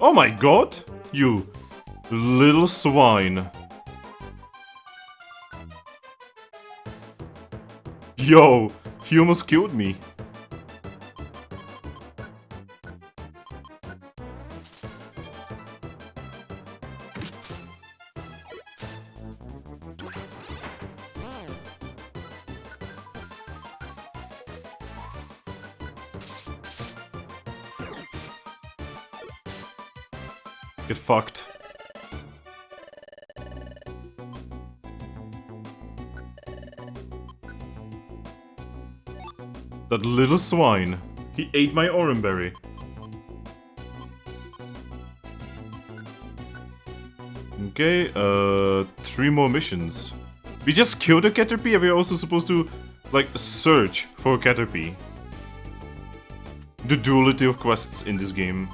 Oh my god! You little swine. Yo, he almost killed me. Get fucked. That little swine. He ate my oranberry. Okay, 3 more missions. We just killed a Caterpie and we're also supposed to, like, search for a Caterpie. The duality of quests in this game.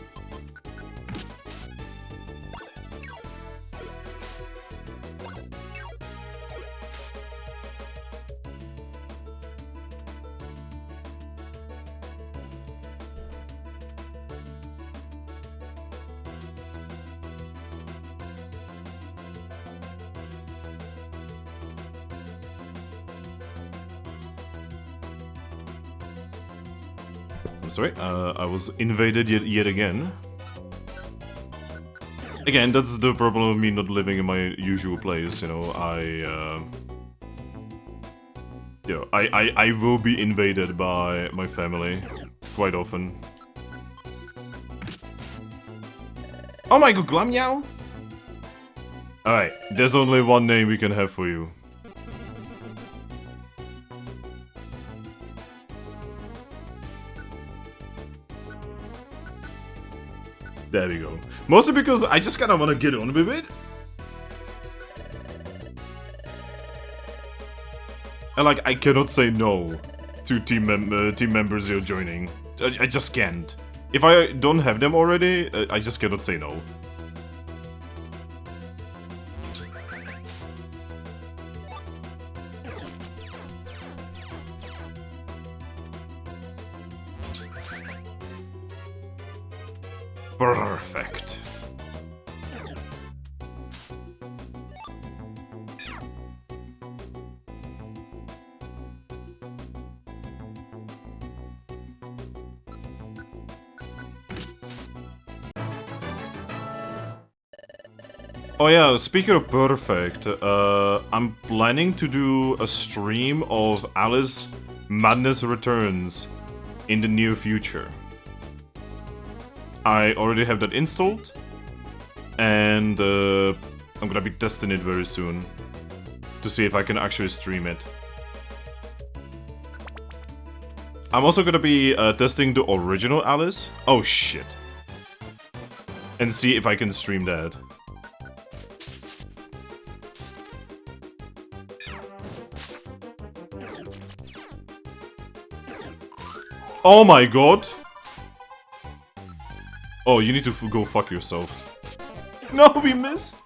I'm sorry, I was invaded yet again. Again, that's the problem of me not living in my usual place, you know, I will be invaded by my family quite often. Oh my god, Glammeow! Alright, there's only one name we can have for you. There we go. Mostly because I just kinda wanna get on with it. And like, I cannot say no to team members you're joining. I just can't. If I don't have them already, I just cannot say no. Perfect. Oh yeah, speaking of perfect, I'm planning to do a stream of Alice Madness Returns in the near future. I already have that installed, and I'm gonna be testing it very soon to see if I can actually stream it. I'm also gonna be testing the original Alice. Oh shit. And see if I can stream that. Oh my god! Oh, you need to go fuck yourself. No, we missed!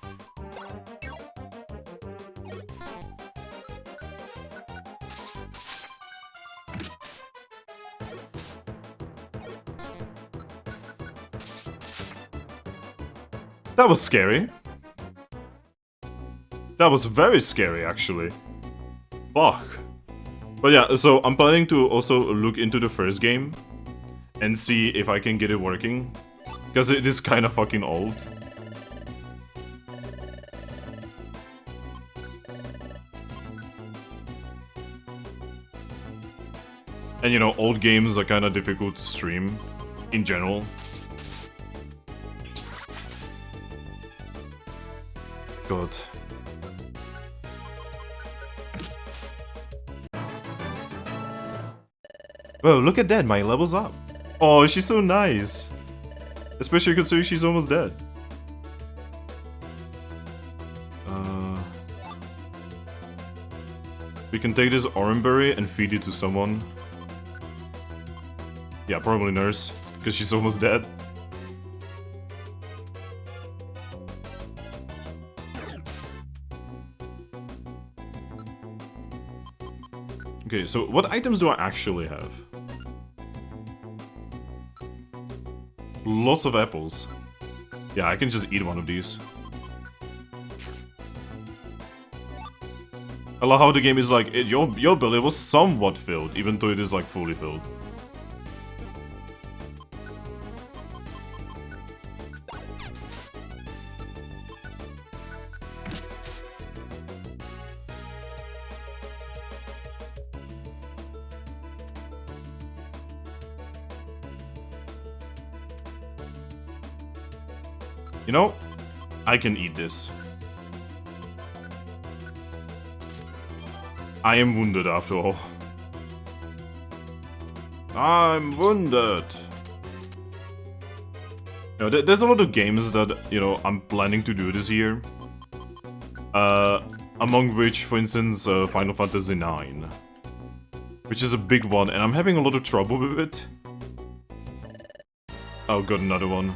That was scary. That was very scary, actually. Fuck. But yeah, so I'm planning to also look into the first game and see if I can get it working. Because it is kind of fucking old. And you know, old games are kind of difficult to stream in general. God. Whoa, look at that, my level's up. Oh, she's so nice. Especially considering she's almost dead. We can take this oranberry and feed it to someone. Yeah, probably Nurse, because she's almost dead. Okay, so what items do I actually have? Lots of apples. Yeah, I can just eat one of these. I love how the game is like, your belly was somewhat filled, even though it is like fully filled. You know, I can eat this. I am wounded after all. I'm wounded. You know, there's a lot of games that, you know, I'm planning to do this year. Among which, for instance, Final Fantasy IX. Which is a big one, and I'm having a lot of trouble with it. Oh, got another one.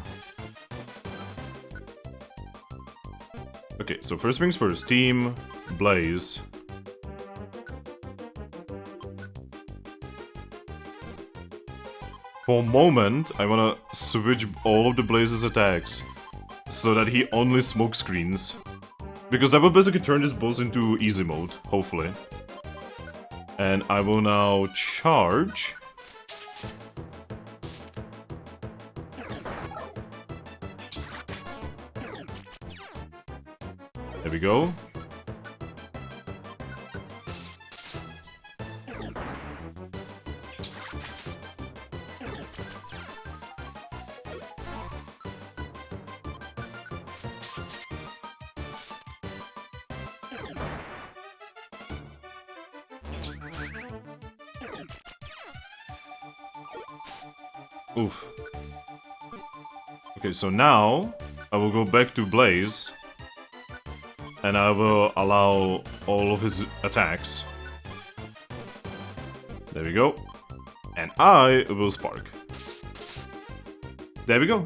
Okay, so first things first. Team, Blaze. For a moment, I wanna switch all of the Blaze's attacks so that he only smoke screens. Because that will basically turn this boss into easy mode, hopefully. And I will now charge. There we go. Oof. Okay, so now I will go back to Blaze and I will allow all of his attacks. There we go. And I will spark. There we go.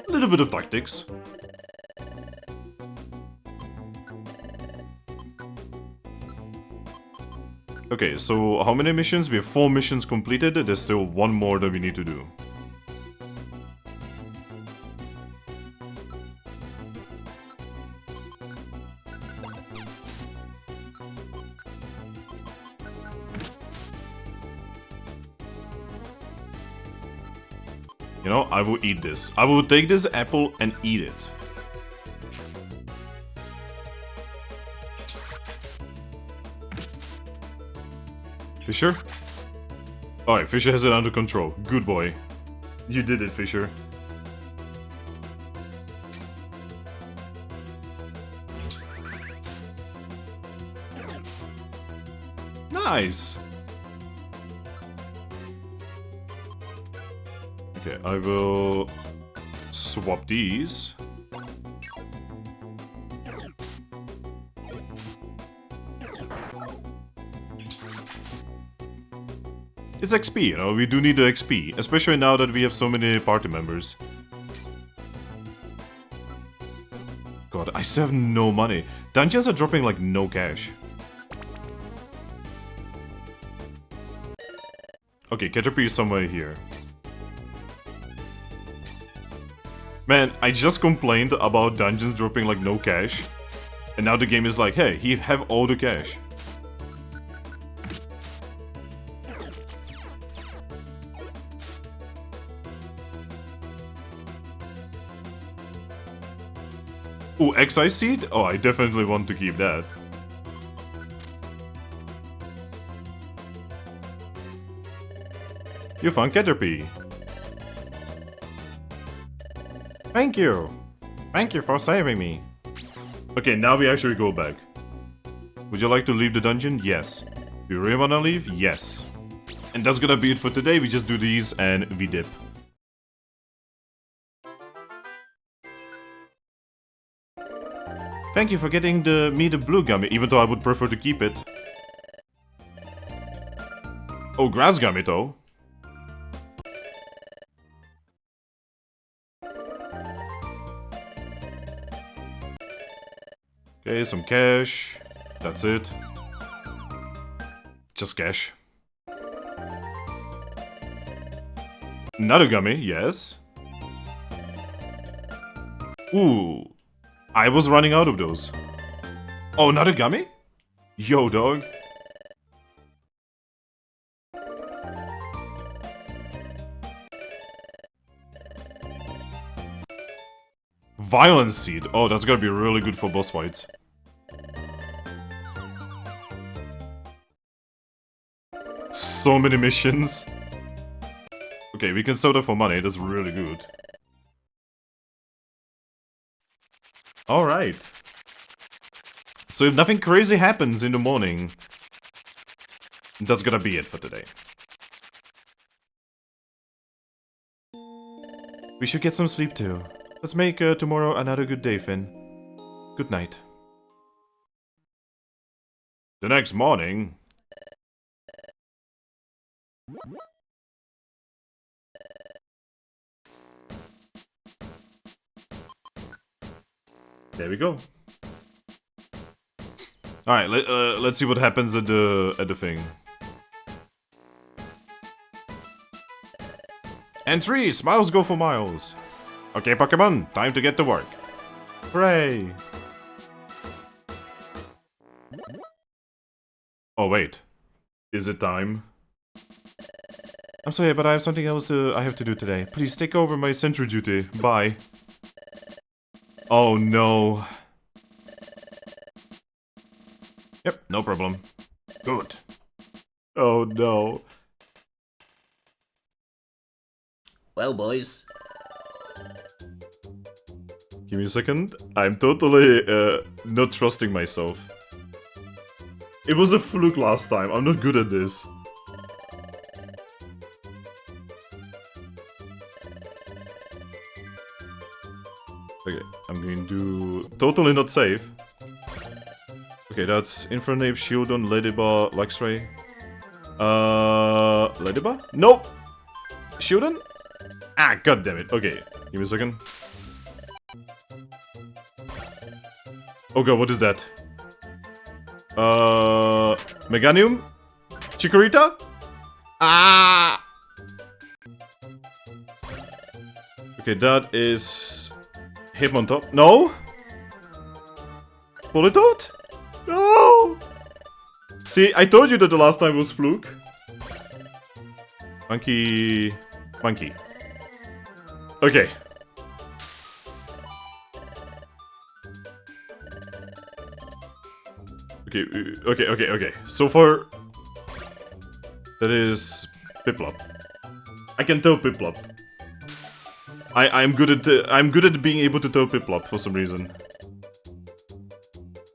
A little bit of tactics. Okay, so how many missions? We have 4 missions completed. There's still one more that we need to do. You know, I will eat this. I will take this apple and eat it. Fisher? Alright, Fisher has it under control. Good boy. You did it, Fisher. Nice! Okay, I will swap these. It's XP, you know, we do need the XP, especially now that we have so many party members. God, I still have no money. Dungeons are dropping like no cash. Okay, Caterpie is somewhere here. Man, I just complained about dungeons dropping like no cash. And now the game is like, hey, he have all the cash. Ooh, Excise Seed? Oh, I definitely want to keep that. You found Caterpie. Thank you! Thank you for saving me. Okay, now we actually go back. Would you like to leave the dungeon? Yes. Do you really wanna leave? Yes. And that's gonna be it for today. We just do these and we dip. Thank you for getting me the blue gummy, even though I would prefer to keep it. Oh, grass gummy though. Okay, some cash. That's it. Just cash. Another gummy, yes. Ooh. I was running out of those. Oh, another gummy? Yo, dog. Violence Seed. Oh, that's gonna be really good for boss fights. So many missions. Okay, we can sell that for money. That's really good. Alright. So if nothing crazy happens in the morning, that's gonna be it for today. We should get some sleep too. Let's make tomorrow another good day, Finn. Good night. The next morning... There we go. All right, let's see what happens at the thing. And 3, smiles go for miles. Okay, Pokemon, time to get to work. Hooray! Oh wait, is it time? I'm sorry, but I have something else I have to do today. Please take over my sentry duty. Bye. Oh no. Yep, no problem. Good. Oh no. Well, boys. Give me a second. I'm totally not trusting myself. It was a fluke last time. I'm not good at this. Okay, I'm going to totally not save. Okay, that's Infernape, Shieldon, Ladybug, Luxray. Ladybug? Nope! Shieldon? Ah, god damn it. Okay, give me a second. Oh god, what is that? Meganium? Chikorita? Ah! Okay, that is... Hitmontop. No! Politoed? No! See, I told you that the last time was fluke. Monkey... Monkey. Okay. Okay. So far... That is... Piplup. I can tell Piplup. I'm good at being able to tell Piplup for some reason.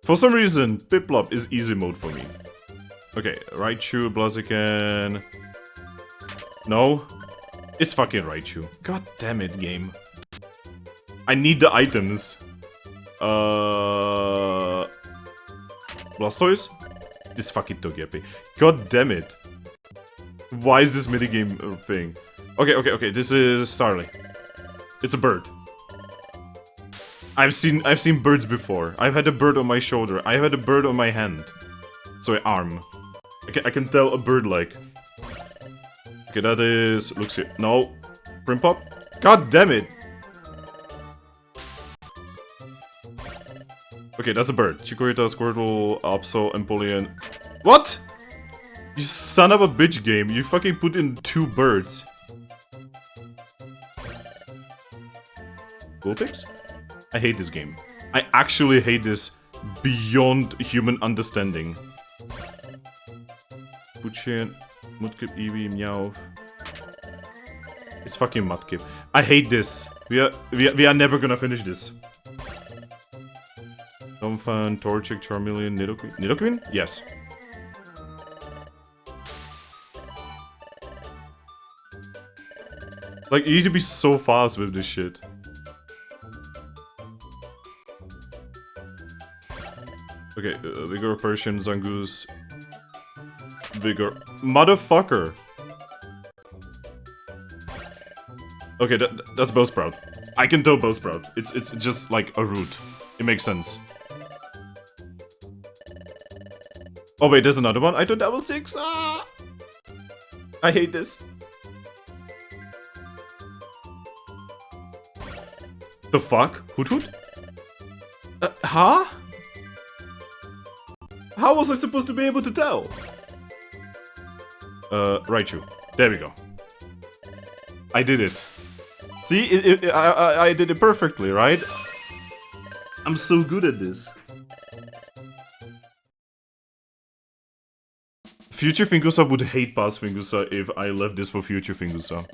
For some reason, Piplup is easy mode for me. Okay, Raichu, Blaziken... No? It's fucking Raichu. God damn it, game. I need the items. Blastoise? This fucking Togepi. God damn it. Why is this minigame thing? Okay, this is Starly. It's a bird. I've seen birds before. I've had a bird on my shoulder. I've had a bird on my hand. Sorry, arm. I can tell a bird like. Okay, that is Luxio. No. Primpop? God damn it. Okay, that's a bird. Chikorita, Squirtle, Absol, Empoleon. What? You son of a bitch game. You fucking put in 2 birds. Vulpix? I hate this game. I actually hate this beyond human understanding. Puchin, Mudkip, Eevee, Meowth. It's fucking Mudkip. I hate this. We are never gonna finish this. Donphan, Torchic, Charmeleon, Nidoqueen. Nidoqueen? Yes. Like, you need to be so fast with this shit. Okay, Vigor, Persian, Zangoose. Vigor. Motherfucker! Okay, that's Buzzsprout. I can tell Buzzsprout. It's just like a root. It makes sense. Oh wait, there's another one? I thought that was 6! Ah! I hate this. The fuck? Hoot Hoot? Huh? How was I supposed to be able to tell? Raichu. There we go. I did it. See, I did it perfectly, right? I'm so good at this. Future Fingusa would hate past Fingusa if I left this for Future Fingusa.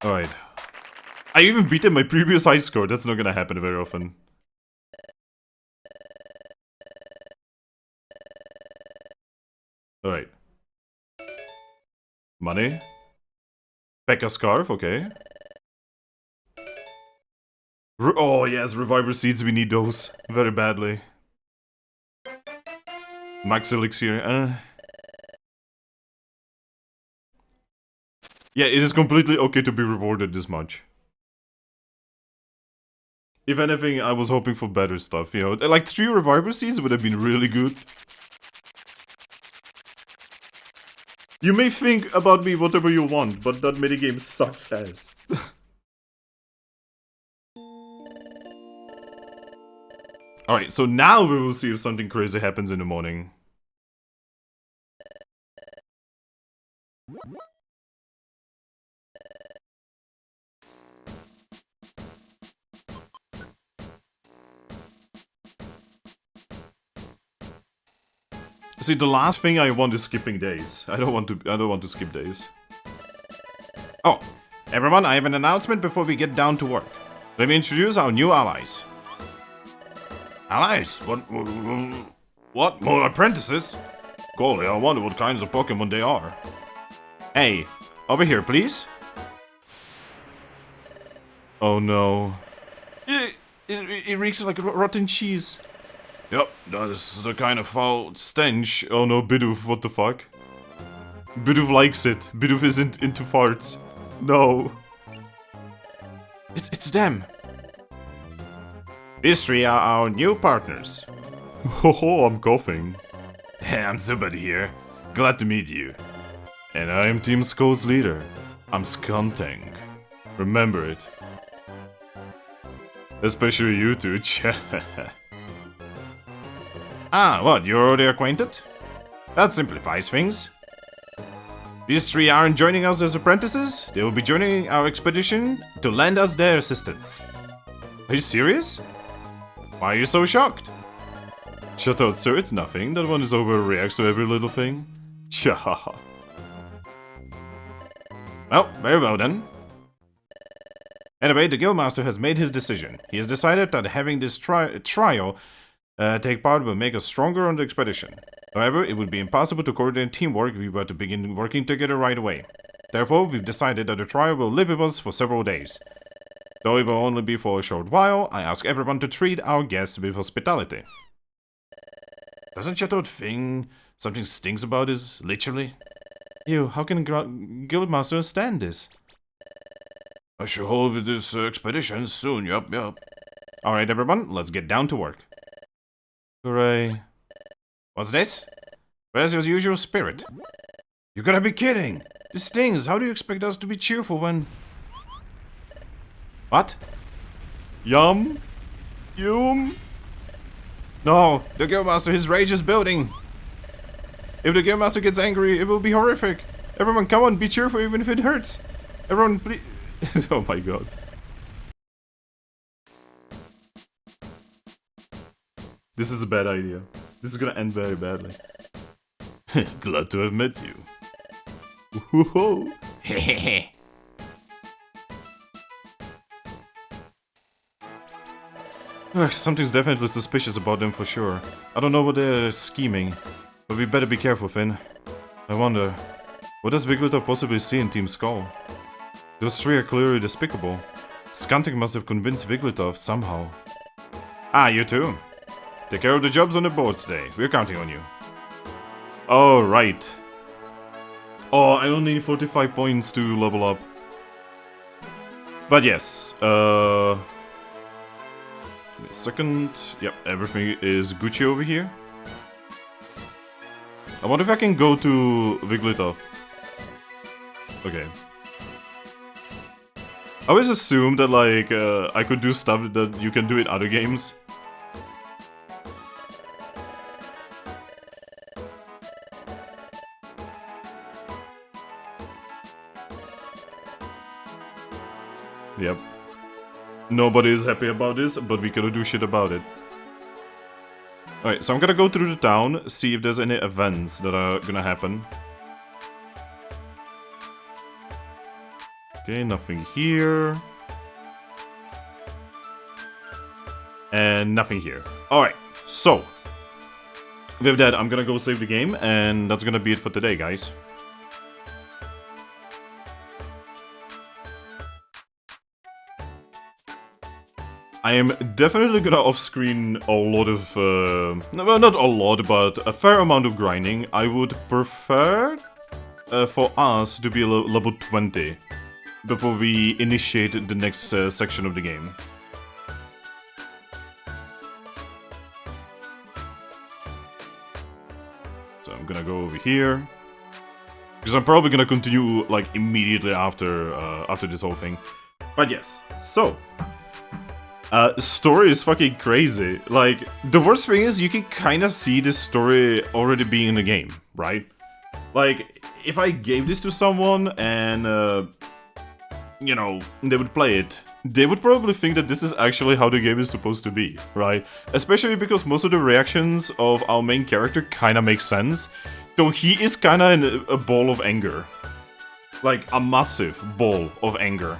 Alright. I even beat my previous high score. That's not gonna happen very often. Alright. Money. Pack a scarf, okay. Oh yes, reviver seeds, we need those. Very badly. Max elixir, Yeah, it is completely okay to be rewarded this much. If anything, I was hoping for better stuff, you know. Like 3 reviver seeds would have been really good. You may think about me whatever you want, but that minigame sucks ass. Alright, so now we will see if something crazy happens in the morning. See, the last thing I want is skipping days. I don't want to skip days. Oh, everyone, I have an announcement before we get down to work. Let me introduce our new allies. Allies? What? More apprentices? Golly, I wonder what kinds of Pokemon they are. Hey, over here, please. Oh no. It reeks like rotten cheese. Yep, that is the kind of foul stench. Oh no, Bidoof, what the fuck? Bidoof likes it. Bidoof isn't into farts. No. It's them. These 3 are our new partners. Ho, I'm coughing. I'm somebody here. Glad to meet you. And I am Team Skull's leader. I'm Skuntank. Remember it. Especially you two. Ah, what, you're already acquainted? That simplifies things. These 3 aren't joining us as apprentices. They will be joining our expedition to lend us their assistance. Are you serious? Why are you so shocked? Chatot, sir, it's nothing. That one is overreacts to every little thing. Cha. Well, very well then. Anyway, the Guildmaster has made his decision. He has decided that having this trio take part will make us stronger on the expedition. However, it would be impossible to coordinate teamwork if we were to begin working together right away. Therefore, we've decided that the trio will live with us for several days. Though it will only be for a short while, I ask everyone to treat our guests with hospitality. Doesn't Chatot think something stinks about this, literally? Ew, how can Guildmaster stand this? I shall hold this expedition soon, yup. Alright everyone, let's get down to work. Hooray. What's this? Where's your usual spirit? You gotta be kidding! This stings! How do you expect us to be cheerful when... What? Yum? Yum? No! The Guildmaster, his rage is building! If the Guildmaster gets angry, it will be horrific! Everyone, come on, be cheerful even if it hurts! Everyone, please... Oh my god. This is a bad idea. This is gonna end very badly. Glad to have met you. Woohoo! Hehehe. Something's definitely suspicious about them for sure. I don't know what they're scheming, but we better be careful, Finn. I wonder, what does Wigglytuff possibly see in Team Skull? Those 3 are clearly despicable. Skuntank must have convinced Wigglytuff somehow. Ah, you too. Take care of the jobs on the board today. We're counting on you. Oh, right. Oh, I only need 45 points to level up. But yes, Wait a second. Yep, everything is Gucci over here. I wonder if I can go to Wigglytuff. Okay. I always assumed that, like, I could do stuff that you can do in other games. Yep. Nobody is happy about this, but we cannot do shit about it. Alright, so I'm gonna go through the town, see if there's any events that are gonna happen. Okay, nothing here. And nothing here. Alright, so with that, I'm gonna go save the game, and that's gonna be it for today, guys. I am definitely gonna off-screen a lot of, well, not a lot, but a fair amount of grinding. I would prefer for us to be level 20 before we initiate the next section of the game. So I'm gonna go over here, because I'm probably gonna continue like immediately after after this whole thing. But yes, so story is fucking crazy. Like, the worst thing is you can kind of see this story already being in the game, right? Like, if I gave this to someone and you know, they would play it, they would probably think that this is actually how the game is supposed to be, right? Especially because most of the reactions of our main character kind of make sense, though he is kind of in a ball of anger. Like, a massive ball of anger.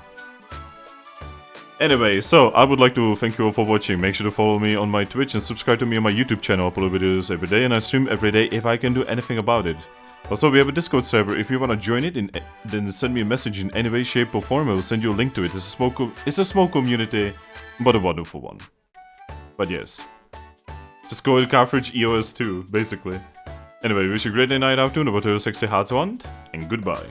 Anyway, so I would like to thank you all for watching. Make sure to follow me on my Twitch and subscribe to me on my YouTube channel. I upload videos every day and I stream every day if I can do anything about it. Also, we have a Discord server. If you want to join it, then send me a message in any way, shape or form. I will send you a link to it. It's a small community, but a wonderful one. But yes, just go with Cartridge EOS 2, basically. Anyway, wish you a great day, night, afternoon, or whatever sexy hearts want, and goodbye.